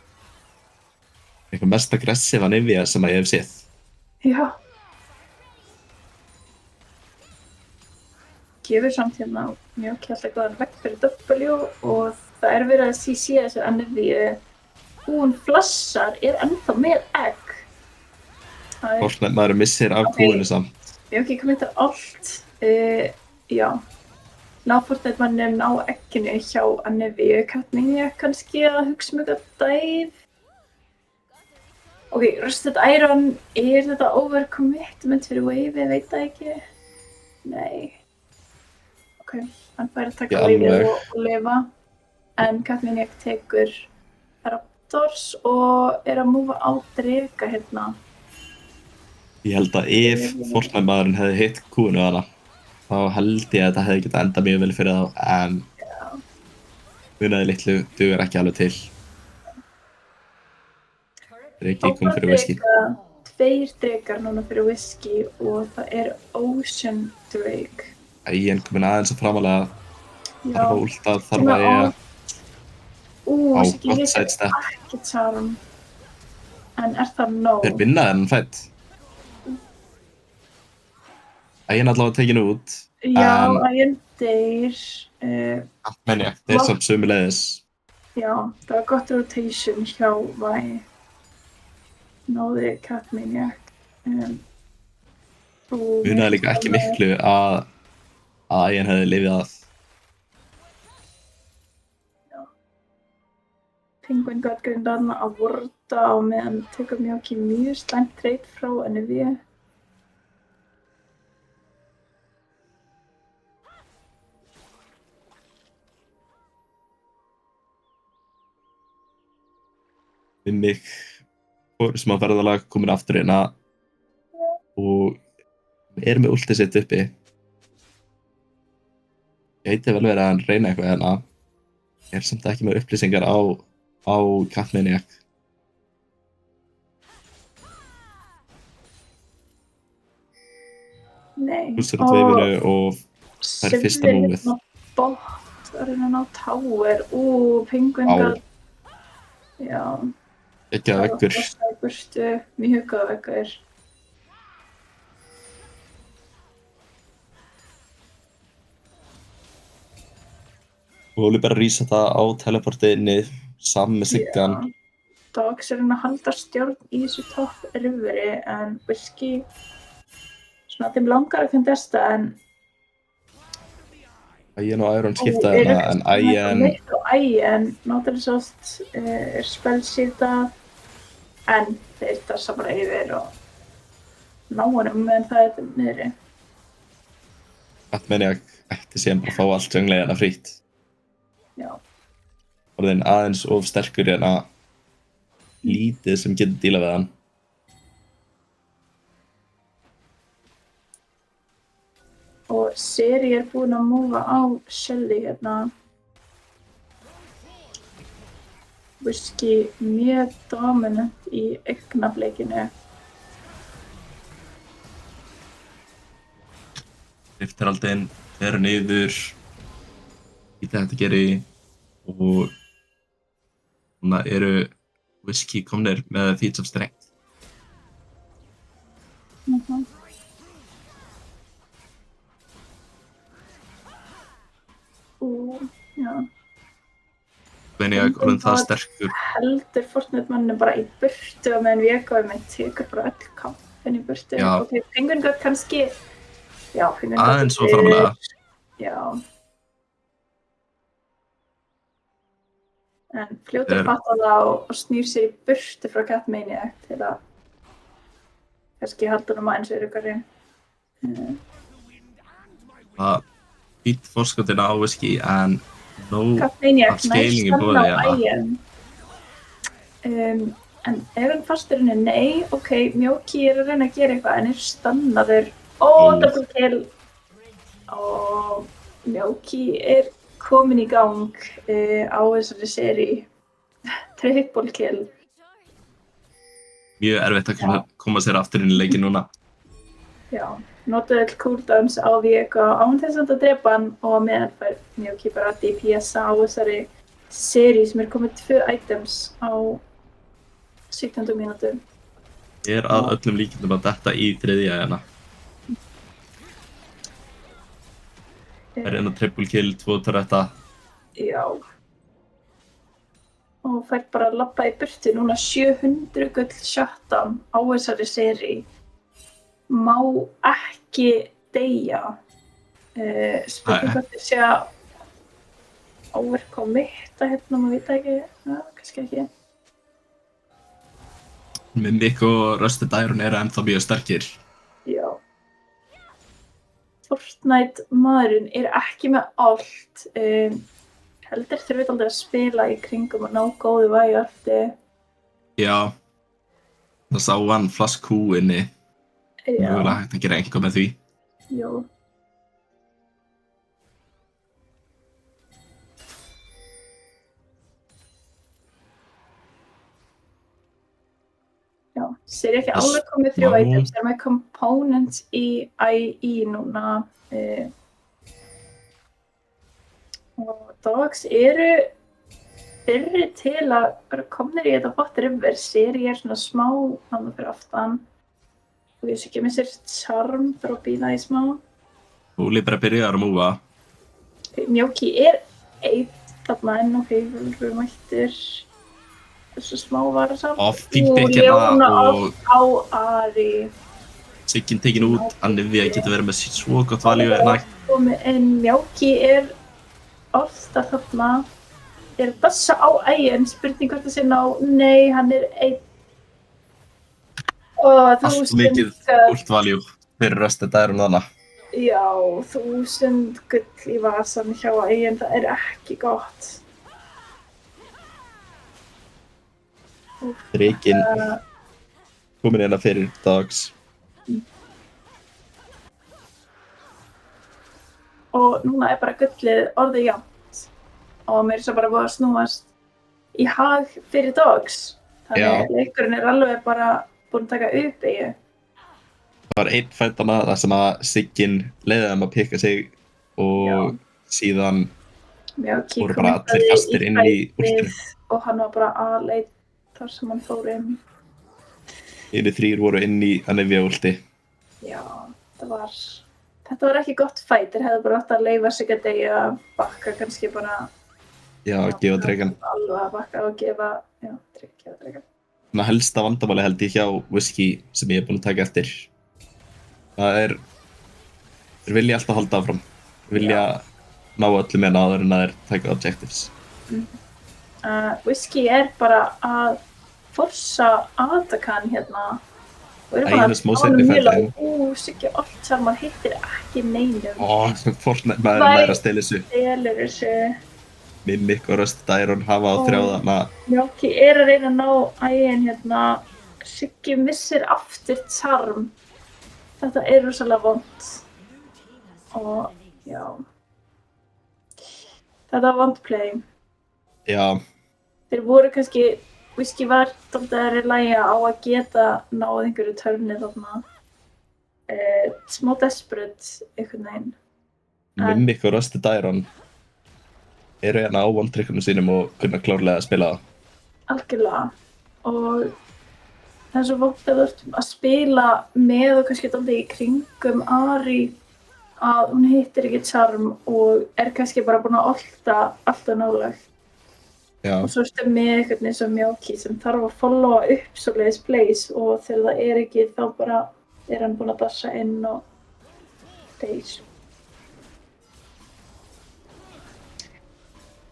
Eitthvað mest aggressiva Nivea sem að ég hef séð. Já. Gefur samt hérna mjög kjalllega góðan vegg fyrir W og það er verið að CC þessu Nivea. Hún flassar ennþá með egg. Fortnite maður missir af kúinu samt. Ég hef ekki komið til allt. Já. Ná Fortnite mannum ná egginu hjá Nivea. Katmínia kannski að hugsa um eitthvað dive. Ok, Rusted Iron, er þetta overcommitment fyrir wave, veit það ekki? Nei. Ok, hann fær að taka wave og lifa. En Katmíniak tekur Raptors og er að múfa á drega hérna. Ég held að ef Fortnite maðurinn hefði hitt kúinu hana, þá held ég að þetta hefði getað endað mjög vel fyrir þá, en munaði litlu dugar ekki alveg til. Dreki kom fyrir Whisky. 2 drekar núna fyrir Whisky og það er Ocean Drake. Ægin komin aðeins að framalega, þarf að últa, þarf að eiga á gott sidestep. Ekki charm. En er það nóg? Þeir vinna þennan fight. Ægin allavega tekin út. Já, Ægin deyr. Katmíniak, þeir samt sömuleiðis. Já, það var gott rotation hjá Vi. Náði Katmíniak. Munaði líka ekki miklu að Ægin hefði lifið að. Já. Penguin got grindað að vorta á meðan tekur mjög slæmt trade frá Nivea. Mimic fór sem að ferðalag komin aftur hérna og er með ultið sitt uppi. Ég heiti vel verið að hann reyna eitthvað hérna. Ég er samt ekki með upplýsingar á Katmíniak. Nei. Húsar út veifinu og það er fyrsta múið. Bot að reyna að ná tower. Penguin got... Já. Ekki að veggur. Mjög góða veggur. Og Óli bara rísa það á teleportiðinni saman með Siggan. Dogs er að halda stjórn í þessu topp riveri en Whisky svona þeim langar að contesta en Ægin og Iron skipta þarna en Ægin náttúrulega sást er spellsýtað en þeir tassa bara yfir og ná honum meðan það er niðri. Katmíniak ætti síðan bara að fá allt junglegina frýtt. Já. Orðinn aðeins of sterkur hérna lítið sem getur dílað við hann. Og Seri er búinn að múfa á Shelly hérna. Whisky mjög dominant í augnablikinu. Riftaraldin fer niður í þetta geri og núna eru Whisky komnir með Feats of Strength. Já. Veniak orðin það sterkur. Heldur Fortnite mannum bara í burtu og meðan Vega með tekur bara öll kampin í burtu. Já. Og þeir Penguin God kannski, já, Penguin God. Aðeins svo framlega. Já. En fljótur fatta það og snýr sér í burtu frá Catmaniac til að kannski halda hann aðeins við ykkarinn. Það fýtt fórskotina á Whiskey en Catmaniac af scaling í boði, á ægin. En ef hann fastur henni, nei, ok, Mjóki að reyna að gera eitthvað en stannaður. Double kill. Mjóki komin í gang á þessari seríu. Triple kill. Mjög erfitt að koma sér aftur inn í leikinn núna. Já, notaðu öll cooldowns á Vega án þess að drepa hann og meðan fær Mjóki bara DPS á þessari seríu sem komið 2 items á 17 mínútum. Ég að öllum líkindum að detta í þriðja hérna. Eina triple kill, 2 turretta. Já. Og fær bara að labba í burtu. Núna 700 gull shutdown á þessari seríu. Má ekki deyja. Spurning hvort þið sé að overcommita hérna, maður veit ekki. Já, kannski ekki. Mimic og Rusted Iron ennþá mjög sterkir. Já. Fortnite maðurinn ekki með allt. Heldur þurfið aldrei að spila í kringum og ná góðu vægi allt. Já. Það sá hann Flash Q inni. Já. Mögulega hægt að gera eitthvað með því. Jú. Já, sér ekki alveg komið 3 items, þeir með components í IE núna. Og dogs fyrri til að vera komnir í þetta Hot River seríu svona smá þannig fyrir aftan. Og ég sé ekki með sér charm fyrir að býða í smá. Húli bara byrjaði að múa. Mjóki einn þarna enn og hefur mættir þessu smá varasam. Fínt pickina og á Ari. Siggin tekin út, hann við að geta verið með svo gott value nægt. En Mjóki alltaf þarna. Bassa á ægin, spurning hvort það sé ná. Nei, hann einn. Allt mikið últ value fyrir Rusted Iron þarna. Já, 1000 gull í vasan hjá ægin, það ekki gott. Reykinn komin hérna fyrir dogs. Og núna bara gullið orðið jafnt. Og mér svo bara búið að snúast í hag fyrir dogs. Þannig að leikurinn alveg bara búinn að taka upp í. Það var einn fætana þar sem að Siggin leiði þeim að pikka sig og síðan voru bara allir fastir inn í últinu. Og hann var bara aðleit þar sem hann fór inn. Hinir 3 voru inn í Anivia últi. Já, þetta var ekki gott fæt. Þeir hefðu bara átt að leyfa sig að deyja, bakka kannski bara. Já, gefa dregan. Alveg að bakka og gefa dregan. Þannig að helsta vandamáli held ég hjá Whiskey sem ég búinn að taka eftir. Það þeir vilja alltaf halda áfram. Þeir vilja ná öllum en áður en að þeir taka objectives. Whiskey bara að forsa Atakan hérna. Og bara Siggi allt saman hittir ekki neinum. Fortnite maður að stela þessu. Stelur þessu. Mimic og Rusted Iron hafa á þrjáðana. Mjóki að reyna að ná ægin hérna. Siggi missir aftur charm. Þetta rosalega vont. Og já. Þetta var vont play. Já. Þeir voru kannski, Whiskey var dálítið að relæja á að geta náð einhverju törni þarna. Smá desperate einhvern veginn. Mimic og Rusted Iron hérna á one-trickunum sínum og kunna klárlega að spila það. Algjörlega. Og það svo vont að þú ert að spila með og kannski dálítið í kringum Ari að hún hittir ekki Charm og er kannski bara búin að olta alltaf nálægt. Já, Og svo ertu með eitthvað eins og Mjóki sem þarf að followa upp svoleiðis place og þegar það er ekki þá bara er hann búin að dassa inn og deyr.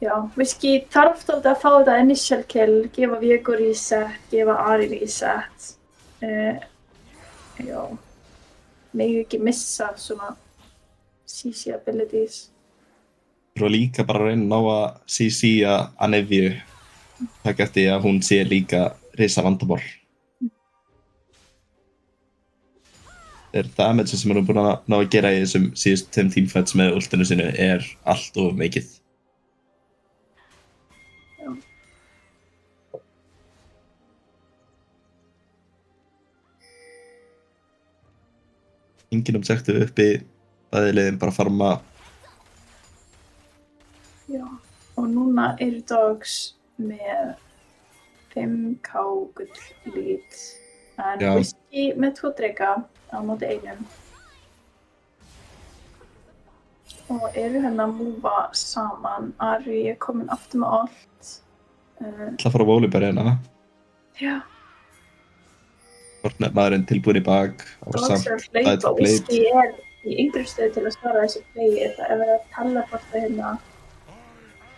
Já, Whisky þarf þátt að fá þetta initial kill, gefa Viego reset, gefa Ari reset. Já, megi ekki missa svona CC abilities. þú er líka bara að reyna að ná að CC-a Anivju. Takk eftir að hún sé líka risa vandamál. Damage sem hún er búin að ná að gera í þessum síðust 5 teamfights með ultinu sinu er allt of mikið. Já. Engin objective uppi, bæði liðin bara farma. Já, og núna eru dogs með 5k gull lít. En Já. Whisky með 2 drega á móti einum. Og eru hérna að múfa saman. Ari er komin aftur með allt. ætla að fara á vólibæri hérna. Já, Fortnite maðurinn tilbúin í bak. dogs er að hlaupa. Whisky er í yngri stöðu til að svara þessu play. Það er verið að teleporta hérna.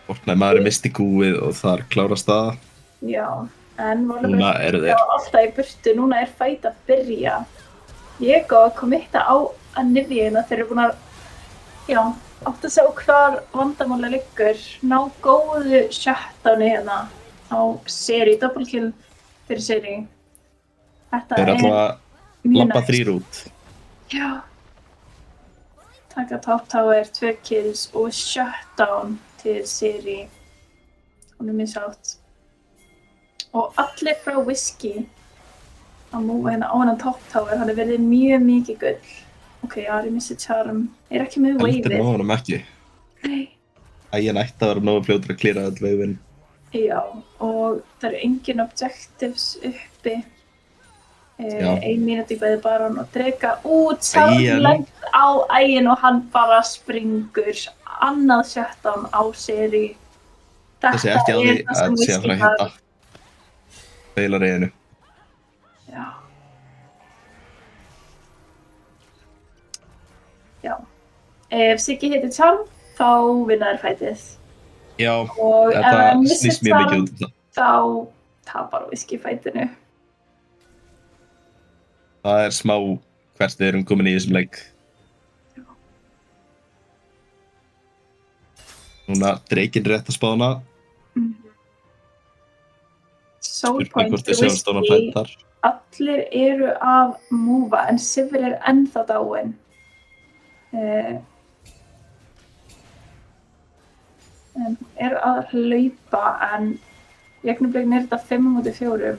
Fortnite maðurinn misti kúið og þar klárast það. Já, en Núna eru þeir. alltaf í burtu, núna er fight að byrja. Viego kom eitt á Anivjuna þeir eru búin að, já, átt að sjá hvar vandamáli liggur. Ná góðu shutdowni hérna á seri, double kill fyrir seri. Þetta Þeir ætla að mjög labba næst. 3 út. Já. Taka top tower, 2 kills og shutdown til seri. Hún er mjög sátt. Og allir frá Whisky að múfa hérna á hennan top tower, hann er verið mjög mikið gull. Ok, Ari missi Charm, er ekki með Heldur waveið. ná honum ekki. Nei. Ægin ætti að vera nógu fljótur að klíra öll veifin. Já, og það eru engin objectives uppi. Já. 1 mínúti í bæði Baron og drega út, Charm Ægin. lent á ægin og hann bara springur. Annað shutdown á seri. Það sé ekki á því það sem að sé að fara að hitta þarf. feilareyðinu. Já. Já. Ef Siggi heitir Charm, þá vinna þær fætið. Já, Og ef þetta hann missir snýst mjög mikið Charm, út um það. þá tapar Whisky fætinu. Það er smá hvert við erum komin í þessum leik. Núna Drakinn rétt að spána. Soul Spurning Point hvort í við sjáum stóna Whisky. fætt þar. Allir eru að múfa, en Sivir er ennþá dáinn. En er að hlaupa, en í augnablikinu er þetta 5-4.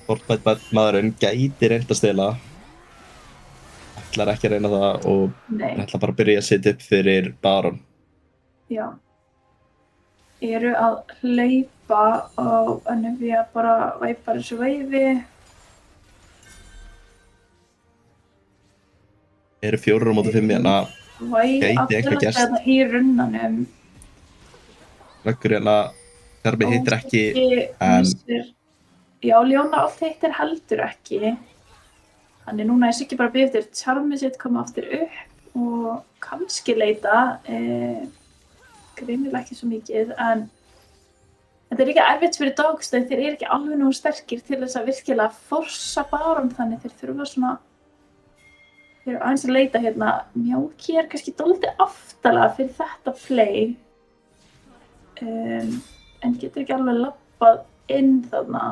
Fortnite maðurinn gæti reynt að stela. Ætlar ekki að reyna það og Nei. ætlar bara að byrja að setja upp fyrir Baron. Já. Eru að hlaupa og Anivja bara væpar þessu veifi. Eru 4 á móti 5 hérna. Gæti eitthvað gerst. Allir í runnanum. Veggur hérna. Karmi heitir ekki. en- Já, Ljóna allt heitir heldur ekki. Þannig núna er Siggi bara að byrja eftir Charmið sitt koma aftur upp og kannski leita. Greinilega ekki svo mikið, en þetta er ekki erfitt fyrir dogs, þeir eru ekki alveg nógu sterkir til þess að virkilega forsa Baron, þannig þeir þurfa svona, þeir eru aðeins að leita hérna. Mjóki er kannski dálítið aftalega fyrir þetta play, en getur ekki alveg labbað inn þarna.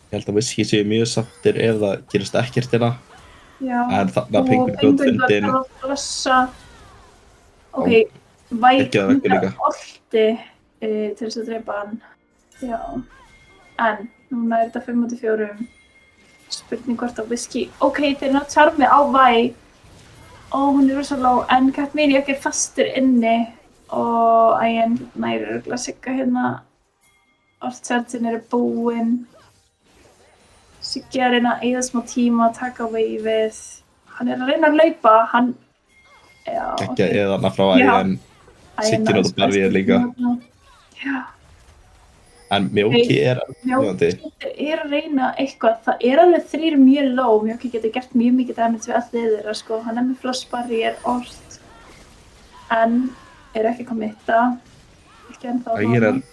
Ég held að Whisky séu mjög sáttir ef það gerist ekkert hérna. Já, En þarna Penguin Goat fundin. þarf að blessa. Ok, Væk Geggjaður veggur líka. olti til þess að dreipa hann. Já, en núna er þetta 5-4. Spurning hvort á Whisky. Ok, þeir eru nátt Charmi á Væ. Ó, hún er rosa low, en Katmín er ekki fastur inni. Og æginn næri örugglega Sigga hérna. Ortsjálfinn eru búinn. Siggi að reyna að eyða smá tíma að taka veifið. hann er að reyna að laupa, hann, já, Ekki eða hana frá Já. Ægir en Siggi nota barrier líka. Já, En Mjóki er Mjóki alveg. er að reyna eitthvað, það er alveg 3 mjög low, Mjóki getur gert mjög mikið damage við allt liðir, sko, hann er með frost barrier, orð, en er ekki kommitta, ekki ennþá. Ægir er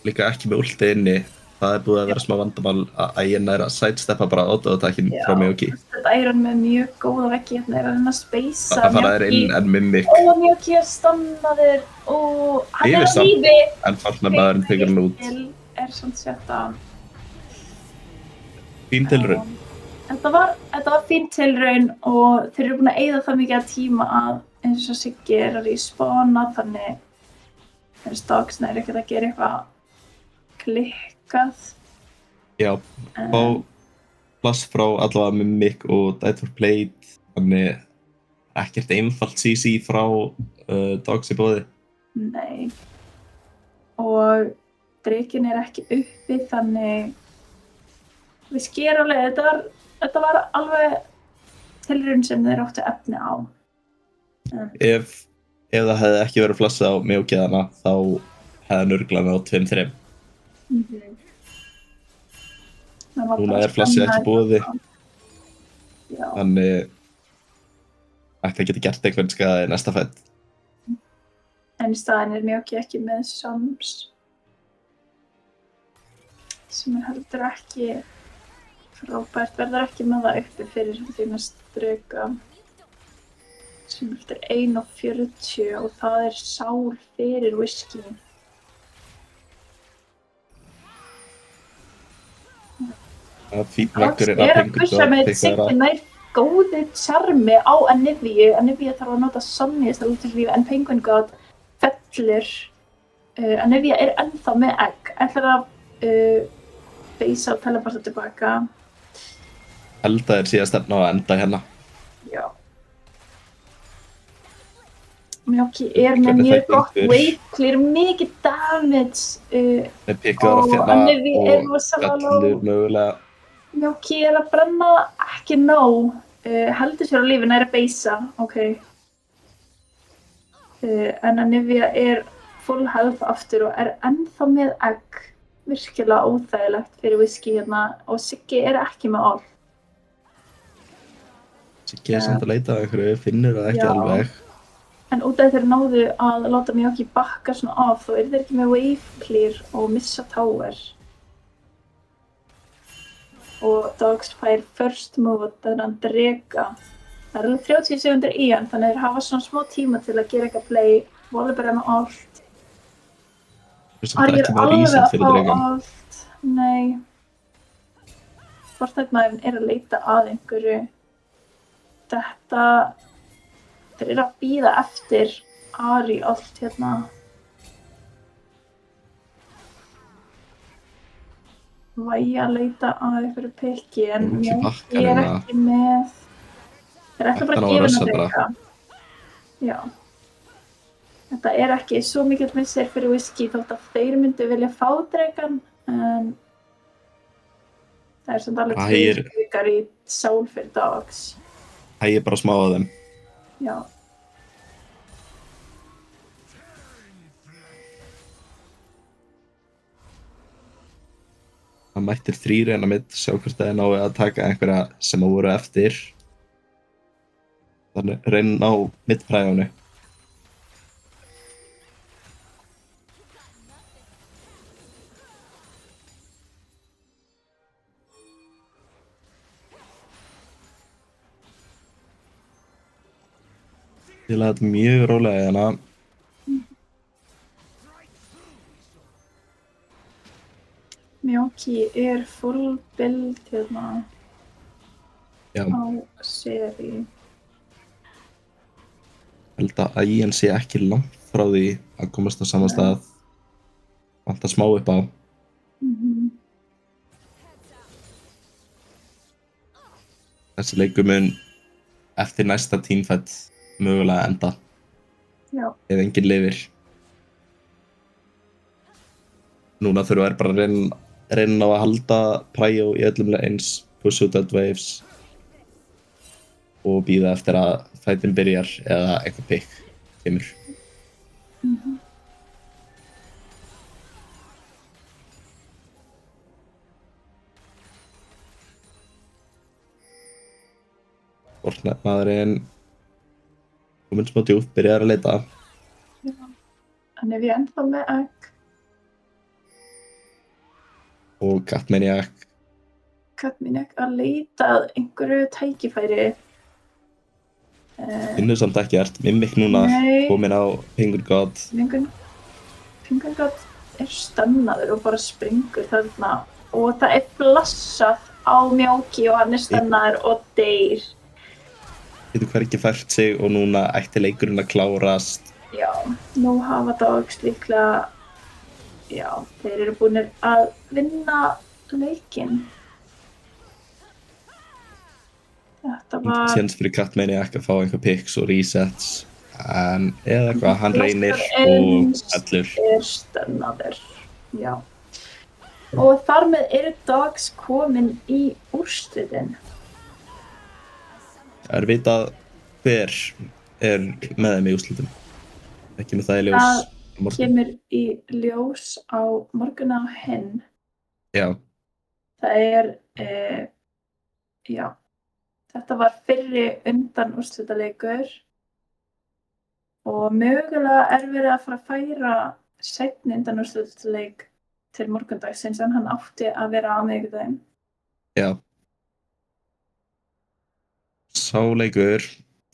líka ekki með ulti inni. Það er búið að vera smá vandamál að Ægir nær að sidesteppa bara auto-attackin frá Mjóki. Þetta er hann með mjög góða veggi, hérna er að reyna að speysa Það fara þær inn en Mimik. Mjóki er stannaður og hann er Yfir á samt. lífi. En farnamaðurinn tekur hann út. Er samt þetta. Fín tilraun. Þetta var fín tilraun og þeir eru búin að eyða það mikið að tíma að eins og Siggi er að respawna, þannig þeir Dogsna er ekkert að gera eitthvað klikkað. Já, fá plass frá allavega Mimik og Died for Blade, þannig ekkert einfalt CC frá Dogs í boði. Nei. Og drekinn er ekki uppi, þannig við sker alveg, þetta var alveg tilraun sem þeir áttu efni á. Ef það hefði ekki verið flassað á Mjókiðana, þá hefði hann örglað með á 2-3. Núna er flassið ekki búið, þannig ætti að geta gert einhvern skaði í næsta fætt. En í staðinn er Mjóki ekki með Sams, sem er heldur ekki frábært, verður ekki með það uppi fyrir því næst drauga, sem eftir 1:40 og það er sál fyrir Whisky. Það er fín vekkurinn að pusha með Siggi nær góðu charmi á Anivia. Anivia þarf að nota Sonny til lífi, en Penguin God fellur. Anivia er ennþá með egg, ætlar að beysa og teleporta tilbaka. Held að þeir sé að stefna á að enda hérna. Já. Mjóki er með mjög gott wave clear, mikið damage Þeir pikkaður að fjalla og fellur mögulega. Mjóki er að brenna ekki nóg, heldur sér á lífi nær að beysa, ok. En Anivia er full health aftur og er ennþá með egg, virkilega óþægilegt fyrir Whisky hérna, og Siggi er ekki með all. Siggi er samt að leita af einhverju, finnur það ekki alveg. En út af þeir náðu að láta Mjóki bakka svona af, þá eru þeir ekki með wave clear og missa tower. Og Dogs fær first move á þennan drega. Það er alveg 30 sekundur í hann, þannig að þeir hafa svona smá tíma til að gera eitthvað play. Volibear er með allt. Það er ekki með reason fyrir dregan. Allt. Nei. Fortnite-maðurinn er að leita að einhverju. Þeir eru að bíða eftir Ari allt hérna. Vægi að leita að einhverju pilki, en Mjóki er ekki með. Þeir ætla bara að gefa hennar drega. Já. Þetta er ekki svo mikill missir fyrir Whisky þótt að þeir myndu vilja fá dregan, en það er svona alveg 2 draugar í sál fyrir Dogs. Hægir bara smá á þeim. Já. Það mættir 3 en að mitt, sjá hvort það er náið að taka einhverja sem að voru eftir. Þannig reyna á mittpræjónu. Ég laði þetta mjög rólega hérna. Mjóki er full build hérna Já. á seri. Held að Ægin sé ekki langt frá því að komast á sama stað. Vantar smá upp á. Þessi leikur mun eftir næsta teamfight mögulega enda. Já. Ef enginn lifir. Núna þurfa þær bara að reyna á að halda præjó í öllum eins, push out dead waves. og bíða eftir að fætin byrjar eða eitthvað pick kemur. Fortnite-maðurinn kominn smá djúpt, byrjar að leita. Já. En ef ég ennþá með egg, Og Catmaniac Katmín ekki að leita að einhverju tækifæri. finnur samt ekkert. Mimic núna Nei. kominn á Finger God. Fingergott er stannaður og bara springur þarna og það er flassað á Mjóki og hann er stannaður og deyr. Getur hvergi fært sig og núna ætti leikurinn að klárast. Já, nú hafa Dogs líklega, já, þeir eru búinir að vinna leikinn. Þetta var... Séns fyrir Catmaniac að fá einhver picks og resets. En eða eitthvað, hann reynir og allur. Er stannaður, já. Og þar með eru Dogs komin í úrslitin. Er vitað hver er með þeim í úrslitum? Ekki með það í ljós á morgun. Kemur í ljós á morgun á hinn. Já, Það er, já, þetta var fyrri undan úrslitaleikur og mögulega er verið að fara að færa seinni undan úrslitaleik til morgundagsins en hann átti að vera á miðvikudaginn. já. Sá leikur,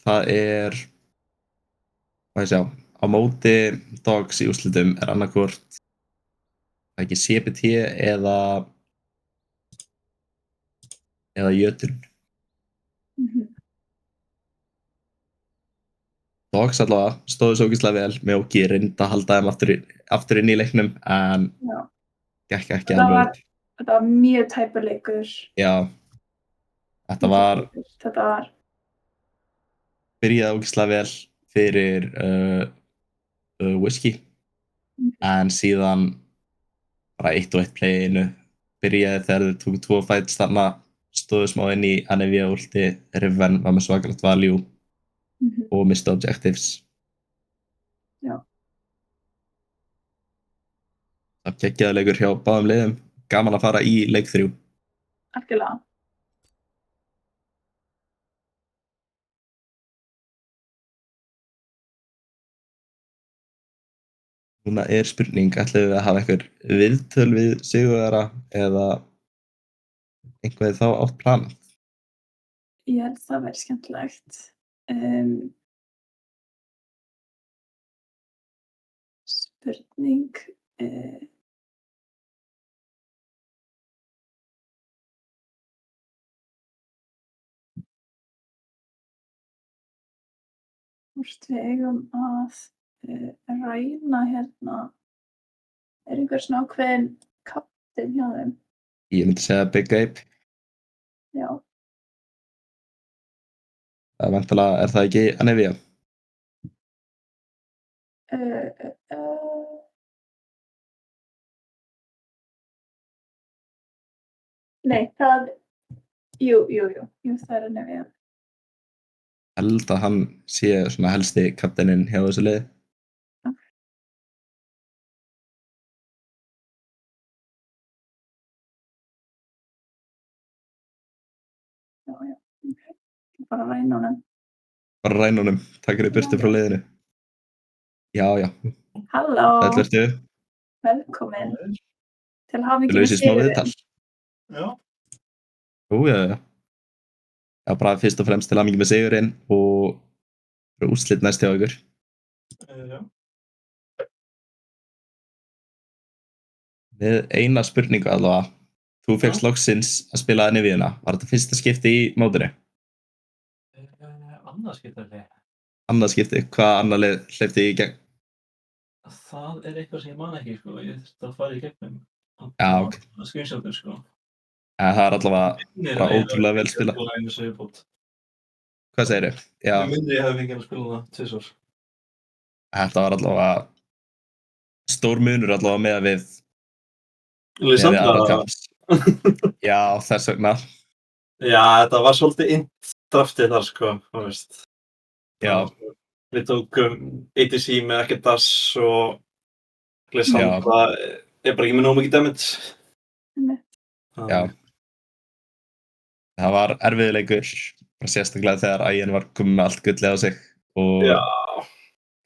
það er, hvað ég sjá, á móti Dogs í úrslitum er annarkvort ekki CPT eða Jötunn. Dogs allavega stóðu svo ógeðslega vel. Mjóki reyndi að halda þeim aftur inn í leiknum en Já. gekk ekki alveg upp. Þetta var mjög tæpur leikur. Já, þetta var byrjaði ógeðslega vel fyrir Whisky en síðan bara 1-1 play-inu byrjaði þegar þau tóku 2 fights þarna, stóðu smá inn í Anivia ulti, Riven var með svakalegt value og mista objectives. Já. Það geggjaði leikur hjá báðum liðum, gaman að fara í leik 3. Algjörlega. Núna er spurning, ætlum við að hafa einhver viðtöl við sigurvegara eða einhver þá átt planað? Ég held það væri skemmtilegt. Spurning. Hvort við eigum að ræna hérna. Er einhver svona ákveðin kapteinn hjá þeim? Ég myndi segja Big Ape. Já. Það væntanlega er það ekki Anivia? Nei, það... Jú, það er Anivia. Held að hann sé svona helsti kapteininn hjá þessu liði. Já, ok. Bara ræna honum. Bara ræna honum, taka þér burtu frá liðinu. Já. Halló. Sæll ertu. Velkomin. Til hamingju Laus í smá viðtal. Já. Já. Já, bara fyrst og fremst til hamingju með sigurinn og úrslit næst hjá ykkur. Já. Með eina spurningu allavega. Þú fékkst loksins að spila Aniviuna. Var þetta fyrsta skipti í mótinu? Annað skipti. Annað skipti? Hvað annað lið hleypti í gegn? Það er eitthvað sem ég man ekki, sko. Ég þurfti að fara í gegnum. Já, ok. Screenshotir, sko. Það er allavega bara ótrúlega vel spilað. Hvað segirðu? Já. Ég myndi ég hef fengið að spila það 2 ár. Þetta var allavega stór munur allavega með við Lysandra. aðra camps. Já, þess vegna. Já, þetta var svolítið int. draftið þar sko, þú veist. Já, Við tókum ADC með ekki DAS og Glissandra er bara ekki með nóg mikið damage. Einmitt. já. Það var erfiður leikur, bara sérstaklega þegar Ægin var komið með allt gullið á sig og Já,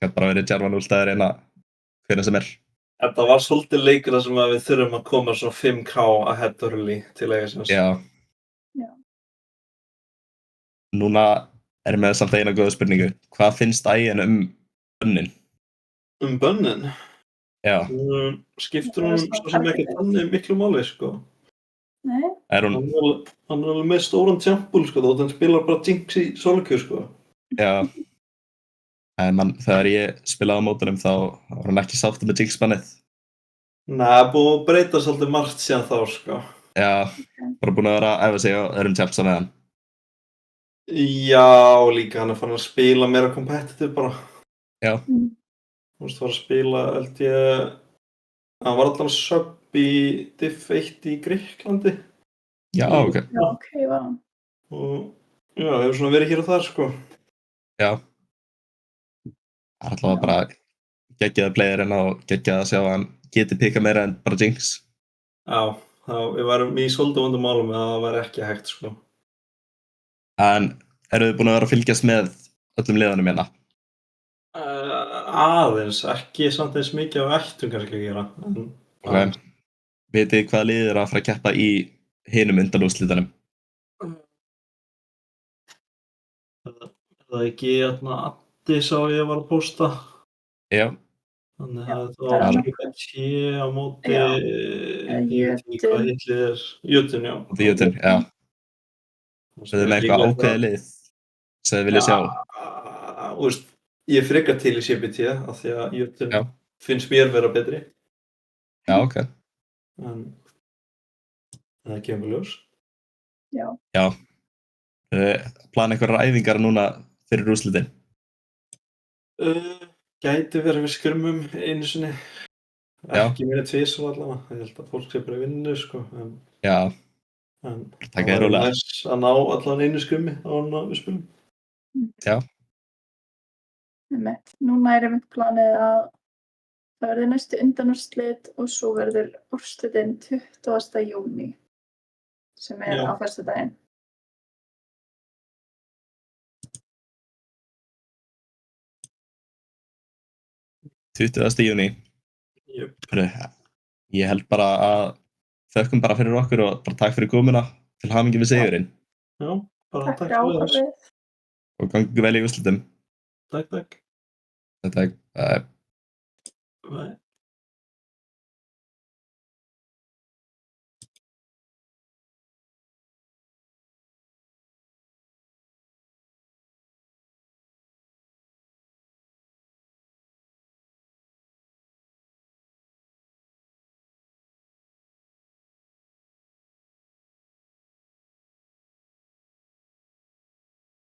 gæti bara verið Jarvan últaður eina hvernig sem er. þetta var svolítið leikur þar sem að við þurfum að koma svona 5k ahead early til að eiga sem. Já. Já. Núna er með samt eina góða spurningu. Hvað finnst Ægin bönnin? Bönnin? Já. Skiptir hún svo sem ekki þannig miklu máli, sko. Nei, Er hún? Hann er alveg með stóran tjampul, sko, þótt hann spilar bara Jinx í solo-queue, sko. Já. En þegar ég spilaði á mótunum þá var hann ekki sáttur með Jinx-bannið. Nei, búið að breyta svolítið margt síðan þá, sko. Já, bara búin að vera að æfa sig á öðrum champs á meðan. Já, líka hann er farin að spila meira competitive bara. Já. Þú veist, var að spila, held ég, hann var allan sub í Div 1 í Grikklandi. Já, ok. já, ok, vá. Og já, hefur svona verið hér og þar, sko. Já. Það er alltaf bara geggjaða playerinn og geggjað að sjá að hann geti pikað meira en bara Jinx. Já, við varum í svolítið vondum málum að það var ekki hægt, sko. En eru þið búin að vera að fylgjast með öllum liðanum hérna? Aðeins, ekki samt eins mikið á ættum kannski að gera. Ok. Vitið þið hvaða liðið er að fara að keppa í hinum undanúrslitunum? Það ekki, Addi sá ég var að pósta. Já. Þannig Já, að það er það var nokkuð. sé á móti, Já, ég veit ekki hvað hitlið er, Jötun, já. Móti Jötun, já. Þið með eitthvað ákveðið lið sem þið viljið sjá? Þú veist, ég er frekar til í CBT af því að Jötun Já. finnst mér vera betri. Já, ok. En það kemur ljós. Já, Já. Plana einhverjar æfingar núna fyrir úrslitin? Gæti verið við skrumum einu sinni. Já. Ekki meira tvisvar allavega. Ég held að fólk sé bara í vinnu, sko. Já, En taka það þér var rólega. næs að ná allavega einu skrummi á hann að við spilum. Já. einmitt. Núna er einmitt planið að það verður næstu undanúrslit og svo verður úrslitin 20. júní sem er Já. á föstudaginn. Tuttugasti júní. Jöp. Ég held bara að þökkum bara fyrir okkur og bara takk fyrir komuna til hamingju við sigurinn Já, bara Takk fyrir áhorfið. og gangi vel í úrslitum. Takk. Þetta er Bye.